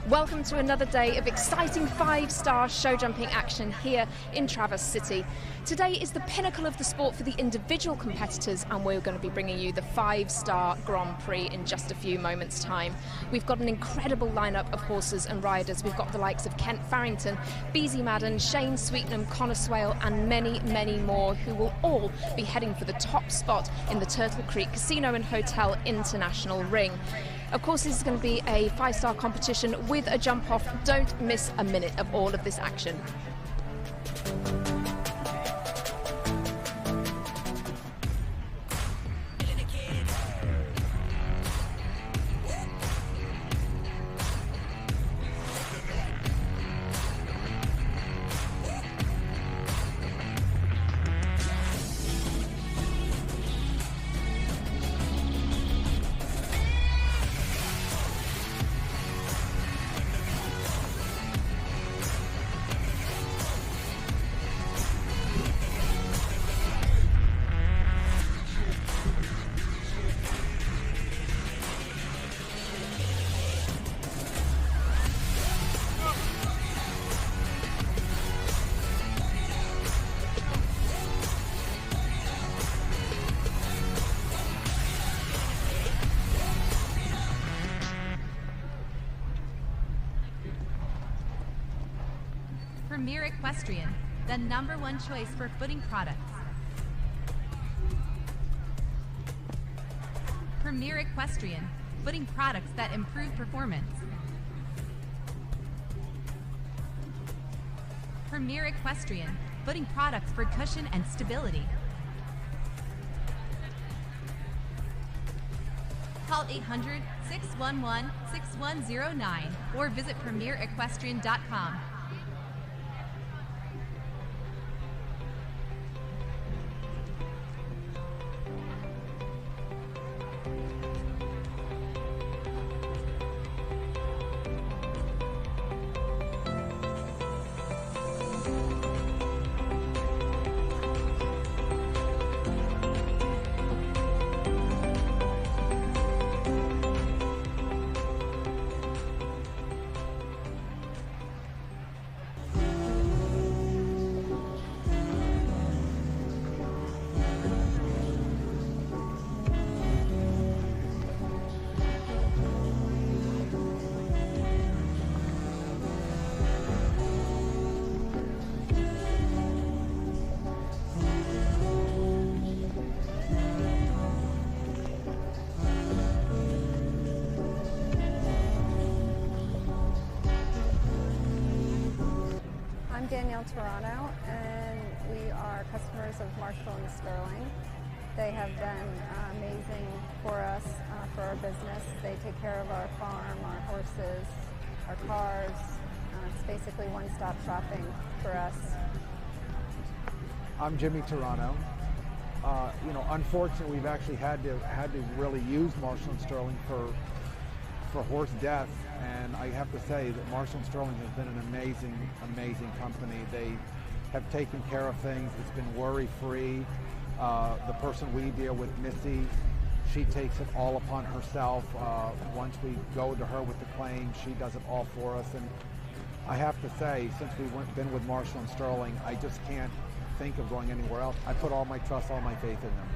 Welcome to another day of exciting 5-star show jumping action here in Traverse City. Today is the pinnacle of the sport for the individual competitors, and we're going to be bringing you the 5-star Grand Prix in just a few moments' time. We've got an incredible lineup of horses and riders. We've got the likes of Kent Farrington, Beezy Madden, Shane Sweetnam, Connor Swale, and many, many more who will all be heading for the top spot in the Turtle Creek Casino and Hotel International Ring. Of course, this is going to be a 5-star competition with a jump-off. Don't miss a minute of all of this action. Premier Equestrian, the #1 choice for footing products. Premier Equestrian, footing products that improve performance. Premier Equestrian, footing products for cushion and stability. Call 800-611-6109 or visit premierequestrian.com. Toronto, and we are customers of Marshall and Sterling. They have been amazing for us, for our business. They take care of our farm, our horses, our cars. It's basically one-stop shopping for us. I'm Jimmy Toronto. Unfortunately, we've actually had to really use Marshall and Sterling for horse death, and I have to say that Marshall and Sterling has been an amazing company. They have taken care of things. It's been worry-free. The person we deal with, Missy, she takes it all upon herself. Once we go to her with the claim, she does it all for us. And I have to say, since we've been with Marshall and Sterling, I just can't think of going anywhere else. I put all my trust, all my faith in them.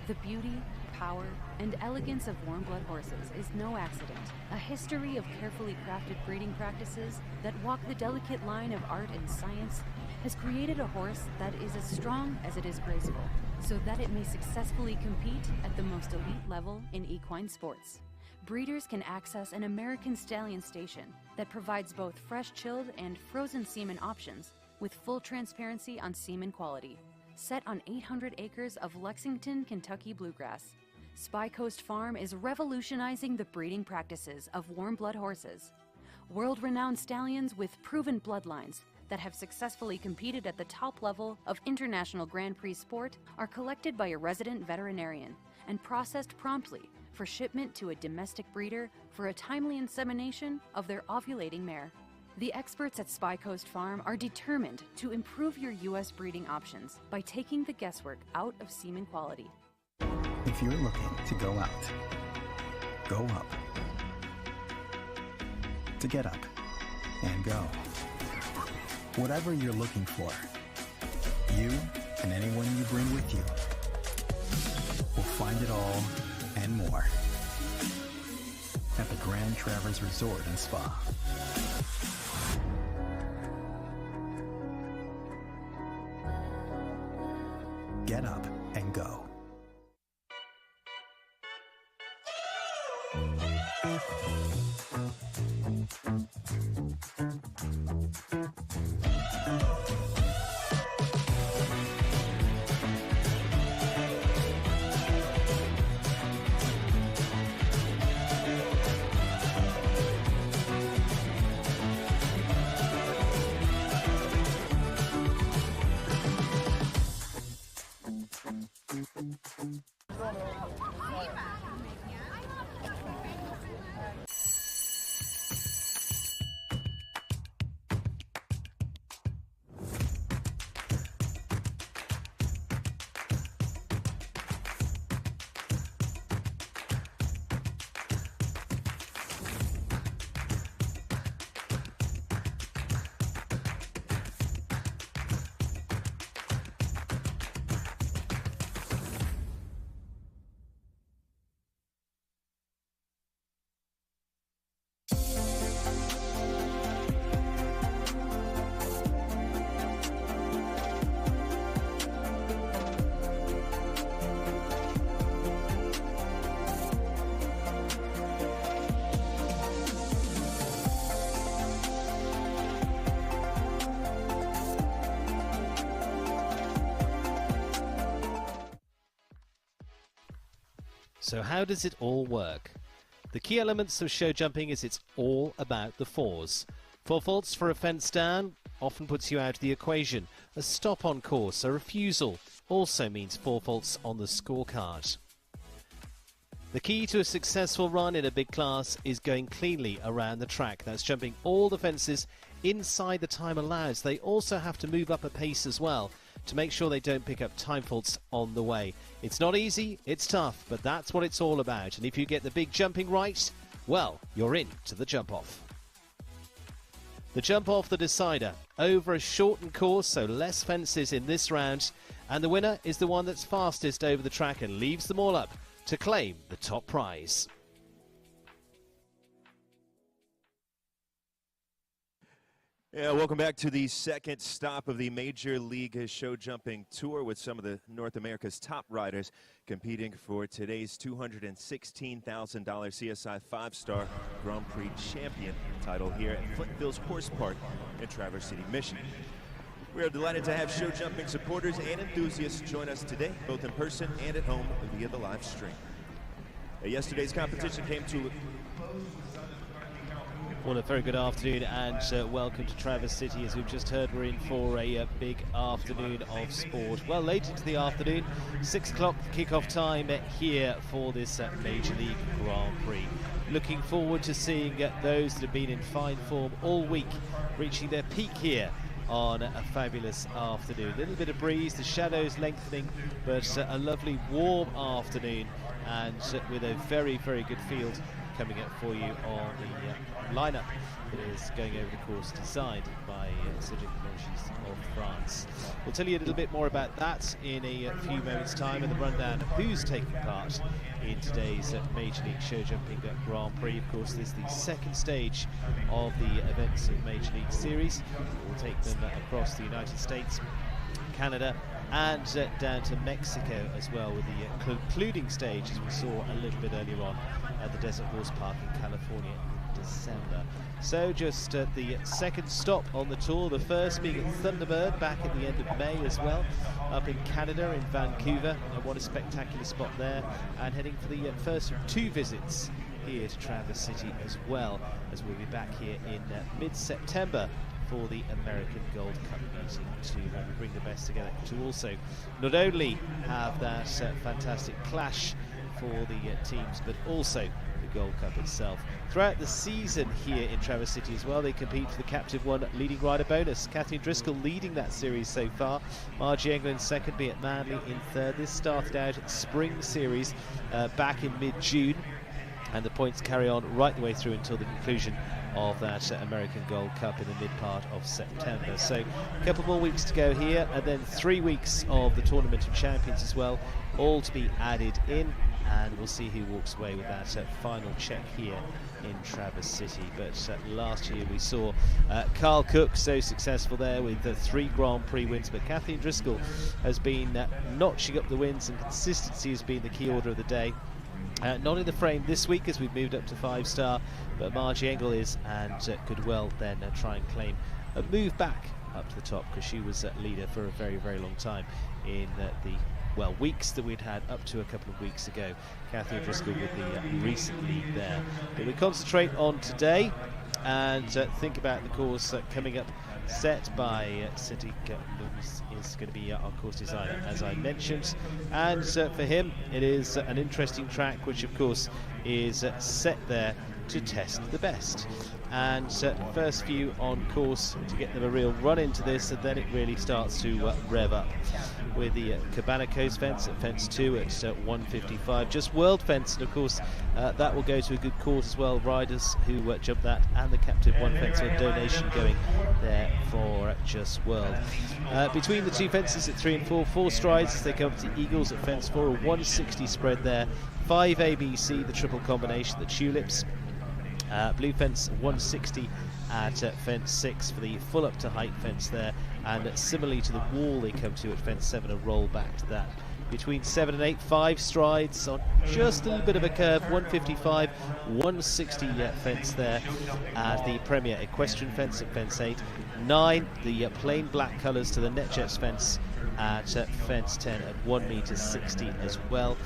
The beauty, power, and elegance of warm blood horses is no accident. A history of carefully crafted breeding practices that walk the delicate line of art and science has created a horse that is as strong as it is graceful, so that it may successfully compete at the most elite level in equine sports. Breeders can access an American Stallion station that provides both fresh chilled and frozen semen options with full transparency on semen quality. Set on 800 acres of Lexington, Kentucky bluegrass, Spy Coast Farm is revolutionizing the breeding practices of warm blood horses. World-renowned stallions with proven bloodlines that have successfully competed at the top level of international Grand Prix sport are collected by a resident veterinarian and processed promptly for shipment to a domestic breeder for a timely insemination of their ovulating mare. The experts at Spy Coast Farm are determined to improve your U.S. breeding options by taking the guesswork out of semen quality. If you're looking to go out, go up, to get up and go. Whatever you're looking for, you and anyone you bring with you will find it all and more at the Grand Traverse Resort and Spa. Get up and go. So how does it all work? The key elements of show jumping is it's all about the fours. 4 faults for a fence down often puts you out of the equation. A stop on course, a refusal, also means 4 faults on the scorecard. The key to a successful run in a big class is going cleanly around the track. That's jumping all the fences inside the time allows. They also have to move up a pace as well to make sure they don't pick up time faults on the way. It's not easy, it's tough, but that's what it's all about. And if you get the big jumping right, well, you're in to the jump off. The jump off, the decider, over a shortened course, so less fences in this round, and the winner is the one that's fastest over the track and leaves them all up to claim the top prize. Yeah, welcome back to the second stop of the Major League Show Jumping Tour with some of the North America's top riders competing for today's $216,000 CSI 5-star Grand Prix champion title here at Footville's Horse Park in Traverse City, Michigan. We are delighted to have show jumping supporters and enthusiasts join us today, both in person and at home via the live stream. Yesterday's competition came to Well, a very good afternoon and welcome to Traverse City. As we've just heard, we're in for a big afternoon of sport. Well, late into the afternoon, 6 o'clock kickoff time here for this Major League Grand Prix. Looking forward to seeing those that have been in fine form all week reaching their peak here on a fabulous afternoon. A little bit of breeze, the shadows lengthening, but a lovely warm afternoon and with a very, very good field coming up for you on the lineup that is going over the course designed by Cedric Monchis of France. We'll tell you a little bit more about that in a few moments' time and the rundown of who's taking part in today's Major League Show Jumping Grand Prix. Of course, this is the second stage of the events of Major League Series. We'll take them across the United States, Canada, and down to Mexico as well, with the concluding stage, as we saw a little bit earlier on, at the Desert Horse Park in California in December. So just the second stop on the tour, the first being at Thunderbird back at the end of May as well, up in Canada, in Vancouver. And what a spectacular spot there, and heading for the first of 2 visits here to Traverse City as well, as we'll be back here in mid-September for the American Gold Cup meeting to bring the best together, to also not only have that fantastic clash for the teams, but also the Gold Cup itself. Throughout the season here in Traverse City as well, they compete for the Captive One leading rider bonus. Kathleen Driscoll leading that series so far. Margie Engel in second, be it Manley in third. This started out spring series back in mid-June, and the points carry on right the way through until the conclusion of that American Gold Cup in the mid part of September. So a couple more weeks to go here, and then 3 weeks of the Tournament of Champions as well, all to be added in, and we'll see who walks away with that final check here in Traverse City. But last year we saw Carl Cook so successful there with the 3 Grand Prix wins, but Kathleen Driscoll has been notching up the wins, and consistency has been the key order of the day. Not in the frame this week as we've moved up to 5-star, but Margie Engel is, and could well then try and claim a move back up to the top, because she was leader for a very, very long time in the weeks that we'd had up to a couple of weeks ago. Kathleen Driscoll with the recent lead there. But we concentrate on today and think about the course coming up, set by Cedric is going to be our course designer, as I mentioned, and for him it is an interesting track, which of course is set there to test the best. And first few on course to get them a real run into this, and then it really starts to rev up with the Cabana Coast fence at fence 2 at 155. Just World fence, and of course that will go to a good cause as well. Riders who jump that, and the Captive One fence, a donation going there for Just World. Between the two fences at 3 and 4, 4 strides as they come up to Eagles at fence 4, a 160 spread there. 5 ABC, the triple combination, the tulips. Blue fence 160 at fence 6 for the full up to height fence there, and similarly to the wall they come to at fence 7, a roll back to that. Between 7 and 8, 5 strides on just a little bit of a curve, 155, 160 fence there at the Premier Equestrian fence at fence 8. 9, the plain black colours to the NetJets fence at fence 10 at 1 metre 60 as well.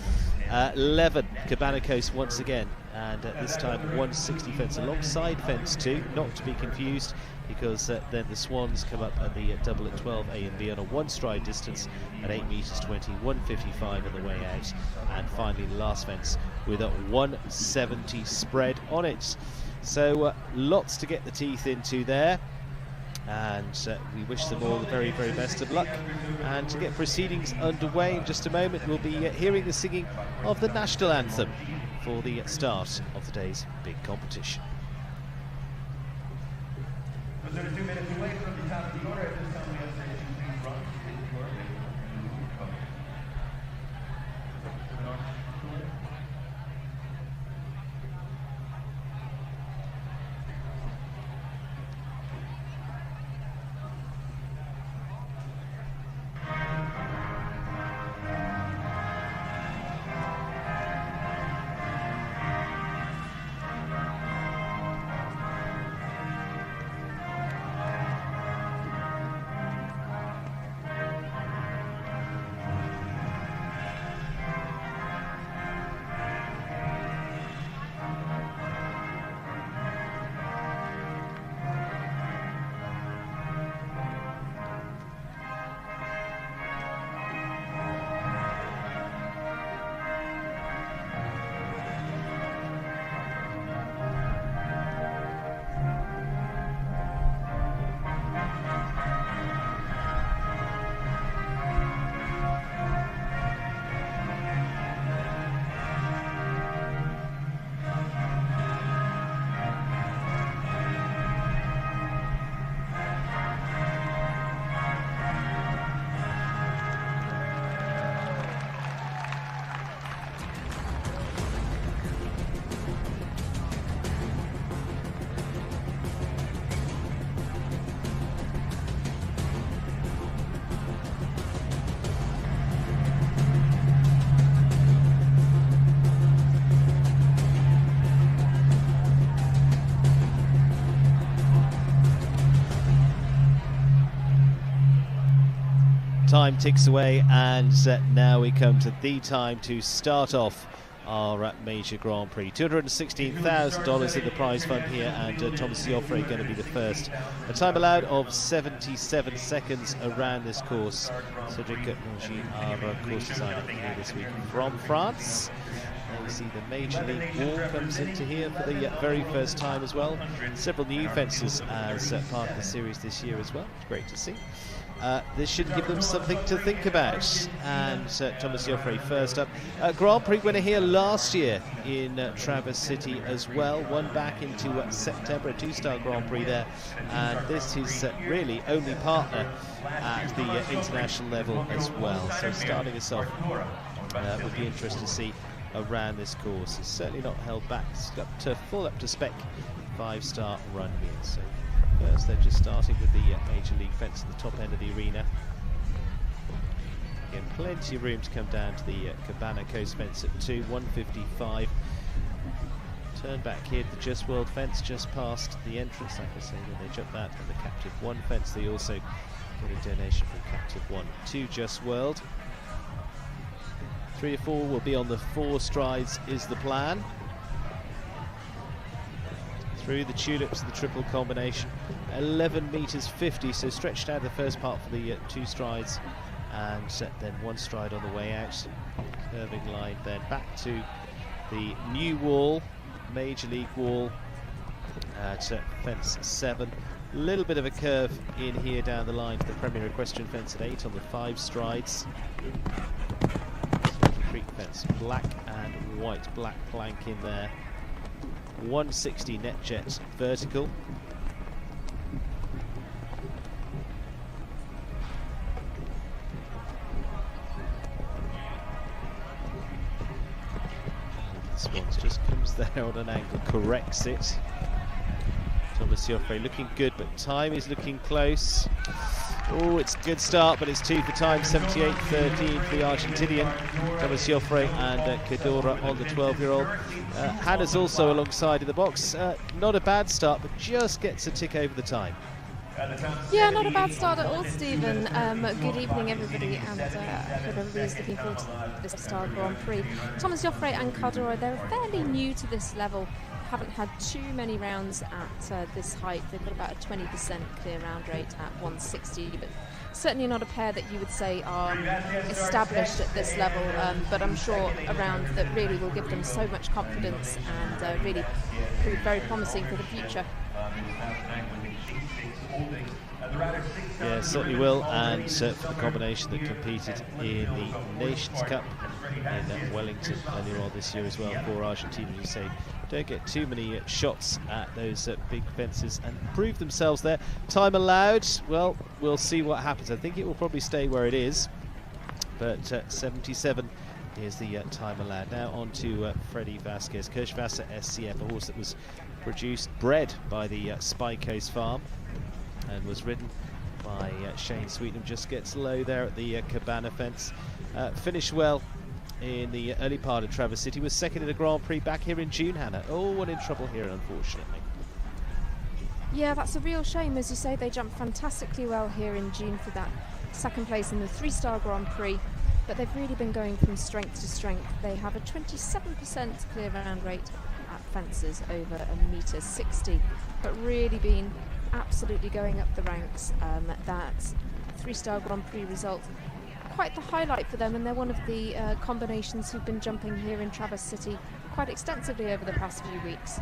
11, Cabana Coast once again, and this time 160 fence alongside fence 2, not to be confused, because then the Swans come up at the double at 12 A and B on a 1 stride distance at 8 metres 20, 155 on the way out, and finally the last fence with a 170 spread on it. So lots to get the teeth into there, and we wish them all the very, very best of luck. And to get proceedings underway in just a moment, we'll be hearing the singing of the national anthem for the start of the day's big competition. 2 minutes away from the top of the order. At this time, we have station please run. Time ticks away, and now we come to the time to start off our major Grand Prix. $216,000 in the prize fund here, and Thomas Joffre going to be the first. A time allowed of 77 seconds around this course. Cedric Mongi, our course designer here this week from France. You see the Major League wall comes into here for the very first time as well. Several new fences as part of the series this year as well. It's great to see. This should give them something to think about. And Thomas Joffre first up. Grand Prix winner here last year in Traverse City as well. Won back into September, a 2-star Grand Prix there. And this is really only partner at the international level as well. So starting us off would be interesting to see around this course. It's certainly not held back. It's full up to spec 5-star run here. So first they're just starting with the Major League fence at the top end of the arena. Again, plenty of room to come down to the Cabana Coast fence at 2, 155. Turn back here to the Just World fence just past the entrance. Like I say, when they jump that and the Captive 1 fence, they also get a donation from Captive 1 to Just World. 3 or 4 will be on the 4 strides is the plan. Through the tulips, the triple combination, 11 meters 50, so stretched out the first part for the 2 strides, and then 1 stride on the way out. Curving line then back to the new wall, Major League wall at fence 7. A little bit of a curve in here down the line to the Premier Equestrian fence at 8 on the 5 strides. Creek fence, black and white, black plank in there. 160 net jet vertical. This one just comes there on an angle, corrects it. Thomas Joffre looking good, but time is looking close. Oh, it's a good start, but it's 2 for time, 78.13 for the Argentinian. Thomas Joffre and Cadora on the 12-year-old. Hannah's also alongside in the box. Not a bad start, but just gets a tick over the time. Yeah, not a bad start at all, Stephen. Good evening, everybody, and I hope everybody is looking forward to this Star Grand Prix. Thomas Joffre and Cadora, they're fairly new to this level. Haven't had too many rounds at this height. They've got about a 20% clear round rate at 160, but certainly not a pair that you would say are established at this level, but I'm sure a round that really will give them so much confidence and really prove very promising for the future. Yeah, certainly will, and for the combination that competed in the Nations Cup in Wellington earlier on this year as well for Argentina, you say don't get too many shots at those big fences and prove themselves there. Time allowed, well, we'll see what happens. I think it will probably stay where it is, but 77 is the time allowed. Now on to Freddy Vasquez, Kirschwasser SCF, a horse that was bred by the Spy Coast farm and was ridden by Shane Sweetenham. Just gets low there at the Cabana fence. Finished well in the early part of Traverse City, was second in a Grand Prix back here in June, Hannah. Oh, and in trouble here, unfortunately. Yeah, that's a real shame. As you say, they jumped fantastically well here in June for that second place in the 3-star Grand Prix, but they've really been going from strength to strength. They have a 27% clear round rate at fences over 1.60 m, but really been absolutely going up the ranks. That 3-star Grand Prix result, quite the highlight for them, and they're one of the combinations who've been jumping here in Traverse City quite extensively over the past few weeks.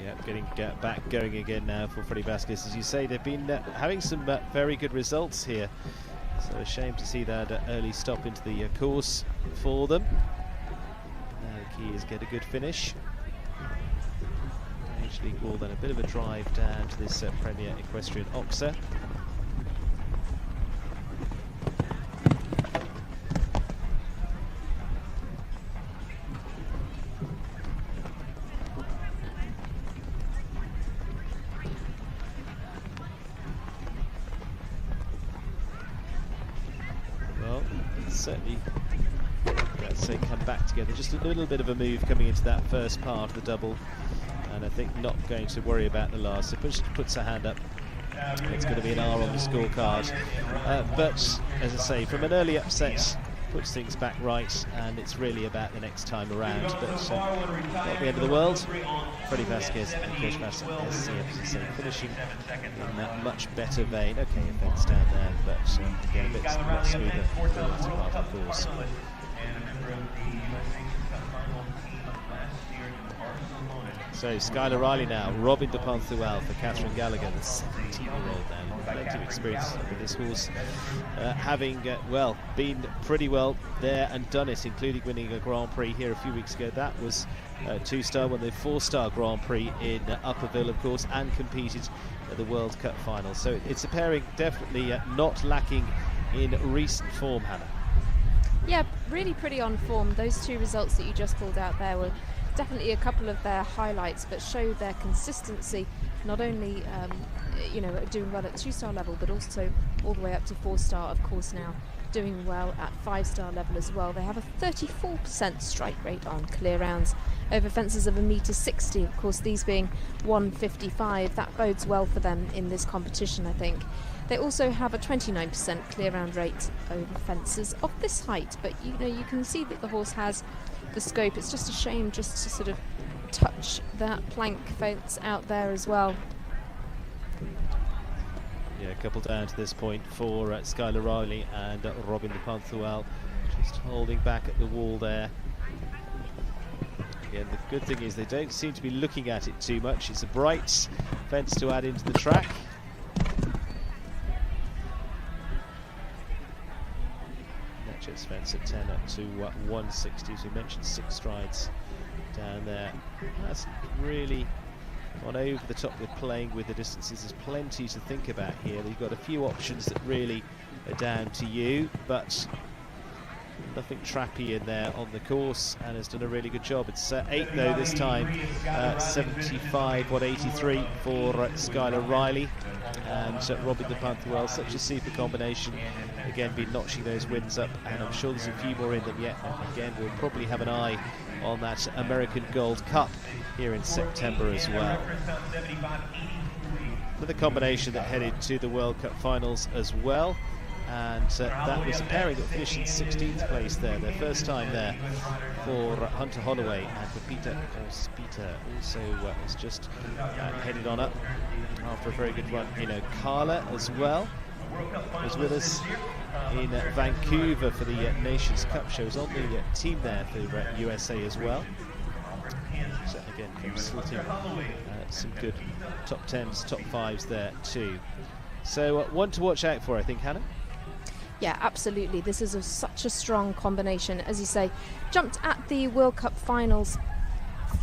Yeah, getting back going again now for Freddy Vasquez. As you say, they've been having some very good results here, so a shame to see that early stop into the course for them. Now the key is get a good finish. League wall, then a bit of a drive down to this Premier Equestrian Oxer. Well, certainly, let's say, come back together. Just a little bit of a move coming into that first part of the double. And I think not going to worry about the last. So puts her hand up. It's going to be an R on the scorecard. But as I say, from an early upset puts things back right, and it's really about the next time around. But not the end of the world. Freddie Vasquez and Kirsch SCFCC finishing in that much better vein. Okay, events down there, but again, a bit much smoother for the latter part of the course. So Skylar Riley now, Robin de Panthuel for Catherine Gallagher, the 17-year-old now, plenty of experience with this horse, having well been pretty well there and done it, including winning a Grand Prix here a few weeks ago. That was 2-star, won the 4-star Grand Prix in Upperville, of course, and competed at the World Cup final. So it's a pairing definitely not lacking in recent form, Hannah. Yeah, really pretty on form. Those two results that you just pulled out there were definitely a couple of their highlights, but show their consistency, not only doing well at 2-star level, but also all the way up to 4-star, of course, now doing well at 5-star level as well. They have a 34% strike rate on clear rounds over fences of 1.60 m. Of course, these being 155, that bodes well for them in this competition, I think. They also have a 29% clear round rate over fences of this height, but you can see that the horse has the scope. It's just a shame just to sort of touch that plank fence out there as well. Yeah, a couple down to this point for Skylar Riley and Robin de Panthuel, just holding back at the wall there. Again, the good thing is they don't seem to be looking at it too much. It's a bright fence to add into the track. Netchets fence at 10 up to 160, as we mentioned, 6 strides down there. That's really gone over the top with playing with the distances. There's plenty to think about here. You've got a few options that really are down to you, but nothing trappy in there on the course, and has done a really good job. It's 8 though this time, 75, 183 for Skylar Riley and Robin de Panthuel. Such a super combination. Again, been notching those wins up, and I'm sure there's a few more in them yet. And again, we'll probably have an eye on that American Gold Cup here in September as well. Another combination that headed to the World Cup finals as well, and that was a pairing that finished in 16th place there, their first time there for Hunter Holloway, and Pepita Ospita also has just headed on up after a very good run. Carla as well was with us in Vancouver for the Nations Cup shows, on the team there for USA as well. So again, slotting some good top 10s, top 5s there too. So one to watch out for, I think, Hannah. Yeah, absolutely. This is such a strong combination. As you say, jumped at the World Cup finals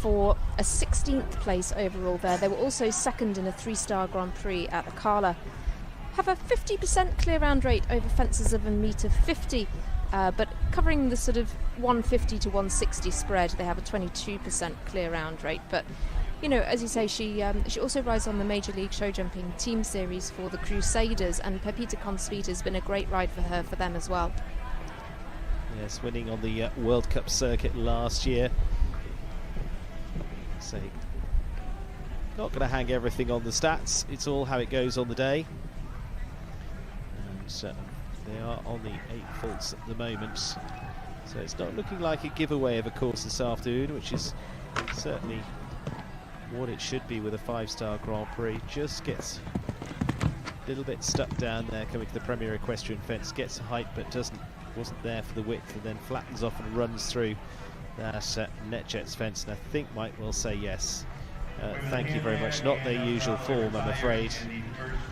for a 16th place overall there. They were also second in a 3-star Grand Prix at Akala. Have a 50% clear round rate over fences of 1.50 m, but covering the sort of 150 to 160 spread, they have a 22% clear round rate. But as you say, she also rides on the Major League Show Jumping Team Series for the Crusaders, and Pepita Conspita has been a great ride for her, for them as well. Yes, winning on the World Cup circuit last year. So, not going to hang everything on the stats, it's all how it goes on the day. And they are on the 8 faults at the moment. So it's not looking like a giveaway of a course this afternoon, which is certainly what it should be with a 5-star Grand Prix. Just gets a little bit stuck down there coming to the Premier Equestrian fence, gets a height but wasn't there for the width, and then flattens off and runs through that Netjets fence, and I think Mike will say yes. Thank you very much. Not their usual form, I'm afraid,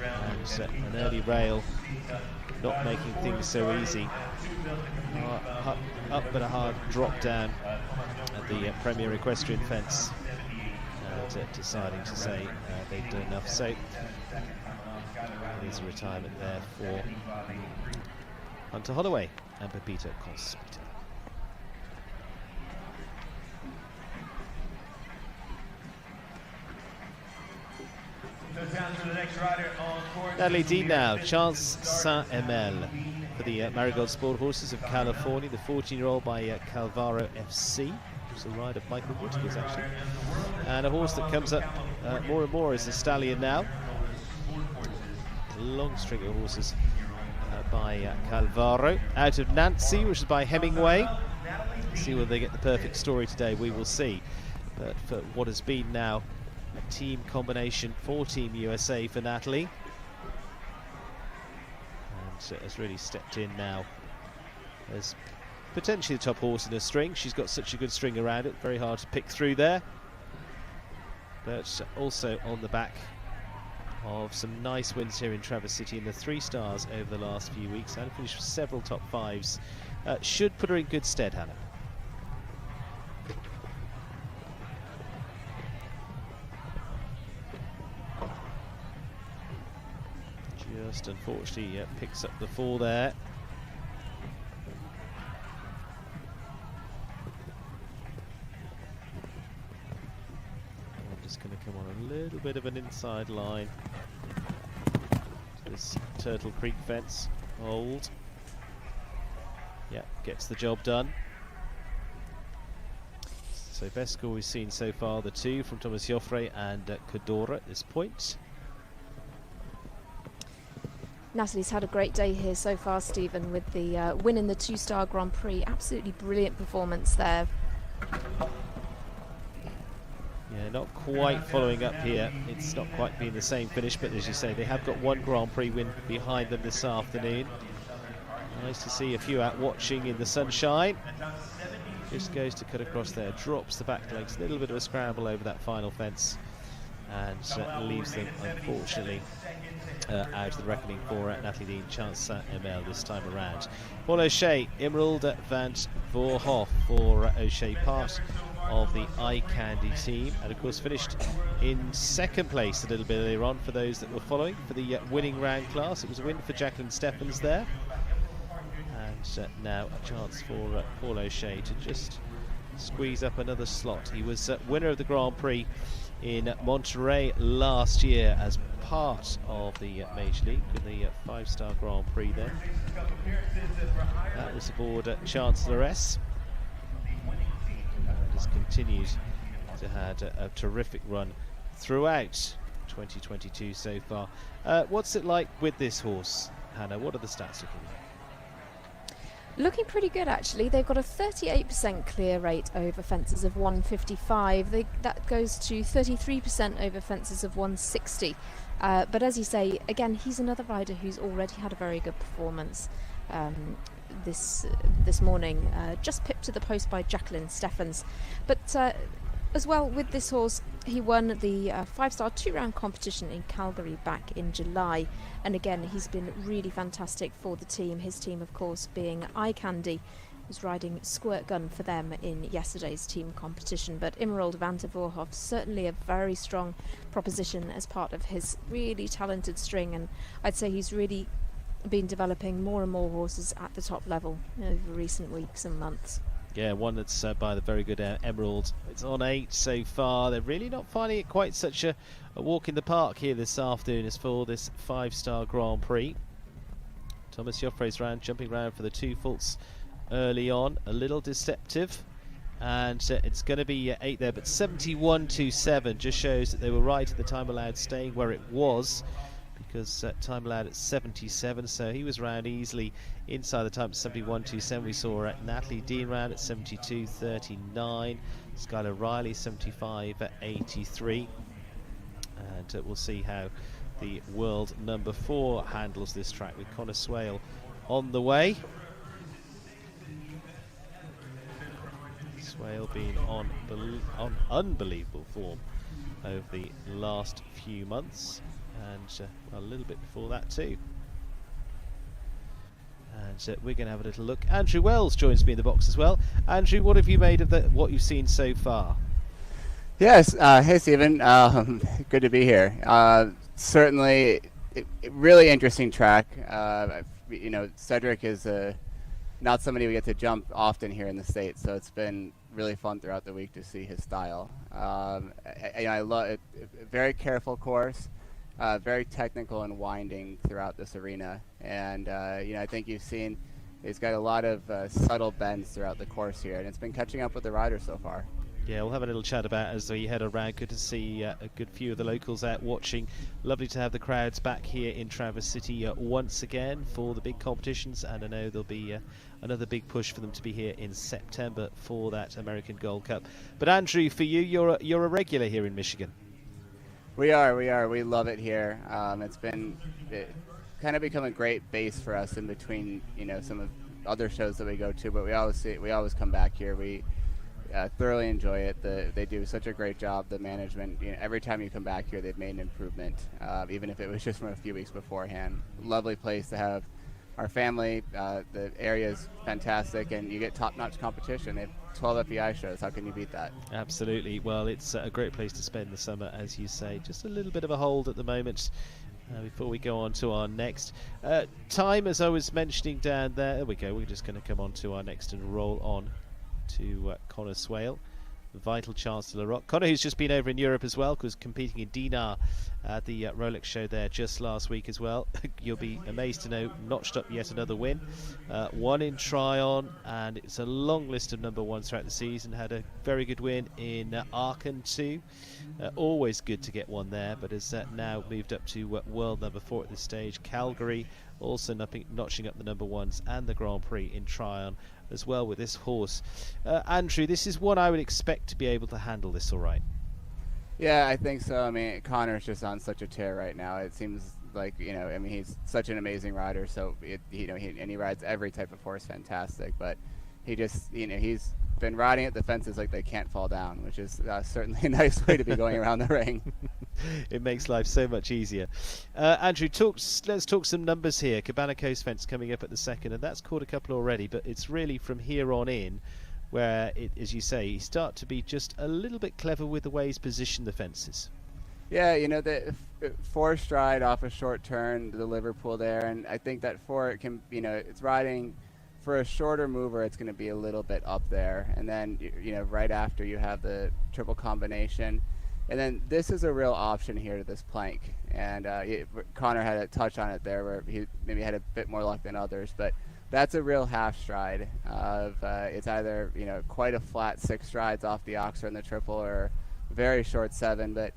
and an early rail not making things so easy. Up but a hard drop down at the Premier Equestrian fence, deciding to say they've done enough. So there's a retirement there for Hunter Holloway and Pepita Conspita. Natalie Dean now, Chance Saint-Emel for the Marigold Sport Horses of California, the 14-year-old by Calvaro FC. It's a ride of Michael Whittaker's actually, and a horse that comes up more and more as a stallion now. A long string of horses by Calvaro. Out of Nancy, which is by Hemingway. See whether they get the perfect story today, we will see. But for what has been now a team combination for Team USA for Natalie. And has really stepped in now as potentially the top horse in a string. She's got such a good string around it, very hard to pick through there. But also on the back of some nice wins here in Traverse City in the 3 stars over the last few weeks, and finished with several top 5s. Should put her in good stead, Hannah. Just unfortunately picks up the 4 there. I'm just going to come on a little bit of an inside line. This Turtle Creek fence. Hold. Yeah, gets the job done. So best score we've seen so far, the 2 from Thomas Joffre and Cadora at this point. Natalie's had a great day here so far, Stephen, with the win in the 2-star Grand Prix. Absolutely brilliant performance there. Yeah, not quite following up here. It's not quite been the same finish, but as you say, they have got 1 Grand Prix win behind them this afternoon. Nice to see a few out watching in the sunshine. Just goes to cut across there, drops the back legs, a little bit of a scramble over that final fence, and leaves them, unfortunately, out of the reckoning for Natalie Dean, Chance ML this time around. Paul O'Shea, Emerald van Voorhoff for O'Shea, part of the Eye Candy team, and of course finished in 2nd place a little bit earlier on for those that were following for the winning round class. It was a win for Jacqueline Stephens there, and now a chance for Paul O'Shea to just squeeze up another slot. He was winner of the Grand Prix in Monterey last year as part of the Major League with the 5-star Grand Prix there. That was aboard Chancelloress. And has continued to have a terrific run throughout 2022 so far. What's it like with this horse, Hannah? What are the stats looking like? Looking pretty good, actually. They've got a 38% clear rate over fences of 155. That goes to 33% over fences of 160. But as you say, again, he's another rider who's already had a very good performance this morning. Just pipped to the post by Jacqueline Stephens. But as well, with this horse, he won the 5-star 2-round competition in Calgary back in July, and again he's been really fantastic for the team. His team, of course, being Eye Candy, was riding Squirt Gun for them in yesterday's team competition. But Emerald van der Voorhoff, certainly a very strong proposition as part of his really talented string, and I'd say he's really been developing more and more horses at the top level over recent weeks and months. Yeah, one that's by the very good Emerald. It's on 8 so far. They're really not finding it quite such a walk in the park here this afternoon as for this 5-star Grand Prix. Thomas Joffre's jumping round for the 2 faults early on. A little deceptive. And it's going to be 8 there, but 71.27 just shows that they were right at the time allowed staying where it was, because time allowed at 77, so he was round easily inside the time at 71.27. We saw Natalie Dean round at 72.39, Skylar Riley 75.83, and we'll see how the world number 4 handles this track with Connor Swale on the way. Swale being on unbelievable form over the last few months, and a little bit before that too. And we're going to have a little look. Andrew Wells joins me in the box as well. Andrew, what have you made of what you've seen so far? Yes, hey Stephen, good to be here. Certainly, really interesting track. You know, Cedric is not somebody we get to jump often here in the States, so it's been really fun throughout the week to see his style. I love it. Very careful course. Very technical and winding throughout this arena, and you know, I think you've seen he's got a lot of subtle bends throughout the course here, and it's been catching up with the riders so far. Yeah, we'll have a little chat about as we head around. Good to see a good few of the locals out watching. Lovely to have the crowds back here in Traverse City once again for the big competitions, and I know there'll be another big push for them to be here in September for that American Gold Cup. But Andrew, for you, you're a regular here in Michigan. We are. We love it here. It's kind of become a great base for us in between, some of other shows that we go to, but we always come back here. We thoroughly enjoy it. They do such a great job. The management, every time you come back here, they've made an improvement, even if it was just from a few weeks beforehand. Lovely place to have our family. The area is fantastic, and you get top-notch competition. They have 12 FEI shows. How can you beat that? Absolutely. Well, it's a great place to spend the summer, as you say. Just a little bit of a hold at the moment before we go on to our next. Time, as I was mentioning down there we go. We're just going to come on to our next and roll on to Connor Swale, Vital Chance to La Rock. Connor, who's just been over in Europe as well, was competing in Dinar at the Rolex show there just last week as well. You'll be amazed to know, notched up yet another win. One in Tryon, and it's a long list of number ones throughout the season. Had a very good win in Aachen too. Always good to get one there, but has now moved up to world number 4 at this stage. Calgary also notching up the number ones and the Grand Prix in Tryon as well with this horse. Andrew, this is one I would expect to be able to handle this all right. Yeah, I think so. I mean, Connor's just on such a tear right now. It seems like, he's such an amazing rider, so he rides every type of horse fantastic, but he just, he's been riding at the fences like they can't fall down, which is certainly a nice way to be going around the ring. It makes life so much easier. Andrew, let's talk some numbers here. Cabana Coast fence coming up at the second, and that's caught a couple already, but it's really from here on in where, as you say, you start to be just a little bit clever with the way he's positioned the fences. Yeah, the 4 stride off a short turn, the Liverpool there, and I think that 4, it can, it's riding for a shorter mover, it's going to be a little bit up there, and then right after you have the triple combination, and then this is a real option here to this plank, and Connor had a touch on it there where he maybe had a bit more luck than others, but that's a real half stride of it's either quite a flat 6 strides off the oxer in the triple or very short 7, but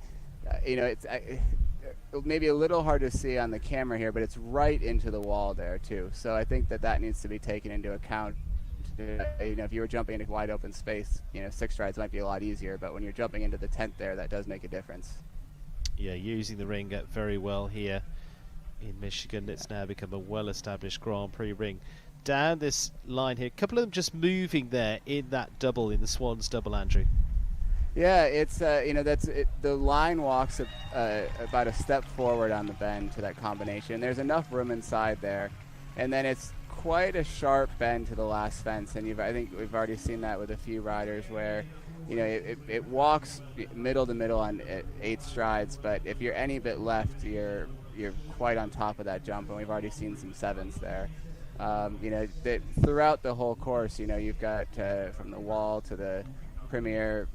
it's maybe a little hard to see on the camera here, but it's right into the wall there too. So I think that needs to be taken into account. If you were jumping into wide open space, 6 strides might be a lot easier, but when you're jumping into the 10th there, that does make a difference. Yeah, using the ring very well here in Michigan. It's now become a well-established Grand Prix ring. Down this line here, a couple of them just moving there in that double, in the Swans double, Andrew. Yeah, it's that's it. The line walks about a step forward on the bend to that combination. There's enough room inside there, and then it's quite a sharp bend to the last fence. And I think we've already seen that with a few riders where, it walks middle to middle on 8 strides, but if you're any bit left, you're quite on top of that jump, and we've already seen some 7s there. Throughout the whole course, you've got from the wall to the Premier,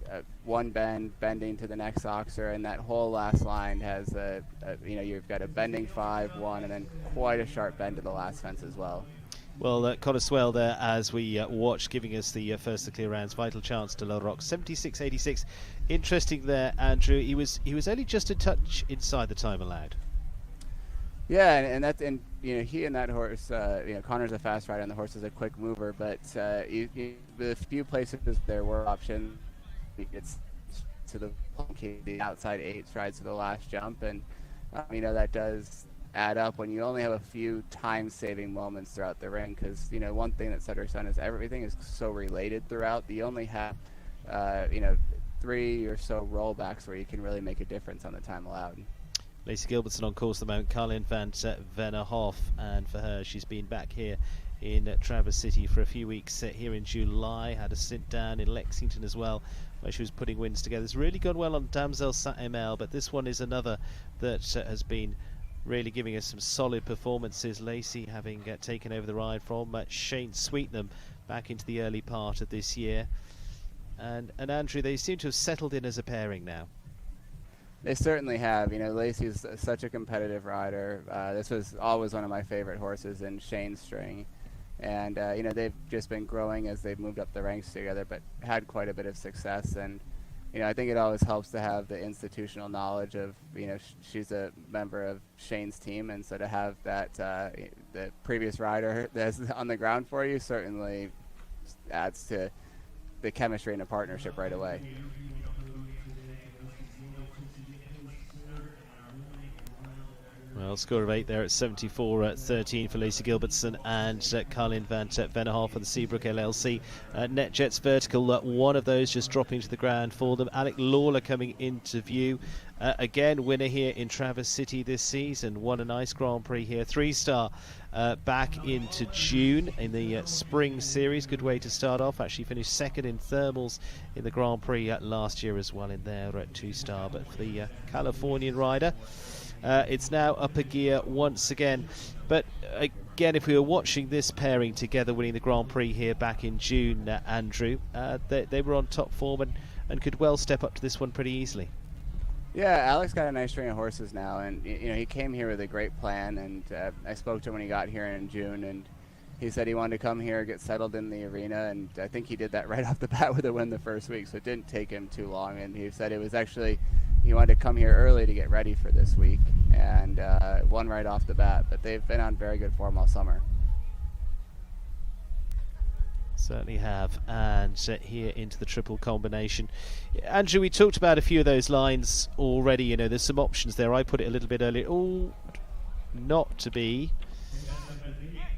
one bending to the next oxer, and that whole last line has you've got a bending 5, 1, and then quite a sharp bend to the last fence as well. Well, Connor Swale there as we watch, giving us the first of the clear rounds. Vital Chance to La Rock, 76.86. Interesting there, Andrew. He was only just a touch inside the time allowed. Yeah, and he and that horse, Connor's a fast rider and the horse is a quick mover, but the few places there were options, it's to the outside 8 strides to the last jump, and that does add up when you only have a few time-saving moments throughout the ring, because one thing that Cedric's done is everything is so related throughout. You only have 3 or so rollbacks where you can really make a difference on the time allowed. Lacey Gilbertson on course at the moment, Carlin van Vennerhoff, and for her, she's been back here in Traverse City for a few weeks here in July. Had a sit down in Lexington as well, where she was putting wins together. It's really gone well on Damsel Saint ML, but this one is another that has been really giving us some solid performances. Lacey having taken over the ride from Shane Sweetnam back into the early part of this year. And Andrew, they seem to have settled in as a pairing now. They certainly have. Lacey's such a competitive rider. This was always one of my favorite horses in Shane's string. And they've just been growing as they've moved up the ranks together, but had quite a bit of success. And I think it always helps to have the institutional knowledge of, she's a member of Shane's team, and so to have that, the previous rider that's on the ground for you certainly adds to the chemistry and the partnership right away. Well, score of 8 there at 74-13 for Lacey Gilbertson and Carlin van Vennehoff for the Seabrook LLC. NetJets Vertical, one of those just dropping to the ground for them. Alec Lawler coming into view. Again, winner here in Traverse City this season. Won a nice Grand Prix here. 3-star back into June in the Spring Series. Good way to start off. Actually finished second in thermals in the Grand Prix last year as well in there at 2-star. But for the Californian rider, it's now up a gear once again. But again, if we were watching this pairing together winning the Grand Prix here back in June, Andrew, they were on top form and could well step up to this one pretty easily. Yeah, Alex got a nice string of horses now, and he came here with a great plan. And I spoke to him when he got here in June, and he said he wanted to come here, get settled in the arena, and I think he did that right off the bat with a win the first week, so it didn't take him too long. And he said it was actually, he wanted to come here early to get ready for this week, and won right off the bat. But they've been on very good form all summer. Certainly have. And here into the triple combination. Andrew, we talked about a few of those lines already. There's some options there. I put it a little bit earlier. Oh, not to be.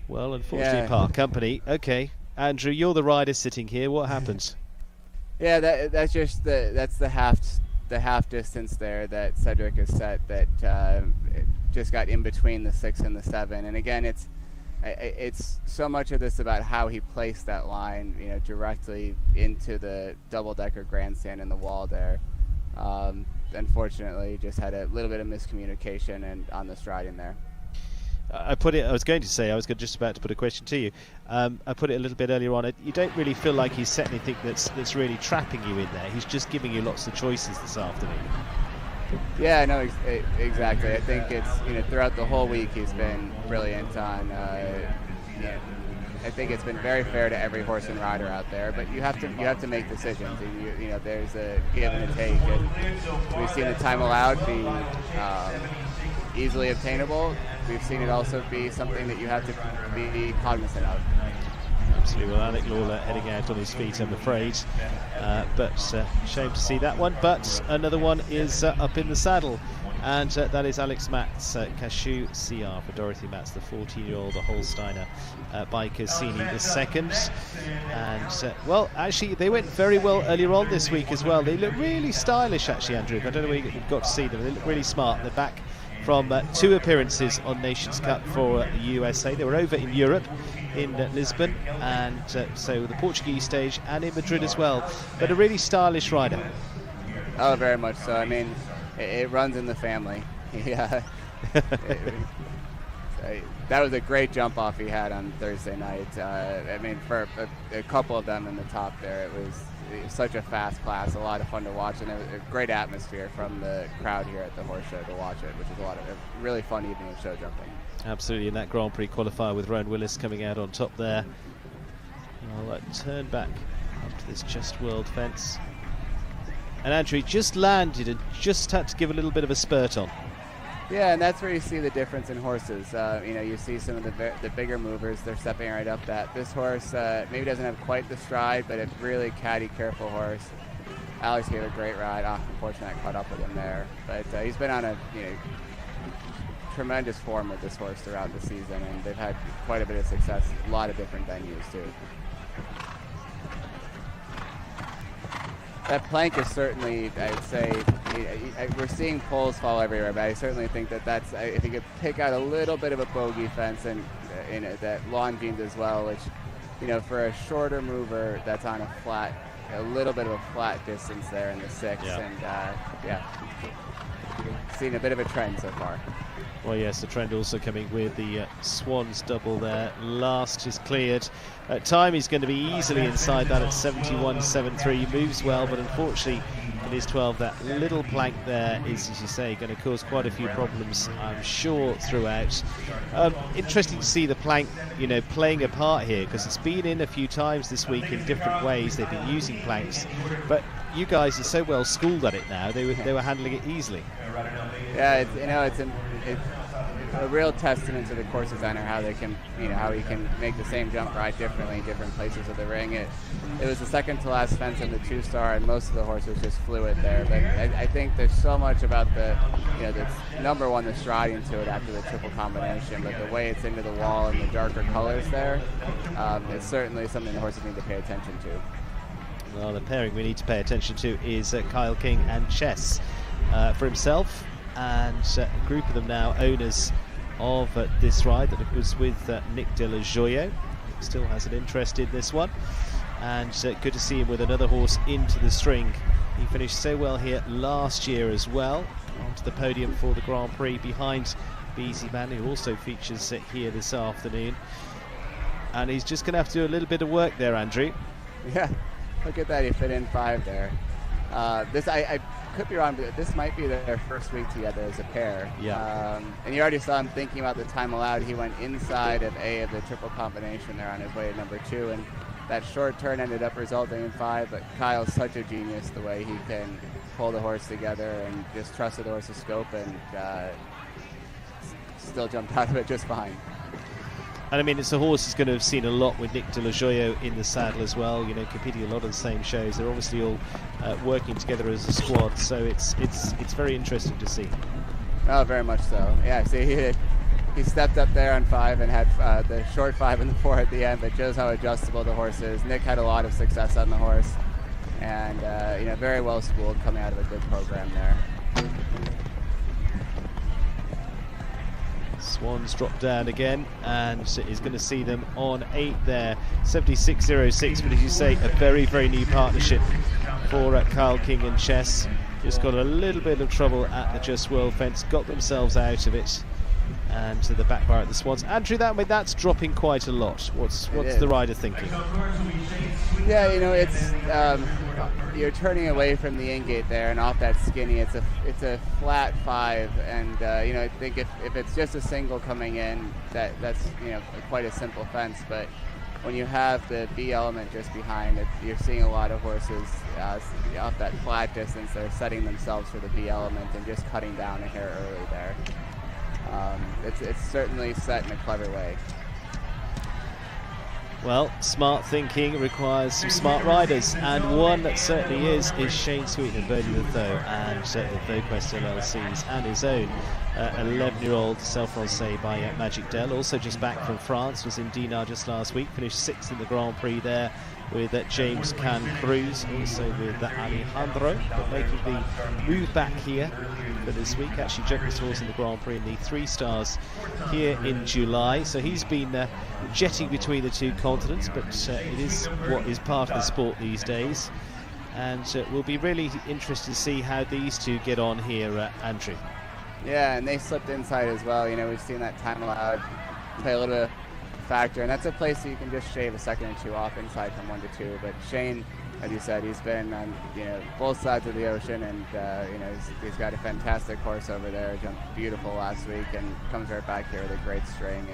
Well, unfortunately, yeah. Park Company. Okay, Andrew, you're the rider sitting here. What happened? Yeah, that's just the half distance there that Cedric has set, that it just got in between the 6 and the 7. And again, it's so much of this about how he placed that line, directly into the double-decker grandstand in the wall there. Unfortunately, just had a little bit of miscommunication and on the striding there. I was just about to put a question to you. I put it a little bit earlier on. You don't really feel like he's set anything that's really trapping you in there. He's just giving you lots of choices this afternoon. Yeah, no, exactly. I think it's, throughout the whole week he's been brilliant on, I think it's been very fair to every horse and rider out there, but you have to make decisions. And there's a give and a take, and we've seen the time allowed be easily obtainable. We've seen it also be something that you have to be cognizant of. Absolutely. Well, Alec Lawler heading out on his feet, I'm afraid. But shame to see that one. But another one is up in the saddle. And that is Alex Matz, Cashew CR for Dorothy Matz, the 14-year-old Holsteiner by Cassini II. And, well, actually, they went very well earlier on this week as well. They look really stylish, actually, Andrew. I don't know where you got to see them. They look really smart. They're back from 2 appearances on Nations Cup for the USA. They were over in Europe, in Lisbon, and so the Portuguese stage, and in Madrid as well. But a really stylish rider. Oh, very much so. I mean, it runs in the family. Yeah. That was a great jump off he had on Thursday night. I mean, for a couple of them in the top there, it was such a fast class, a lot of fun to watch, and a great atmosphere from the crowd here at the horse show to watch it, which is a really fun evening of show jumping. Absolutely, in that Grand Prix qualifier with Rowan Willis coming out on top there. I'll turn back up to this Just World fence. And Andrew just landed and just had to give a little bit of a spurt on. Yeah, and that's where you see the difference in horses. You see some of the bigger movers, they're stepping right up that. This horse maybe doesn't have quite the stride, but a really caddy, careful horse. Alex gave a great ride. Unfortunately, I caught up with him there. But he's been on a tremendous form with this horse throughout the season, and they've had quite a bit of success, a lot of different venues too. That plank is certainly, I'd say, we're seeing poles fall everywhere, but I certainly think that's, if you could pick out a little bit of a bogey fence and that Longines as well, which, for a shorter mover that's on a little bit of a flat distance there in the 6, and seeing a bit of a trend so far. Well, yes, the trend also coming with the Swans double there. Last is cleared. At time, he's going to be easily inside that at 71.73. He moves well, but unfortunately, It is 12. That little plank there is, as you say, going to cause quite a few problems, I'm sure, throughout. Interesting to see the plank, playing a part here, because it's been in a few times this week in different ways. They've been using planks, but you guys are so well schooled at it now. They were handling it easily. Yeah, it's a real testament to the course designer how they can, how he can make the same jump ride differently in different places of the ring. It was the second to last fence in the 2-star, and most of the horses just flew it there. But I think there's so much about the number one, the striding to it after the triple combination, but the way it's into the wall and the darker colors there, it's certainly something the horses need to pay attention to. Well, the pairing we need to pay attention to is Kyle King and Chess. For himself and a group of them now owners of this ride that was with Nick de la Joyo. Still has an interest in this one, and good to see him with another horse into the string. He finished so well here last year as well, onto the podium for the Grand Prix behind Beezy Man, who also features here this afternoon. And he's just going to have to do a little bit of work there, Andrew. Yeah, look at that, he fit in 5 there. I could be wrong, but this might be their first week together as a pair. Yeah. And you already saw him thinking about the time allowed. He went inside of A of the triple combination there on his way to number 2, and that short turn ended up resulting in 5. But Kyle's such a genius the way he can pull the horse together and just trusted the horse's scope, and still jumped out of it just fine. And I mean, it's a horse who's going to have seen a lot with Nick de la Joyo in the saddle as well, competing a lot of the same shows. They're obviously all working together as a squad, so it's very interesting to see. Oh, very much so. Yeah, see, he stepped up there on 5 and had the short 5 and the 4 at the end, but shows how adjustable the horse is. Nick had a lot of success on the horse, and very well schooled, coming out of a good program there. Swans drop down again, and is going to see them on 8 there, 76.06. But as you say, a very, very new partnership for Kyle King and Chess. Just got a little bit of trouble at the Just World fence, got themselves out of it, and to the back bar at the Swans. Andrew, that's dropping quite a lot. What's the rider thinking? Yeah, it's you're turning away from the ingate there and off that skinny. It's a flat 5, and I think if it's just a single coming in, that's quite a simple fence. But when you have the B element just behind it, you're seeing a lot of horses off that flat distance. They're setting themselves for the B element and just cutting down a hair early there. It's certainly set in a clever way. Well, smart thinking requires some smart riders, and one that certainly is Shane Sweeten and Birdie the Though, and the VoQuest LLC's and his own 11-year-old self-lancé by Magic Dell, also just back from France, was in Dinard just last week, finished 6th in the Grand Prix there with James Can Cruz, also with Alejandro, but making the move back here for this week. Actually jumped his horse in the Grand Prix in the 3 stars here in July, so he's been jetting between the 2 continents, but it is what is part of the sport these days, and we'll be really interested to see how these 2 get on here, Andrew. Yeah, and they slipped inside as well. We've seen that time allowed play a little bit of factor, and that's a place that you can just shave a second or 2 off inside from 1 to 2. But Shane, as you said, he's been on both sides of the ocean, and he's got a fantastic horse over there. Jumped beautiful last week and comes right back here with a great string.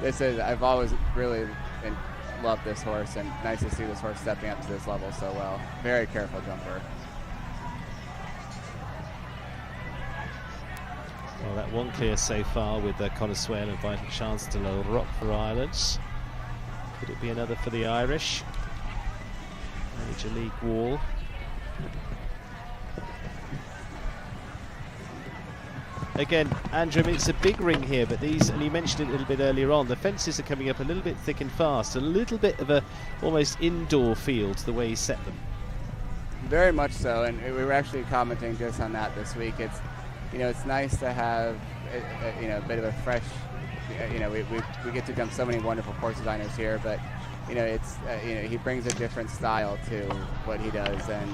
And I've always really loved this horse, and nice to see this horse stepping up to this level so well. Very careful jumper. Well, that one clear so far with Connoisseur inviting chance to Low Rock for Ireland. Could it be another for the Irish? Major League Wall. Again, Andrew, it's a big ring here, but these, and you mentioned it a little bit earlier on, the fences are coming up a little bit thick and fast, a little bit of a almost indoor field the way he set them. Very much so, and we were actually commenting just on that this week. It's nice to have a bit of a fresh, we get to jump so many wonderful course designers here, but he brings a different style to what he does, and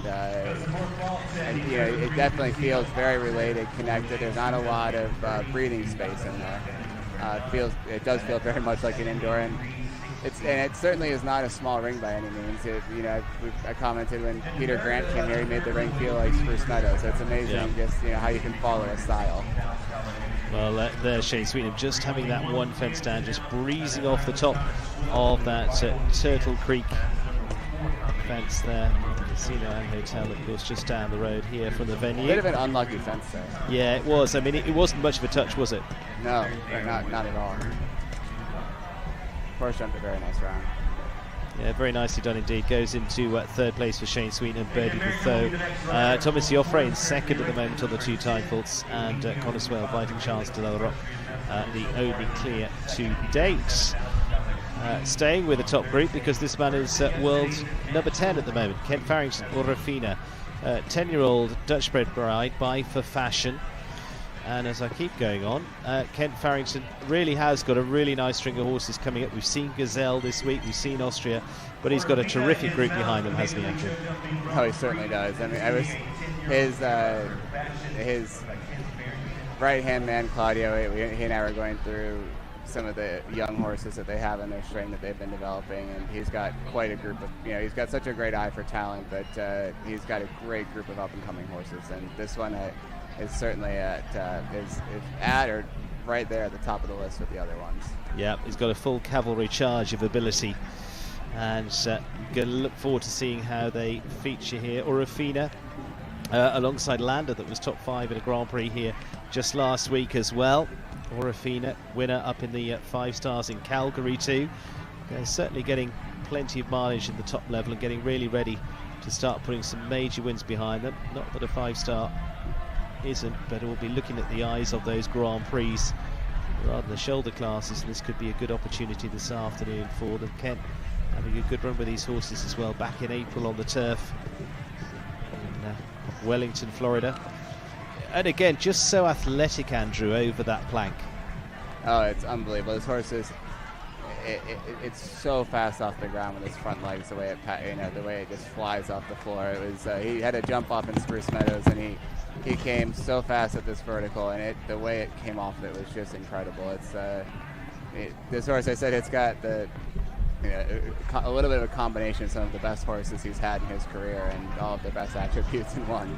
it definitely feels very related, connected. There's not a lot of breathing space in there. It does feel very much like an indoor, and it certainly is not a small ring by any means. I commented when Peter Grant came here, he made the ring feel like Spruce Meadows. So it's amazing just how you can follow a style. Well, there's Shane Sweetenham just having that one fence down, just breezing off the top of that Turtle Creek fence there. Casino and Hotel, of course, just down the road here from the venue. Bit of an unlucky fence there. Yeah, it was. I mean, it wasn't much of a touch, was it? No, not at all. Horse jumped a very nice round. Yeah, very nicely done indeed. Goes into third place for Shane Sweetenham, birdie the throw. Thomas Joffre in second at the moment on the 2 time faults, and Connor Swell biting Charles de la Roque, the only clear to date. Staying with the top group because this man is world number 10 at the moment. Kent Farrington, Orofina, 10-year-old Dutch bred bride by For Fashion. And as I keep going on, Kent Farrington really has got a really nice string of horses coming up. We've seen Gazelle this week, we've seen Austria, but he's got a terrific group behind him, hasn't he, Andrew? Oh, he certainly does. I mean, his right-hand man, Claudio, he and I were going through some of the young horses that they have in their string that they've been developing, and he's got quite a group of, he's got such a great eye for talent, but he's got a great group of up-and-coming horses, and this one is certainly is at or right there at the top of the list with the other ones. Yeah, he's got a full cavalry charge of ability, and going to look forward to seeing how they feature here. Orofina alongside Lander, that was top 5 in a Grand Prix here just last week as well. Orofina, winner up in the 5 stars in Calgary too. Certainly getting plenty of mileage in the top level and getting really ready to start putting some major wins behind them. Not that a 5-star isn't, but we'll be looking at the eyes of those Grand Prix rather than the shoulder classes, and this could be a good opportunity this afternoon for them. Kent having a good run with these horses as well, back in April on the turf in Wellington, Florida. And again, just so athletic, Andrew, over that plank. Oh, it's unbelievable. This horse is, it's so fast off the ground with his front legs, the way it just flies off the floor. It was he had to jump off in Spruce Meadows, and he came so fast at this vertical, and the way it came off it was just incredible. It's this horse, I said, it's got a little bit of a combination of some of the best horses he's had in his career and all of the best attributes in one.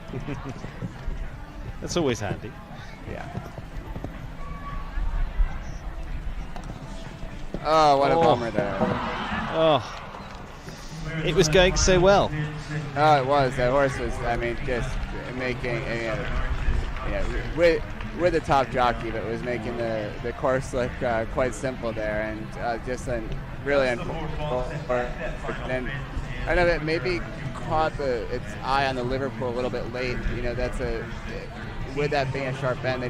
That's always handy. Yeah. Oh, what a bummer there. Oh, it was going so well. Oh, it was. That horse was, just making, with the top jockey, but was making the course look quite simple there, and just really unfortunate. And I know that maybe caught its eye on the Liverpool a little bit late. With that being a sharp bend, the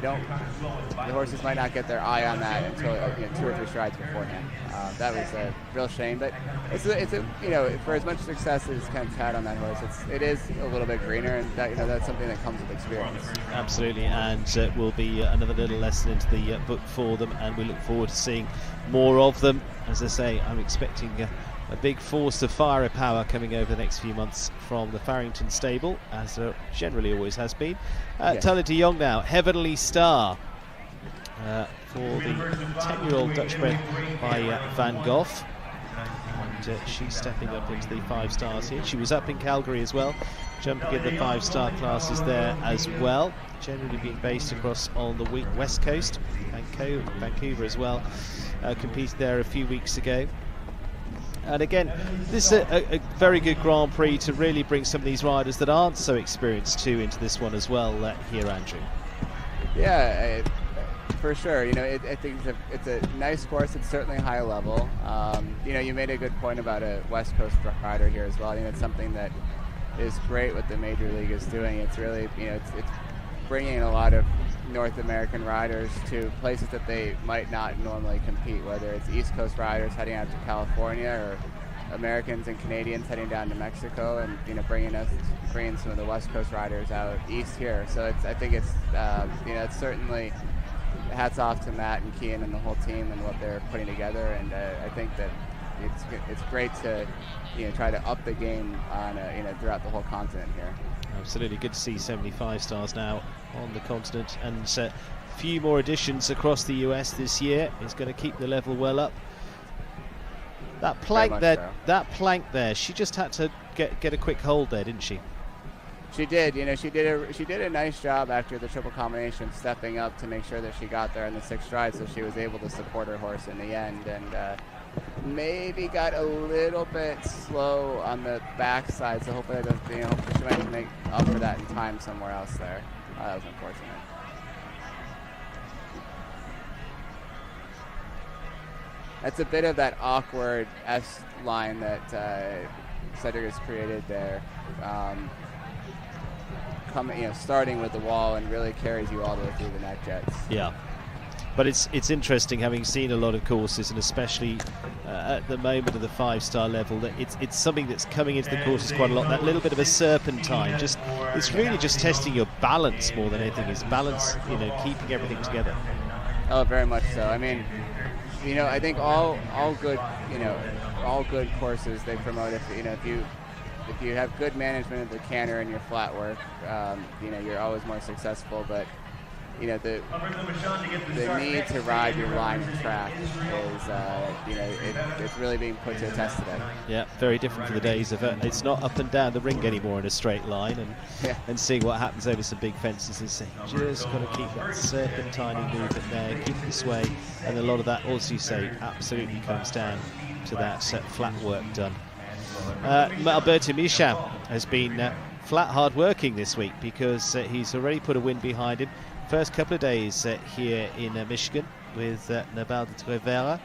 horses might not get their eye on that until 2 or 3 strides beforehand. That was a real shame, but it's for as much success as Kent's had on that horse, it is a little bit greener, and that's something that comes with experience. Absolutely, and will be another little lesson into the book for them, and we look forward to seeing more of them. As I say, I'm expecting a big force of firepower coming over the next few months from the Farrington stable, as there generally always has been. Tyler de Jong now, Heavenly Star, for the 10-year-old Dutch bred by Van Gogh. And she's stepping up into the 5 stars here. She was up in Calgary as well, jumping in the 5-star classes there as well. Generally being based across on the west coast, Vancouver as well. Competed there a few weeks ago. And again, this is a very good Grand Prix to really bring some of these riders that aren't so experienced too into this one as well here, Andrew. Yeah, for sure. I think it's a nice course. It's certainly high level. You made a good point about a West Coast rider here as well. It's something that is great what the Major League is doing. It's really, it's bringing a lot of North American riders to places that they might not normally compete, whether it's East Coast riders heading out to California or Americans and Canadians heading down to Mexico, and bringing some of the West Coast riders out east here. So I think it's it's certainly hats off to Matt and Kean and the whole team and what they're putting together, and I think that it's great to try to up the game on throughout the whole continent here. Absolutely, good to see 75 stars now on the continent, and a few more additions across the US this year is going to keep the level well up. That plank there, so. that plank there, she just had to get a quick hold there, didn't she? She did. You know, she did a nice job after the triple combination, stepping up to make sure that she got there in the 6th stride, so she was able to support her horse in the end, and maybe got a little bit slow on the backside. So hopefully that doesn't, hopefully she might make up for that in time somewhere else there. That was unfortunate. That's a bit of that awkward S line that Cedric has created there. Starting with the wall and really carries you all the way through the neck jets. Yeah, but it's interesting having seen a lot of courses, and especially at the moment of the 5-star level, that it's something that's coming into the courses quite a lot. That little bit of a serpentine, it's really just testing your balance more than anything. It's balance, keeping everything together. Oh, very much so. I mean, I think all good courses they promote if you have good management of the canter and your flat work, you're always more successful. But the need to ride your line and track is it's really being put to a test today. Yeah, very different from the days of it's not up and down the ring anymore in a straight line, and seeing what happens over some big fences and saying just got to keep that serpentine movement there, keep the sway, and a lot of that, as you say, absolutely comes down to that flat work done. Alberto Michan has been flat hard working this week because he's already put a win behind him. First couple of days here in Michigan with Naval de Rivera,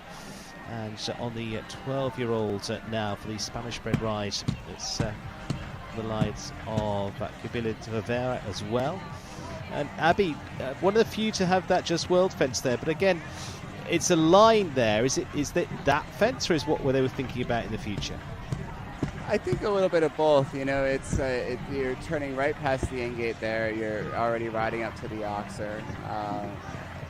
and on the 12-year-old now for the Spanish-bred ride. It's the lights of Gabriela de Rivera as well. And Abby, one of the few to have that just world fence there, but again, it's a line there. Is that fence, or is what they were thinking about in the future? I think a little bit of both. You're turning right past the in-gate there. You're already riding up to the Oxer.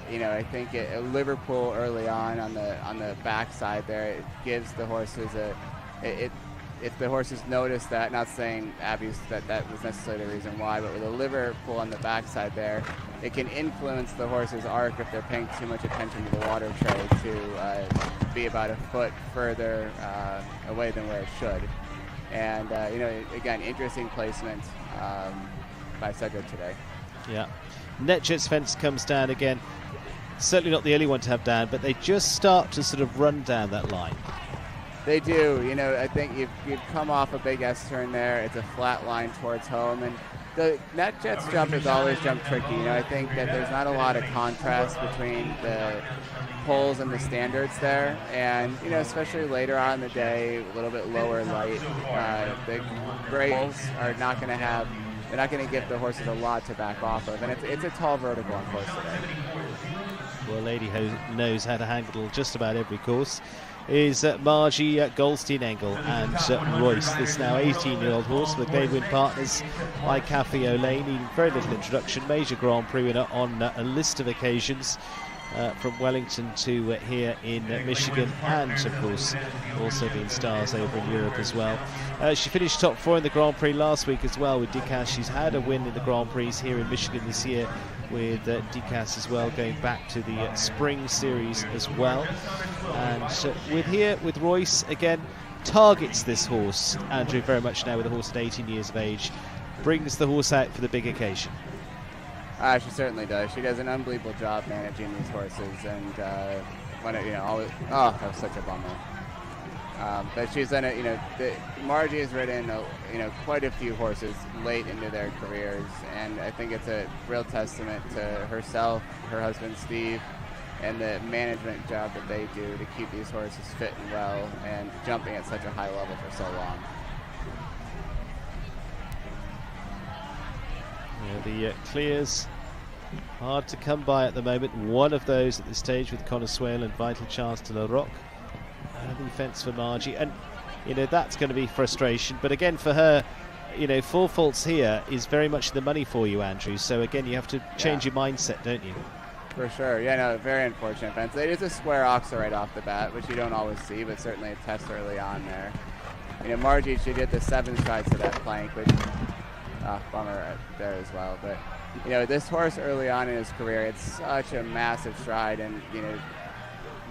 I think Liverpool early on the backside there, it gives the horses if the horses notice that, not saying Abby's that was necessarily the reason why, but with a Liverpool on the backside there, it can influence the horse's arc if they're paying too much attention to the water tray to be about a foot further away than where it should. And, again, interesting placement by Cedric today. Yeah. Netjet's fence comes down again. Certainly not the only one to have down, but they just start to sort of run down that line. They do. I think you've come off a big S turn there. It's a flat line towards home. And the Netjet's jump is always jump tricky. I think that there's not a lot of contrast between the poles and the standards there, and especially later on in the day, a little bit lower light, the grades are not going to give the horses a lot to back off of, and it's a tall vertical on course today. Well, a lady who knows how to handle just about every course is Margie Goldstein-Engel and Royce, this now 18-year-old horse with Gladewin partners by Cafe Au Lait, needing very little introduction, major Grand Prix winner on a list of occasions. From Wellington to here in Michigan, and of course also being stars over in Europe as well. She finished top 4 in the Grand Prix last week as well with Ducasse. She's had a win in the Grand Prix here in Michigan this year with Ducasse as well, going back to the Spring Series as well. And with Royce again, targets this horse, Andrew, very much now with a horse at 18 years of age, brings the horse out for the big occasion. She certainly does. She does an unbelievable job managing these horses, and that was such a bummer. But she's done it. Margie has ridden quite a few horses late into their careers, and I think it's a real testament to herself, her husband Steve, and the management job that they do to keep these horses fit and well and jumping at such a high level for so long. The clears hard to come by at the moment. One of those at this stage with Connor Swale and Vital Chance de la Roque. The fence for Margie, and that's going to be frustration. But again, for her, 4 faults here is very much the money for you, Andrew. So again, you have to change your mindset, don't you? For sure. Very unfortunate fence. It is a square Oxer right off the bat, which you don't always see, but certainly a test early on there. Margie, she did the 7 strides to that plank, which bummer there as well. But this horse early on in his career, it's such a massive stride, and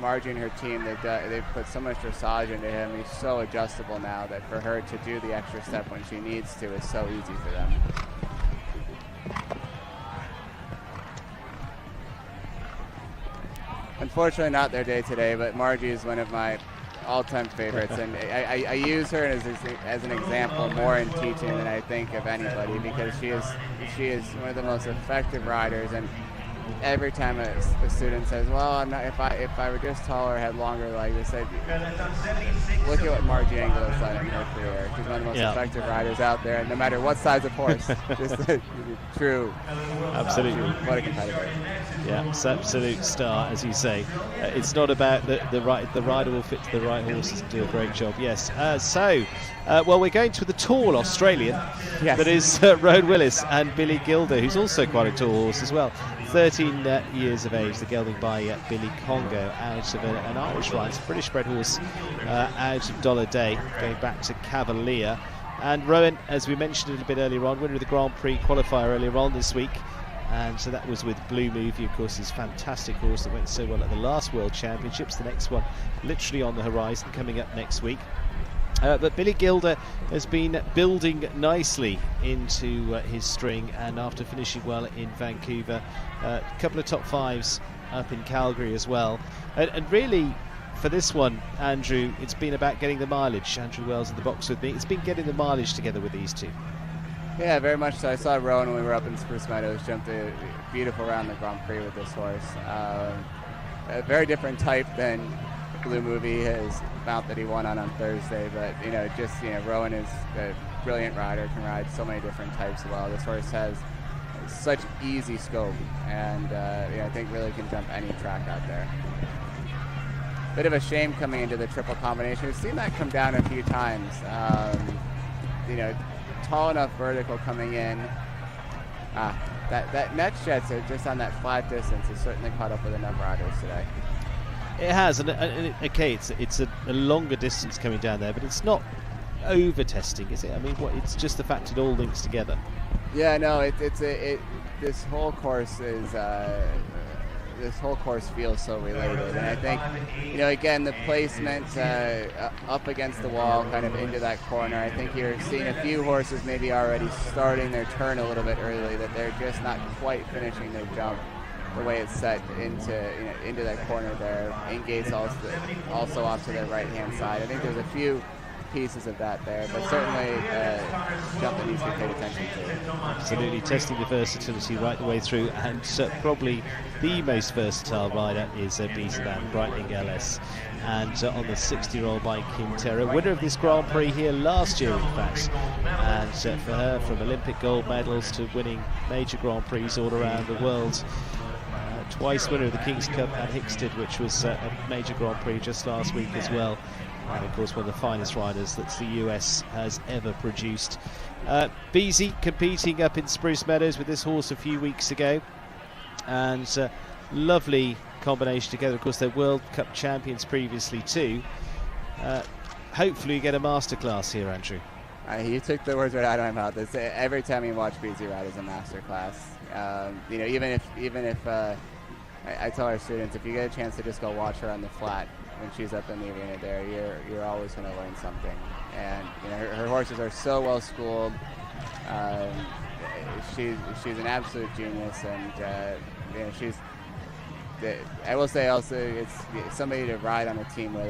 Margie and her team, they've put so much dressage into him. He's so adjustable now that for her to do the extra step when she needs to is so easy for them. Unfortunately, not their day today, but Margie is one of my all-time favorites, and I use her as an example more in teaching than I think of anybody, because she is one of the most effective riders. And every time a student says, "Well, I'm not. If I were just taller, had longer legs," I said, "Look at what Margie Anglo's done in her career. She's one of the most effective riders out there, and no matter what size of horse, just a true, absolutely, what a competitor." Yeah, it's absolute star, as you say. It's not about the rider will fit to the right horses and do a great job. Yes. Well, we're going to the tall Australian. Yes. That is Rowan Willis and Billy Gilder, who's also quite a tall horse as well. 13 years of age, the gelding by Billy Congo, out of an Irish ride, a British bred horse, out of Dollar Day, going back to Cavalier. And Rowan, as we mentioned a little bit earlier on, winner of the Grand Prix qualifier earlier on this week. And so that was with Blue Movie, of course, his fantastic horse that went so well at the last World Championships. The next one literally on the horizon, coming up next week. But Billy Gilder has been building nicely into his string, and after finishing well in Vancouver, a couple of top fives up in Calgary as well. And really, for this one, Andrew, it's been about getting the mileage. Andrew Wells in the box with me. It's been getting the mileage together with these two. Yeah, very much so. I saw Rowan when we were up in Spruce Meadows, jumped a beautiful round the Grand Prix with this horse. A very different type than Blue Movie, his mount that he won on Thursday, but Rowan is a brilliant rider, can ride so many different types well. This horse has such easy scope, and I think really can jump any track out there. Bit of a shame coming into the triple combination. We've seen that come down a few times. Tall enough vertical coming in. That net jets are just on that flat distance has certainly caught up with enough riders today. It has, and okay, it's a longer distance coming down there, but it's not over testing, is it? I mean, it's just the fact it all links together. Yeah, no, this whole course is. This whole course feels so related, and I think, again, the placement up against the wall, kind of into that corner. I think you're seeing a few horses maybe already starting their turn a little bit early, that they're just not quite finishing their jump the way it's set into that corner there. In-gates also off to the right-hand side. I think there's a few pieces of that there, but certainly jump that needs to be paid attention to. Absolutely, testing the versatility right the way through, and probably the most versatile rider is Beastman, Brightling LS, and on the 60-year-old by King Terror, winner of this Grand Prix here last year, in fact, and for her, from Olympic gold medals to winning major Grand Prix all around the world. Twice winner of the King's Cup at Hickstead, which was a major Grand Prix just last week as well. And of course, one of the finest riders that the US has ever produced. Beezy competing up in Spruce Meadows with this horse a few weeks ago, and lovely combination together. Of course, they're World Cup champions previously too. Hopefully, you get a masterclass here, Andrew. You took the words right out of my mouth. Every time you watch Beezy ride is a masterclass. Even if I tell our students, if you get a chance to just go watch her on the flat when she's up in the arena there, you're always going to learn something. And her horses are so well schooled. She's an absolute genius, and she's. I will say also, it's somebody to ride on a team with.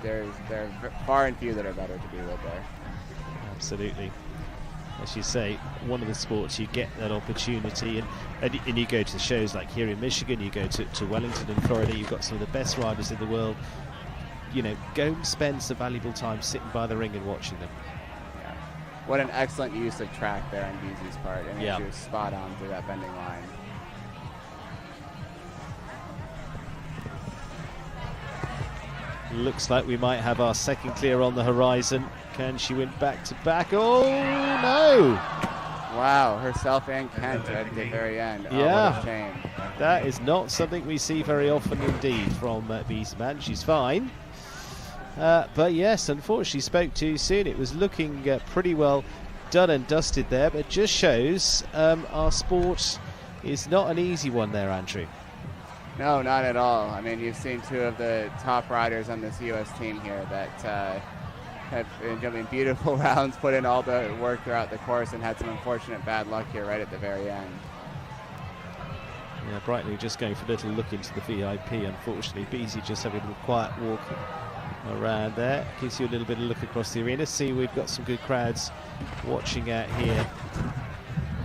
There are far and few that are better to be with there. Absolutely. As you say, one of the sports you get that opportunity, and you go to shows like here in Michigan, you go to Wellington in Florida, you've got some of the best riders in the world. Go and spend some valuable time sitting by the ring and watching them. Yeah. What an excellent use of track there on Beezy's part, and she was spot on through that bending line. Looks like we might have our second clear on the horizon. Can she win back-to-back? Oh, no! Wow, herself and Kent at the very end. Oh, yeah, what a shame. That is not something we see very often indeed from Beastman. She's fine. But yes, unfortunately spoke too soon. It was looking pretty well done and dusted there, but it just shows our sport is not an easy one there, Andrew. No, not at all. I mean, you've seen two of the top riders on this U.S. team here that have been jumping beautiful rounds, put in all the work throughout the course, and had some unfortunate bad luck here right at the very end. Yeah, Brightly just going for a little look into the VIP. Unfortunately, Beasy just having a little quiet walk around there. Gives you a little bit of look across the arena. See, we've got some good crowds watching out here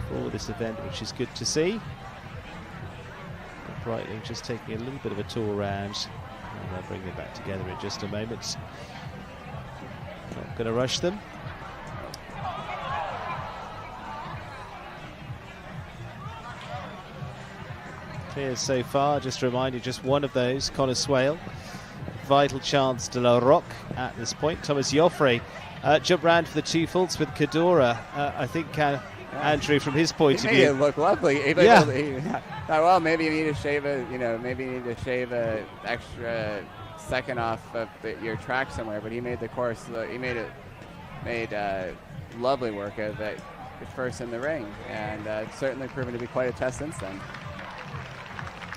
for this event, which is good to see. Brightling just taking a little bit of a tour around, and I'll bring it back together in just a moment. Not going to rush them. Clear so far. Just to remind you, just one of those, Connor Swale. Vital chance de la Roque at this point. Thomas Joffre jumped round for the two faults with Cadora. I think Andrew, from his point of view, it look lovely. Yeah. Well, maybe you need to shave a extra second off of your track somewhere. But he made the course. He made lovely work of it first in the ring, and certainly proven to be quite a test since then.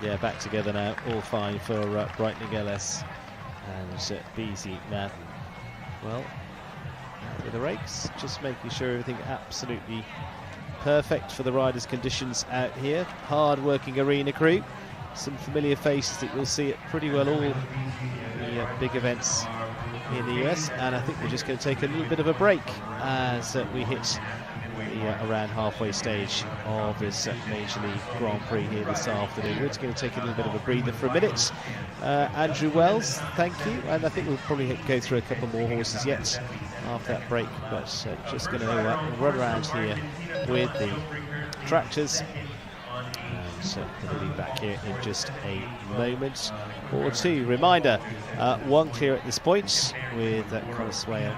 Yeah, back together now, all fine for Brightling LS and Beasy now. Well, with the rakes, just making sure everything absolutely perfect for the riders' conditions out here. Hard-working arena crew, some familiar faces that you'll see at pretty well all the big events in the US, and I think we're just going to take a little bit of a break as we hit the around halfway stage of this Major League Grand Prix here this afternoon. We're just going to take a little bit of a breather for a minute. Andrew Wells, thank you, and I think we'll probably go through a couple more horses yet after that break, but just going to run around here with the tractors, and we'll be back here in just a moment or two. Reminder, one clear at this point with Connor Swale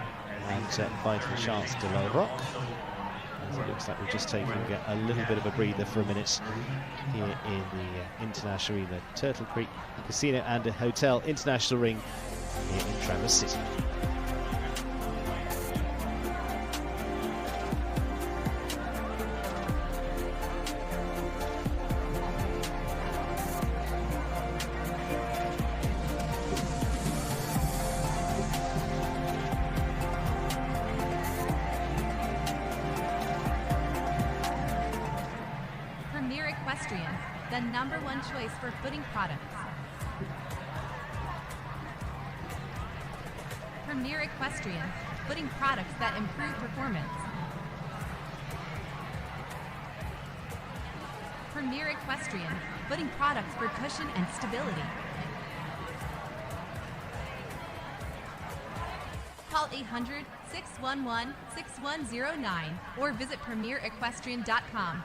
and Vital Chance de la Roque. It looks like we're just taking a little bit of a breather for a minute here in the International Arena, Turtle Creek Casino and Hotel International Ring here in Traverse City. The #1 choice for footing products. Premier Equestrian, footing products that improve performance. Premier Equestrian, footing products for cushion and stability. Call 800-611-6109 or visit premierequestrian.com.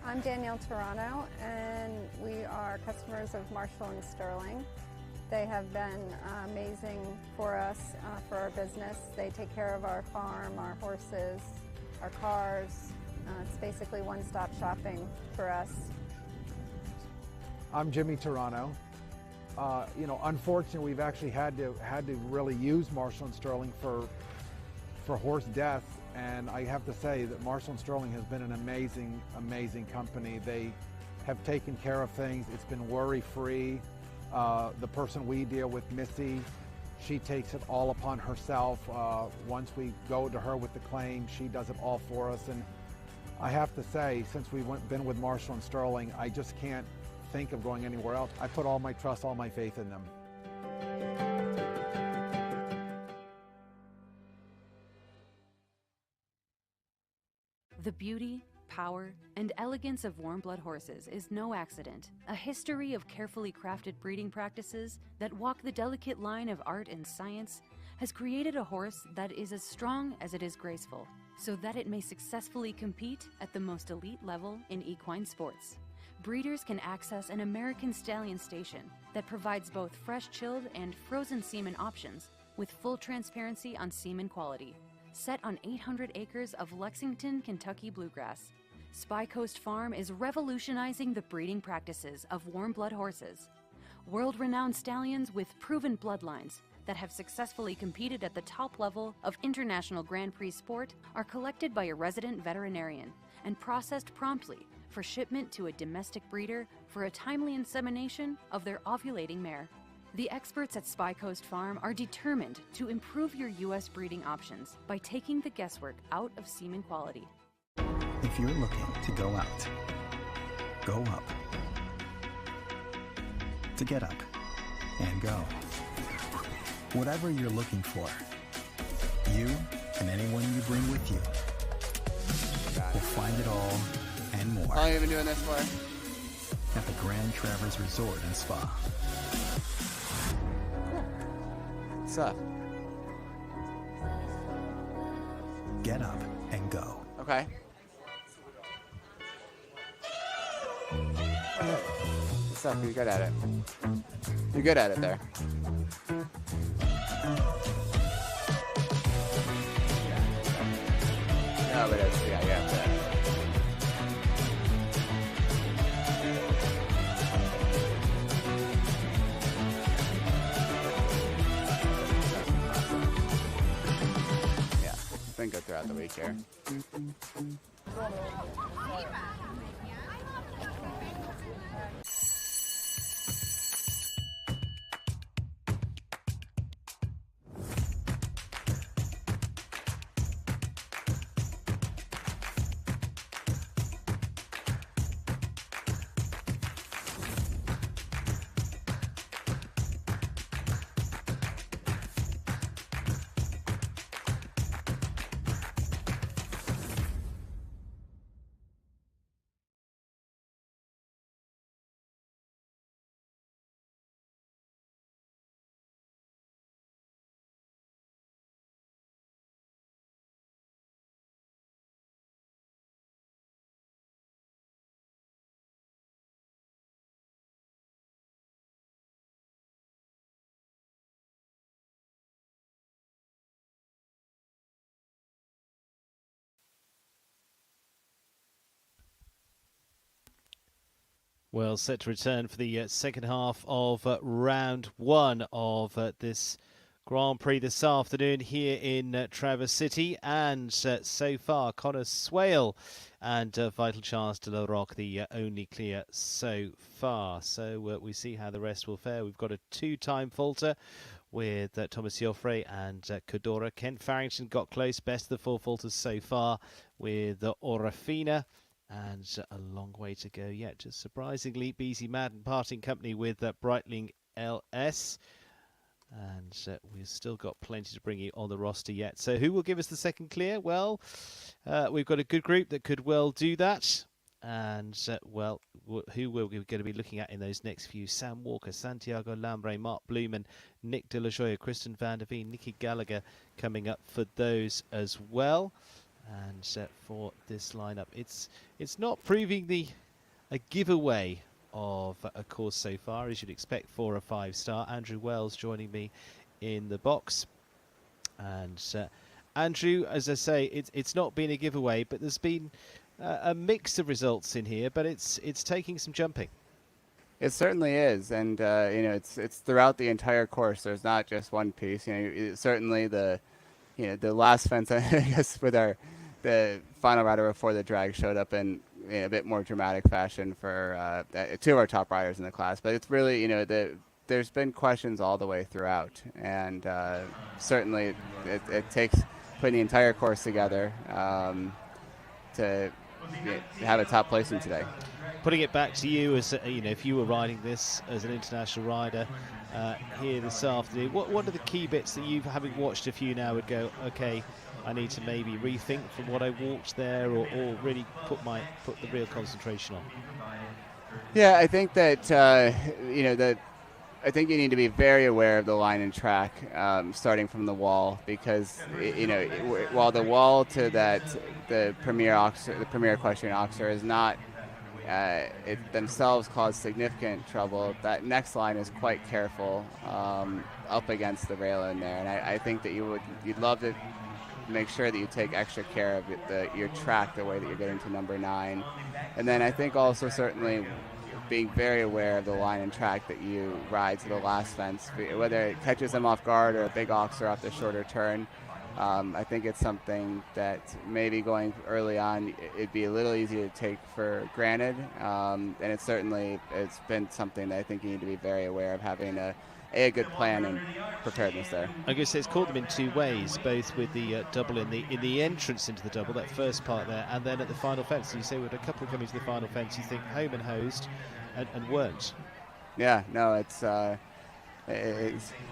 I'm Danielle Toronto, and we are customers of Marshall and Sterling. They have been amazing for us, for our business. They take care of our farm, our horses, our cars. It's basically one-stop shopping for us. I'm Jimmy Toronto. Unfortunately, we've actually had to really use Marshall and Sterling for horse death. And I have to say that Marshall and Sterling has been an amazing, amazing company. They have taken care of things. It's been worry-free. The person we deal with, Missy, she takes it all upon herself. Once we go to her with the claim, she does it all for us. And I have to say, since we've been with Marshall and Sterling, I just can't think of going anywhere else. I put all my trust, all my faith in them. The beauty, power, and elegance of warm blood horses is no accident. A history of carefully crafted breeding practices that walk the delicate line of art and science has created a horse that is as strong as it is graceful, so that it may successfully compete at the most elite level in equine sports. Breeders can access an American stallion station that provides both fresh chilled and frozen semen options with full transparency on semen quality. Set on 800 acres of Lexington, Kentucky bluegrass, Spy Coast Farm is revolutionizing the breeding practices of warm blood horses. World-renowned stallions with proven bloodlines that have successfully competed at the top level of international Grand Prix sport are collected by a resident veterinarian and processed promptly for shipment to a domestic breeder for a timely insemination of their ovulating mare. The experts at Spy Coast Farm are determined to improve your U.S. breeding options by taking the guesswork out of semen quality. If you're looking to go out, go up. To get up and go. Whatever you're looking for, you and anyone you bring with you will find it all and more. How long have you been doing this for? At the Grand Traverse Resort and Spa. What's up? Get up and go. Okay. What's up? You're good at it. You're good at it there. No, but it's, yeah, yeah. Yeah, it's been good throughout the week here. Well, set to return for the second half of round one of this Grand Prix this afternoon here in Traverse City. And so far, Connor Swale and Vital Chance de la Roque, the only clear so far. So we see how the rest will fare. We've got a two-time falter with Thomas Joffre and Cadora. Ken Farrington got close, best of the four falters so far with Orafina. And a long way to go yet. Just surprisingly, BZ Madden parting company with Breitling LS. And we've still got plenty to bring you on the roster yet. So who will give us the second clear? Well, we've got a good group that could well do that. And, well, who we're going to be looking at in those next few? Sam Walker, Santiago Lambre, Mark Blumen, Nick De La Joya, Kristen Van Der Veen, Nikki Gallagher coming up for those as well. And for this lineup, it's not proving a giveaway of a course so far, as you'd expect for a 5-star. Andrew Wells joining me in the box. And Andrew, as I say, it's not been a giveaway, but there's been a mix of results in here, but it's taking some jumping. It certainly is, and it's throughout the entire course. There's not just one piece. Certainly the last fence, I guess, with the final rider before the drag showed up in a bit more dramatic fashion for two of our top riders in the class. But it's really, there's been questions all the way throughout, and certainly it takes putting the entire course together to have a top placing today. putting it back to you, as if you were riding this as an international rider here this afternoon, what are the key bits that you, having watched a few now, would go, okay, I need to maybe rethink from what I walked there, or really put the real concentration on? Yeah, I think that I think you need to be very aware of the line and track starting from the wall, because while the wall to the premier equestrian oxer is not it themselves cause significant trouble, that next line is quite careful up against the rail in there, and I think that you'd love to make sure that you take extra care of your track the way that you're getting to number 9. And then I think also certainly being very aware of the line and track that you ride to the last fence, whether it catches them off guard or a big oxer off the shorter turn. I think it's something that maybe going early on, it'd be a little easy to take for granted. And it's been something that I think you need to be very aware of, having a good plan and preparedness there. I guess it's caught them in two ways, both with the double in the entrance into the double, that first part there, and then at the final fence. You say with a couple coming to the final fence, you think home and hosed, and weren't. Yeah, no, it's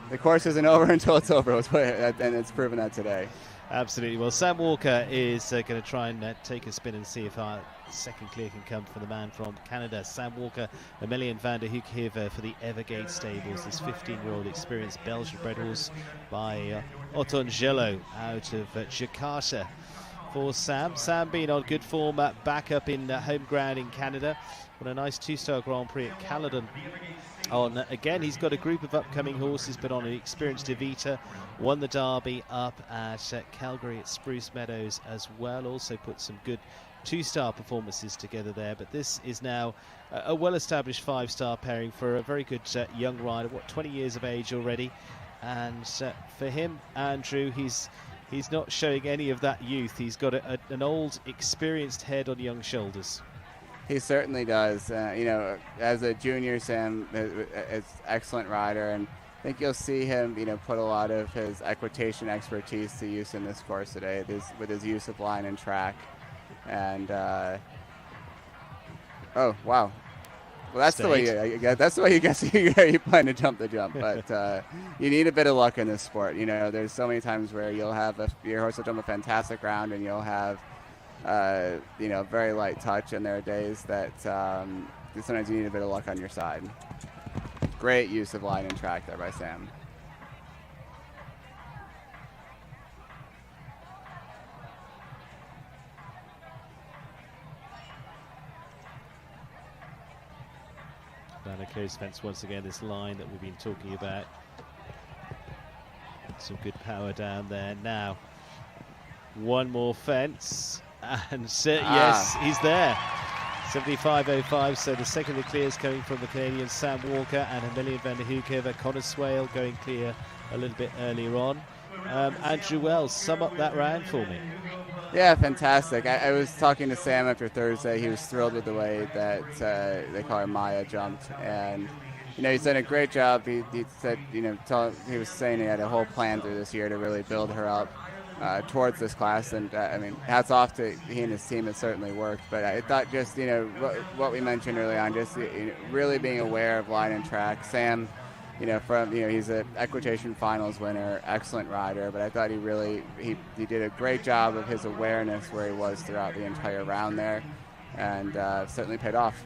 the course isn't over until it's over, and it's proven that today. Absolutely. Well, Sam Walker is going to try and take a spin and see if our second clear can come from the man from Canada. Sam Walker, Emilian van der Hoek for the Evergate Stables, this 15-year-old experienced Belgian bred horse by Otongelo out of Jakarta for Sam. Sam being on good form back up in home ground in Canada. What a nice two-star Grand Prix at Caledon. Again, he's got a group of upcoming horses, but on an experienced Evita, won the Derby up at Calgary at Spruce Meadows as well. Also put some good two-star performances together there, but this is now a well-established 5-star pairing for a very good young rider, 20 years of age already, and for him, Andrew, he's not showing any of that youth. He's got an old, experienced head on young shoulders. He certainly does. As a junior, Sam is an excellent rider, and I think you'll see him, put a lot of his equitation expertise to use in this course today, with his use of line and track. And oh wow, well that's the way you guess you plan to jump the jump. But you need a bit of luck in this sport. There's so many times where you'll have your horse will jump a fantastic round, and you'll have very light touch, and there are days that sometimes you need a bit of luck on your side. Great use of line and track there by Sam. Down a close fence once again, this line that we've been talking about. Some good power down there. Now, one more fence, and yes, he's there. 75.05, so the second that clears coming from the Canadian Sam Walker, and Emilian van der Hoek. Connor Swale going clear a little bit earlier on. Andrew Wells, sum up that round for me. Yeah, fantastic. I was talking to Sam after Thursday. He was thrilled with the way that they call her Maya jumped, and he's done a great job. He said, he was saying he had a whole plan through this year to really build her up towards this class, and hats off to he and his team. It certainly worked. But I thought just what we mentioned early on, just really being aware of line and track. Sam, he's an equitation finals winner, excellent rider, but I thought he did a great job of his awareness where he was throughout the entire round there, and certainly paid off.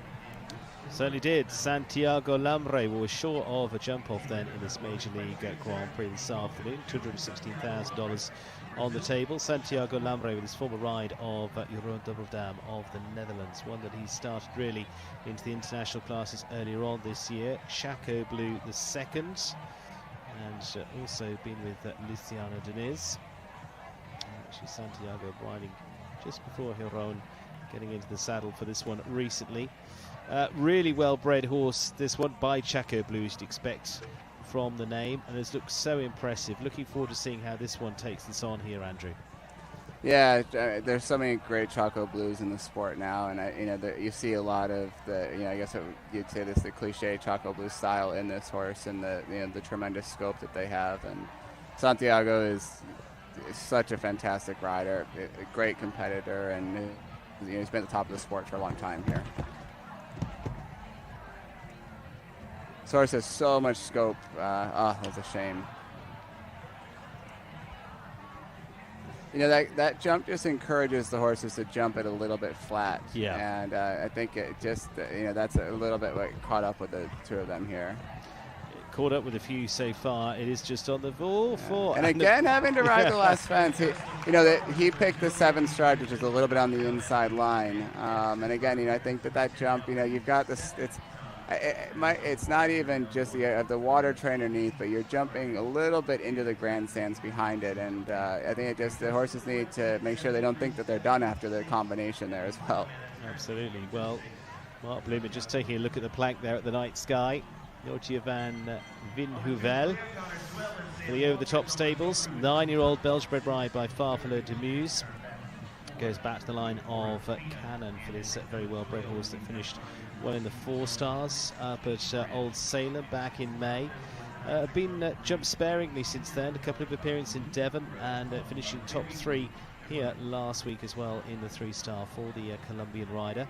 Certainly did. Santiago Lamre was short of a jump off then in this Major League Grand Prix this afternoon. $216,000 on the table. Santiago Lamre with his former ride of Jeroen Dubbeldam of the Netherlands, one that he started really into the international classes earlier on this year. Chaco Blue the second, and also been with Luciano Diniz. Actually, Santiago riding just before Jeroen getting into the saddle for this one recently. Really well-bred horse, this one, by Chaco Blue, as you'd expect from the name, and has looked so impressive. Looking forward to seeing how this one takes this on here, Andrew. Yeah, there's so many great Chaco Blues in the sport now, and you see a lot of I guess you'd say this, the cliche Chaco Blue style in this horse, and the tremendous scope that they have. And Santiago is such a fantastic rider, a great competitor, and he's been at the top of the sport for a long time here. This horse has so much scope. Oh, that's a shame. You know, that jump just encourages the horses to jump it a little bit flat. Yeah. And I think it just, that's a little bit what caught up with the two of them here. Caught up with a few so far. It is just on the four. And again, having to ride the last fence. He picked the 7 stride, which is a little bit on the inside line. And again, I think that jump, you've got this. It's not even just the water tray underneath, but you're jumping a little bit into the grandstands behind it. And I think the horses need to make sure they don't think that they're done after the combination there as well. Absolutely. Well, Mark Blumen just taking a look at the plank there at the night sky. Jortje van Vinheuvel for the over-the-top stables. 9-year-old Belge-bred ride by Farfelo de Muse. Goes back to the line of Cannon for this very well-bred horse that finished well in the 4 stars up at Old Salem back in May. Been jumped sparingly since then. A couple of appearances in Devon and finishing top 3 here last week as well in the 3-star for the Colombian rider.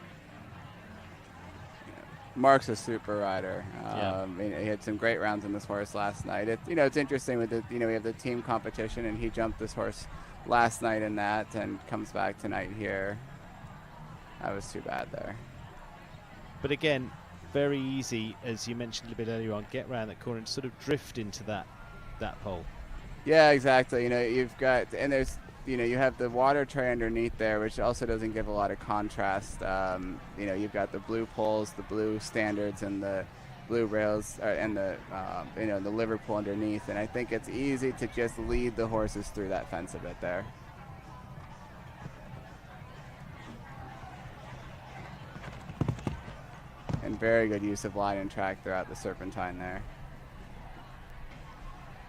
Mark's a super rider. Yeah. He had some great rounds in this horse last night. It's interesting with we have the team competition, and he jumped this horse last night in that, and comes back tonight here. That was too bad there. But again, very easy, as you mentioned a little bit earlier on, get around that corner and sort of drift into that pole. Yeah, exactly. You've got, and there's, you have the water tray underneath there, which also doesn't give a lot of contrast. You've got the blue poles, the blue standards, and the blue rails, and the the Liverpool underneath. And I think it's easy to just lead the horses through that fence a bit there. And very good use of line and track throughout the serpentine there.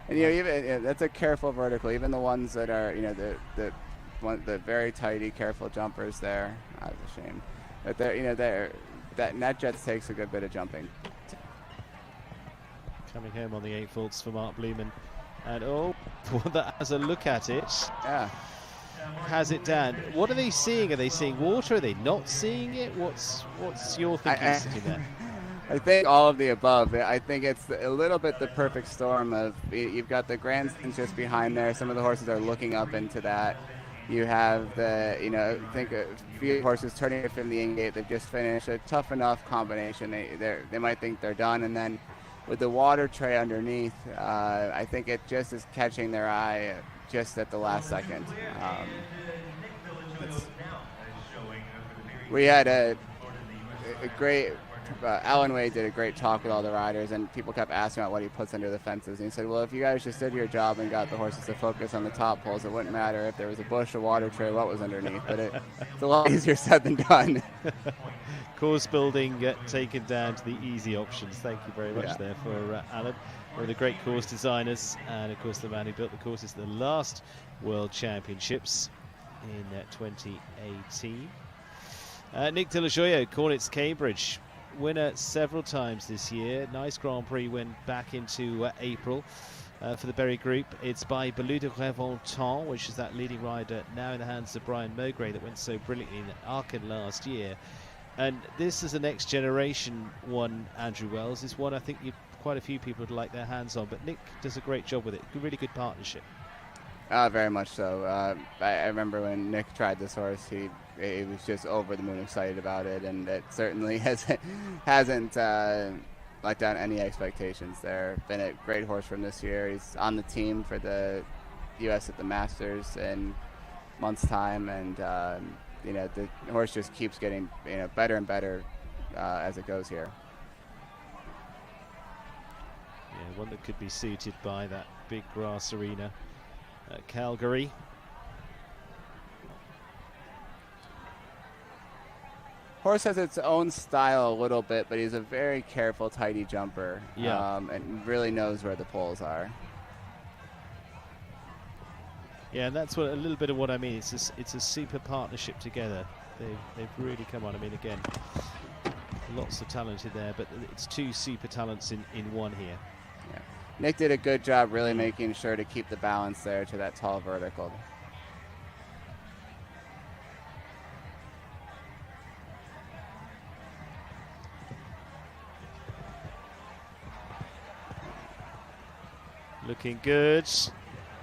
And even that's a careful vertical. Even the ones that are the very tighty, careful jumpers there. That's a shame. But that NetJets takes a good bit of jumping. Coming home on the 8 faults for Mark Blumen, and the one that has a look at it. Yeah. Has it down. What are they seeing? Are they seeing water? Are they not seeing it? What's your thinking sitting there? I think all of the above. I think it's a little bit the perfect storm of, you've got the grandstands just behind there. Some of the horses are looking up into that. You have I think a few horses turning from the in-gate. They've just finished a tough enough combination. They might think they're done, and then with the water tray underneath, I think it just is catching their eye just at the last second. We had a great, Alan Wade did a great talk with all the riders, and people kept asking about what he puts under the fences. And he said, well, if you guys just did your job and got the horses to focus on the top poles, it wouldn't matter if there was a bush, a water tray, what was underneath. But it's a lot easier said than done. Course building taken down to the easy options. Thank you very much there for Alan. One of the great course designers, and of course the man who built the courses at the last World Championships in 2018. Nick de la Joya, Cornets Cambridge, winner several times this year. Nice Grand Prix win back into April for the Berry Group. It's by Balou de Reventon, which is that leading rider now in the hands of Brian Mowgray that went so brilliantly in Aachen last year. And this is the next generation one, Andrew Wells, is one I think quite a few people would like their hands on, but Nick does a great job with it. Really good partnership. Very much so. I remember when Nick tried this horse, he was just over the moon excited about it, and it certainly hasn't let down any expectations there. Been a great horse from this year. He's on the team for the U.S. at the Masters in a month's time, and the horse just keeps getting better and better as it goes here. Yeah, one that could be suited by that big grass arena at Calgary. Horse has its own style a little bit, but he's a very careful, tidy jumper. Yeah. And really knows where the poles are. Yeah, and that's a little bit of what I mean. It's a super partnership together. They've really come on. I mean, again, lots of talent in there, but it's 2 super talents in one here. Yeah. Nick did a good job really making sure to keep the balance there to that tall vertical. Looking good.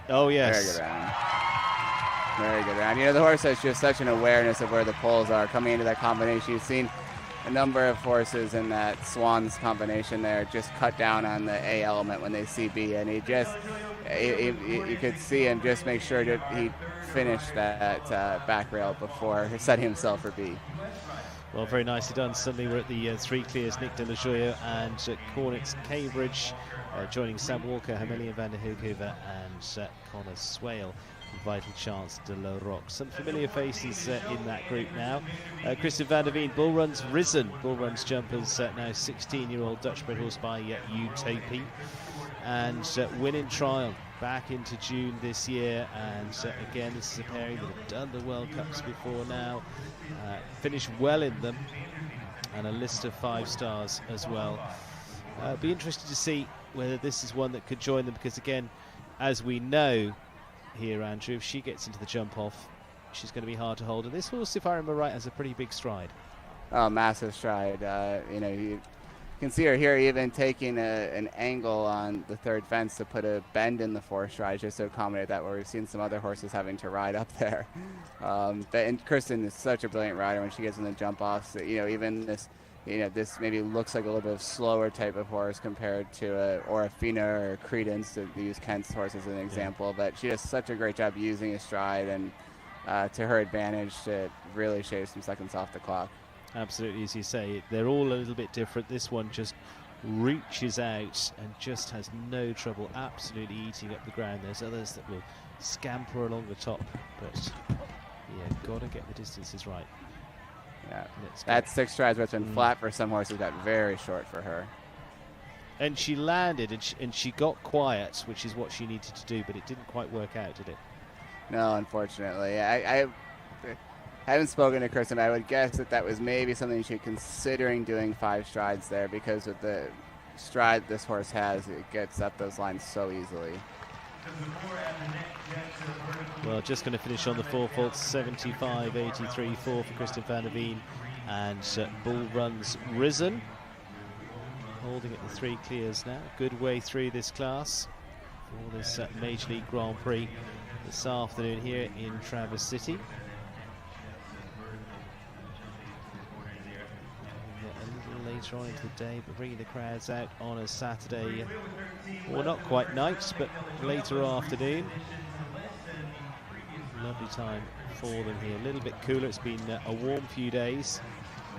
Oh, yes. Very good round. Very good round. You know, the horse has just such an awareness of where the poles are coming into that combination. You've seen a number of horses in that Swans combination there just cut down on the A element when they see B, and he just, you could see him just make sure that he finished that back rail before setting himself for B. Well, very nicely done. Suddenly we're at the 3 clears, Nick de la Joya and Cornets Cambridge, joining Sam Walker, Hermelian van der Hooghoven and Connor Swale. Vital Chance de la Roque. Some familiar faces in that group now. Christian van der Veen, Bull Run's risen. Bull Run's jumpers now 16-year-old Dutch-bred horse by Utopia. And winning trial back into June this year. And again, this is a pairing that have done the World Cups before now. Finished well in them. And a list of 5 stars as well. Be interested to see whether this is one that could join them, because again, as we know here, Andrew, if she gets into the jump off, she's going to be hard to hold. And this horse, if I remember right, has a pretty big stride. Oh, massive stride. You know, you can see her here even taking an angle on the 3rd fence to put a bend in the 4th stride just to accommodate that, where we've seen some other horses having to ride up there. And Kristen is such a brilliant rider when she gets in the jump offs. You know, even this, you know, this maybe looks like a little bit of slower type of horse compared to Orafina or Credence, to use Kent's horse as an example. But she does such a great job using a stride and to her advantage to really shave some seconds off the clock. Absolutely, as you say, they're all a little bit different. This one just reaches out and just has no trouble absolutely eating up the ground. There's others that will scamper along the top, but yeah, got to get the distances right. Yeah, that 6 strides, what's been flat for some horses, got very short for her. And she landed and she got quiet, which is what she needed to do, but it didn't quite work out, did it? No, unfortunately. I haven't spoken to Kristen. I would guess that was maybe something she's considering doing 5 strides there, because with the stride this horse has, it gets up those lines so easily. Well, just going to finish on the 4 faults, 75.83.4 for Christian van der Veen, and Bull Run's risen, holding at the 3 clears now. Good way through this class for this Major League Grand Prix this afternoon here in Traverse City. A little later on into the day, but bringing the crowds out on a Saturday, well, not quite night, but later afternoon. Lovely time for them here. A little bit cooler. It's been a warm few days.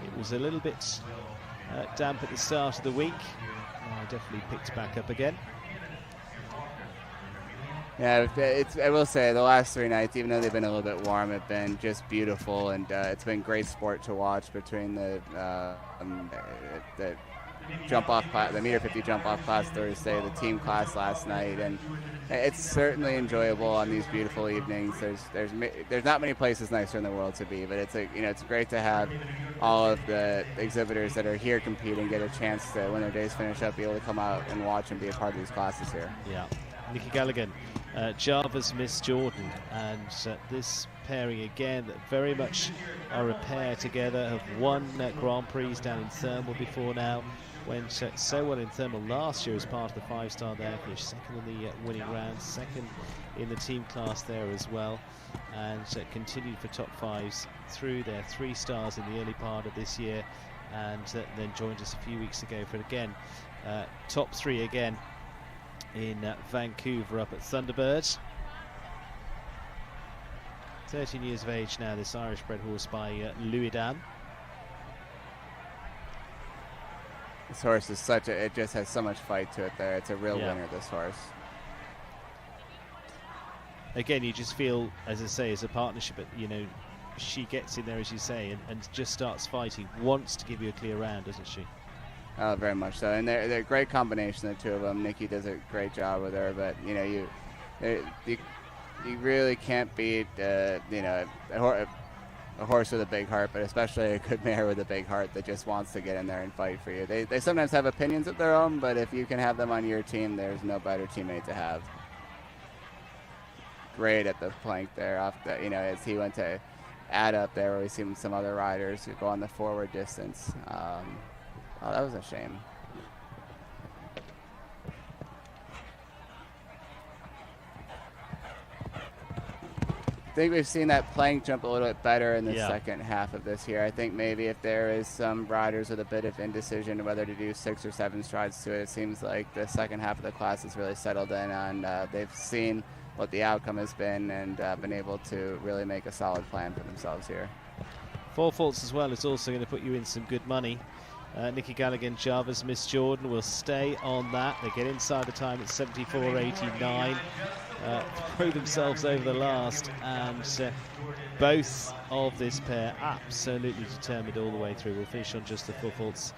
It was a little bit damp at the start of the week. Definitely picked back up again. Yeah, I will say the last 3 nights, even though they've been a little bit warm, have been just beautiful, and it's been great sport to watch between the jump off class, the meter 50 jump off class Thursday, the team class last night, and it's certainly enjoyable on these beautiful evenings. There's not many places nicer in the world to be, but it's great to have all of the exhibitors that are here competing get a chance to, when their days finish up, be able to come out and watch and be a part of these classes here. Yeah. Nicky Galligan, Jarvis Miss Jordan, and this pairing again that very much are a pair together, have won Grand Prix down in Thermal before now. Went so well in Thermal last year as part of the 5-star there, finished 2nd in the winning round, 2nd in the team class there as well, and continued for top 5s through their 3 stars in the early part of this year, and then joined us a few weeks ago for again top 3 again in Vancouver up at Thunderbird. 13 years of age now, this Irish bred horse by Louis Dam. This horse is it just has so much fight to it there. It's a real winner, this horse. Again, you just feel, as I say, as a partnership, she gets in there, as you say, and just starts fighting, wants to give you a clear round, doesn't she? Oh, very much so. And they're a great combination, the two of them. Nikki does a great job with her, but, you really can't beat, a horse with a big heart, but especially a good mare with a big heart that just wants to get in there and fight for you. They sometimes have opinions of their own, but if you can have them on your team, there's no better teammate to have. Great at the plank there, as he went to add up there, where we see some other riders who go on the forward distance. Oh, that was a shame. think we've seen that plank jump a little bit better in the Yeah. second half of this year. I think maybe if there is some riders with a bit of indecision whether to do 6 or 7 strides to it, it seems like the second half of the class has really settled in on they've seen what the outcome has been and been able to really make a solid plan for themselves here. 4 faults as well is also going to put you in some good money. Nikki Galligan, Jarvis, Miss Jordan will stay on that. They get inside the time at 74.89. Throw themselves over the last, and both of this pair absolutely determined all the way through. We'll finish on just the 4 faults,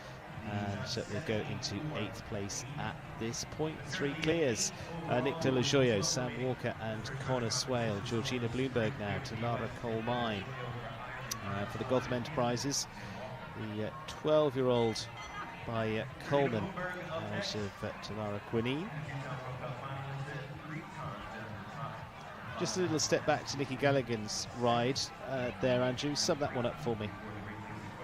and we'll go into 8th place at this point. 3 clears. Nick De La Joyo, Sam Walker and Connor Swale. Georgina Bloomberg now to Lara Colmine. For the Gotham Enterprises, the 12-year-old by Coleman out of Tamara Quinine. Just a little step back to Nikki Galligan's ride there, Andrew. Sum that one up for me.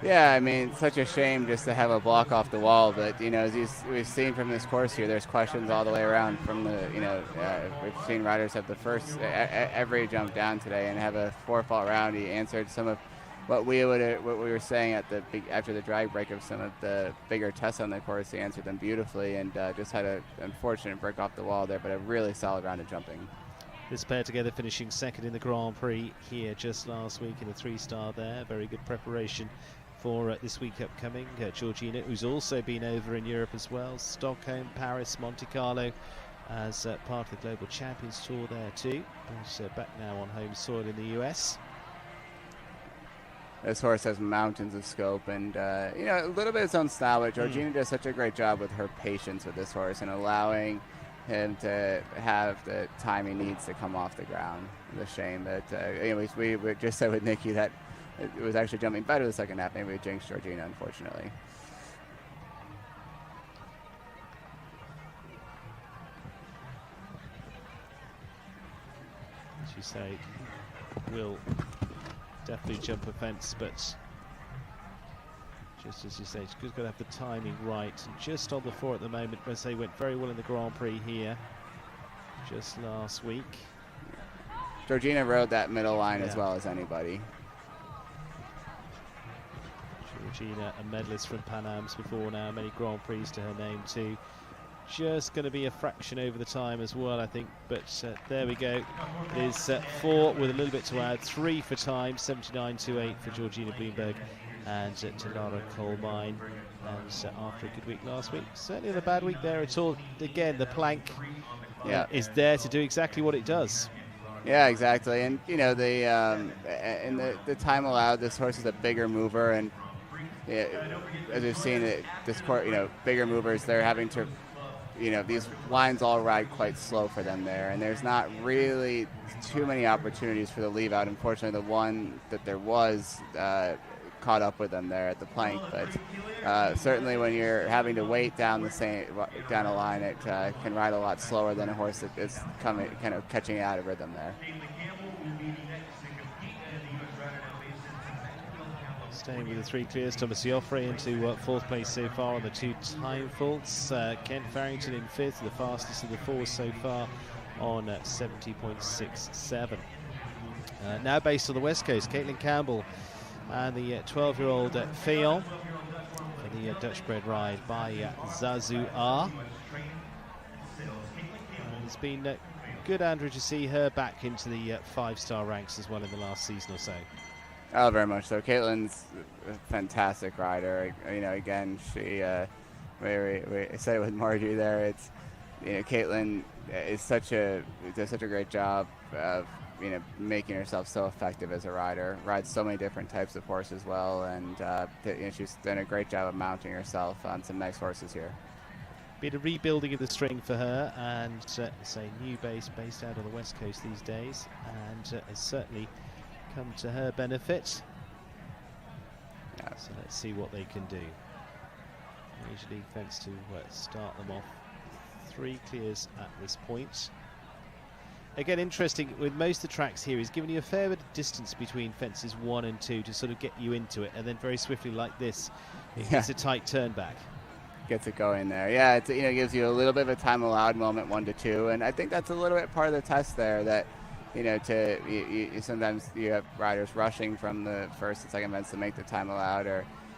Yeah, I mean, such a shame just to have a block off the wall, but, you know, as we've seen from this course here, there's questions all the way around from the, you know, we've seen riders have the first, every jump down today and have a 4-fault round. He answered some of what we were saying at the after the drag break of some of the bigger tests on the course. He answered them beautifully and just had an unfortunate break off the wall there, but a really solid round of jumping. This pair together finishing second in the Grand Prix here just last week in a 3-star there. Very good preparation for this week upcoming. Georgina, who's also been over in Europe as well. Stockholm, Paris, Monte Carlo as part of the Global Champions Tour there too. But back now on home soil in the US. This horse has mountains of scope and, you know, a little bit of its own style, but Georgina does such a great job with her patience with this horse and allowing him to have the time he needs to come off the ground. It's a shame that, anyways, we just said with Nikki that it was actually jumping better the second half. Maybe we jinxed Georgina, unfortunately. As you say, will definitely jump a fence, but just as you say, she's got to have the timing right. And just on the 4 at the moment, whereas they went very well in the Grand Prix here just last week. Georgina rode that middle line as well as anybody. Georgina, a medalist from Pan Am's before now, many Grand Prix to her name too. Just going to be a fraction over the time as well, I think, but there we go. It is 4 with a little bit to add, 3 for time, 79.28 for Georgina Bloomberg and Talara Colmine. And after a good week last week, certainly not a bad week there at all. Again, the plank is there to do exactly what it does. Yeah, exactly. And, you know, the time allowed, this horse is a bigger mover, and as we've seen it, this court, you know, bigger movers, they're having to, you know, these lines all ride quite slow for them there, and there's not really too many opportunities for the leave out. Unfortunately, the one that there was caught up with them there at the plank, but certainly when you're having to wait down a line, it can ride a lot slower than a horse that is kind of catching out of rhythm there. Staying with the 3 clears, Thomas Joffre into 4th place so far on the 2 time faults. Kent Farrington in 5th, the fastest of the 4 so far on 70.67. Now based on the West Coast, Caitlin Campbell and the 12-year-old Féon for the Dutch-bred ride by Zazu R. It's been good, Andrew, to see her back into the 5-star ranks as well in the last season or so. Oh, very much so. Caitlin's a fantastic rider. You know, again, she, we said it with Margie there. It's, you know, Caitlin does such a great job of, you know, making herself so effective as a rider. Rides so many different types of horses well, and you know, she's done a great job of mounting herself on some nice horses here. Been a rebuilding of the string for her, and it's a new base based out on the West Coast these days, and has certainly come to her benefit. So let's see what they can do. Major League fence to start them off. 3 clears at this point. Again, interesting with most of the tracks here, he's giving you a fair bit of distance between fences 1 and 2 to sort of get you into it, and then very swiftly like this, it's a tight turn back. Gets it going there. Yeah, it's, you know, gives you a little bit of a time allowed moment 1 to 2, and I think that's a little bit part of the test there, that sometimes you have riders rushing from the first and second fence to make the time allowed,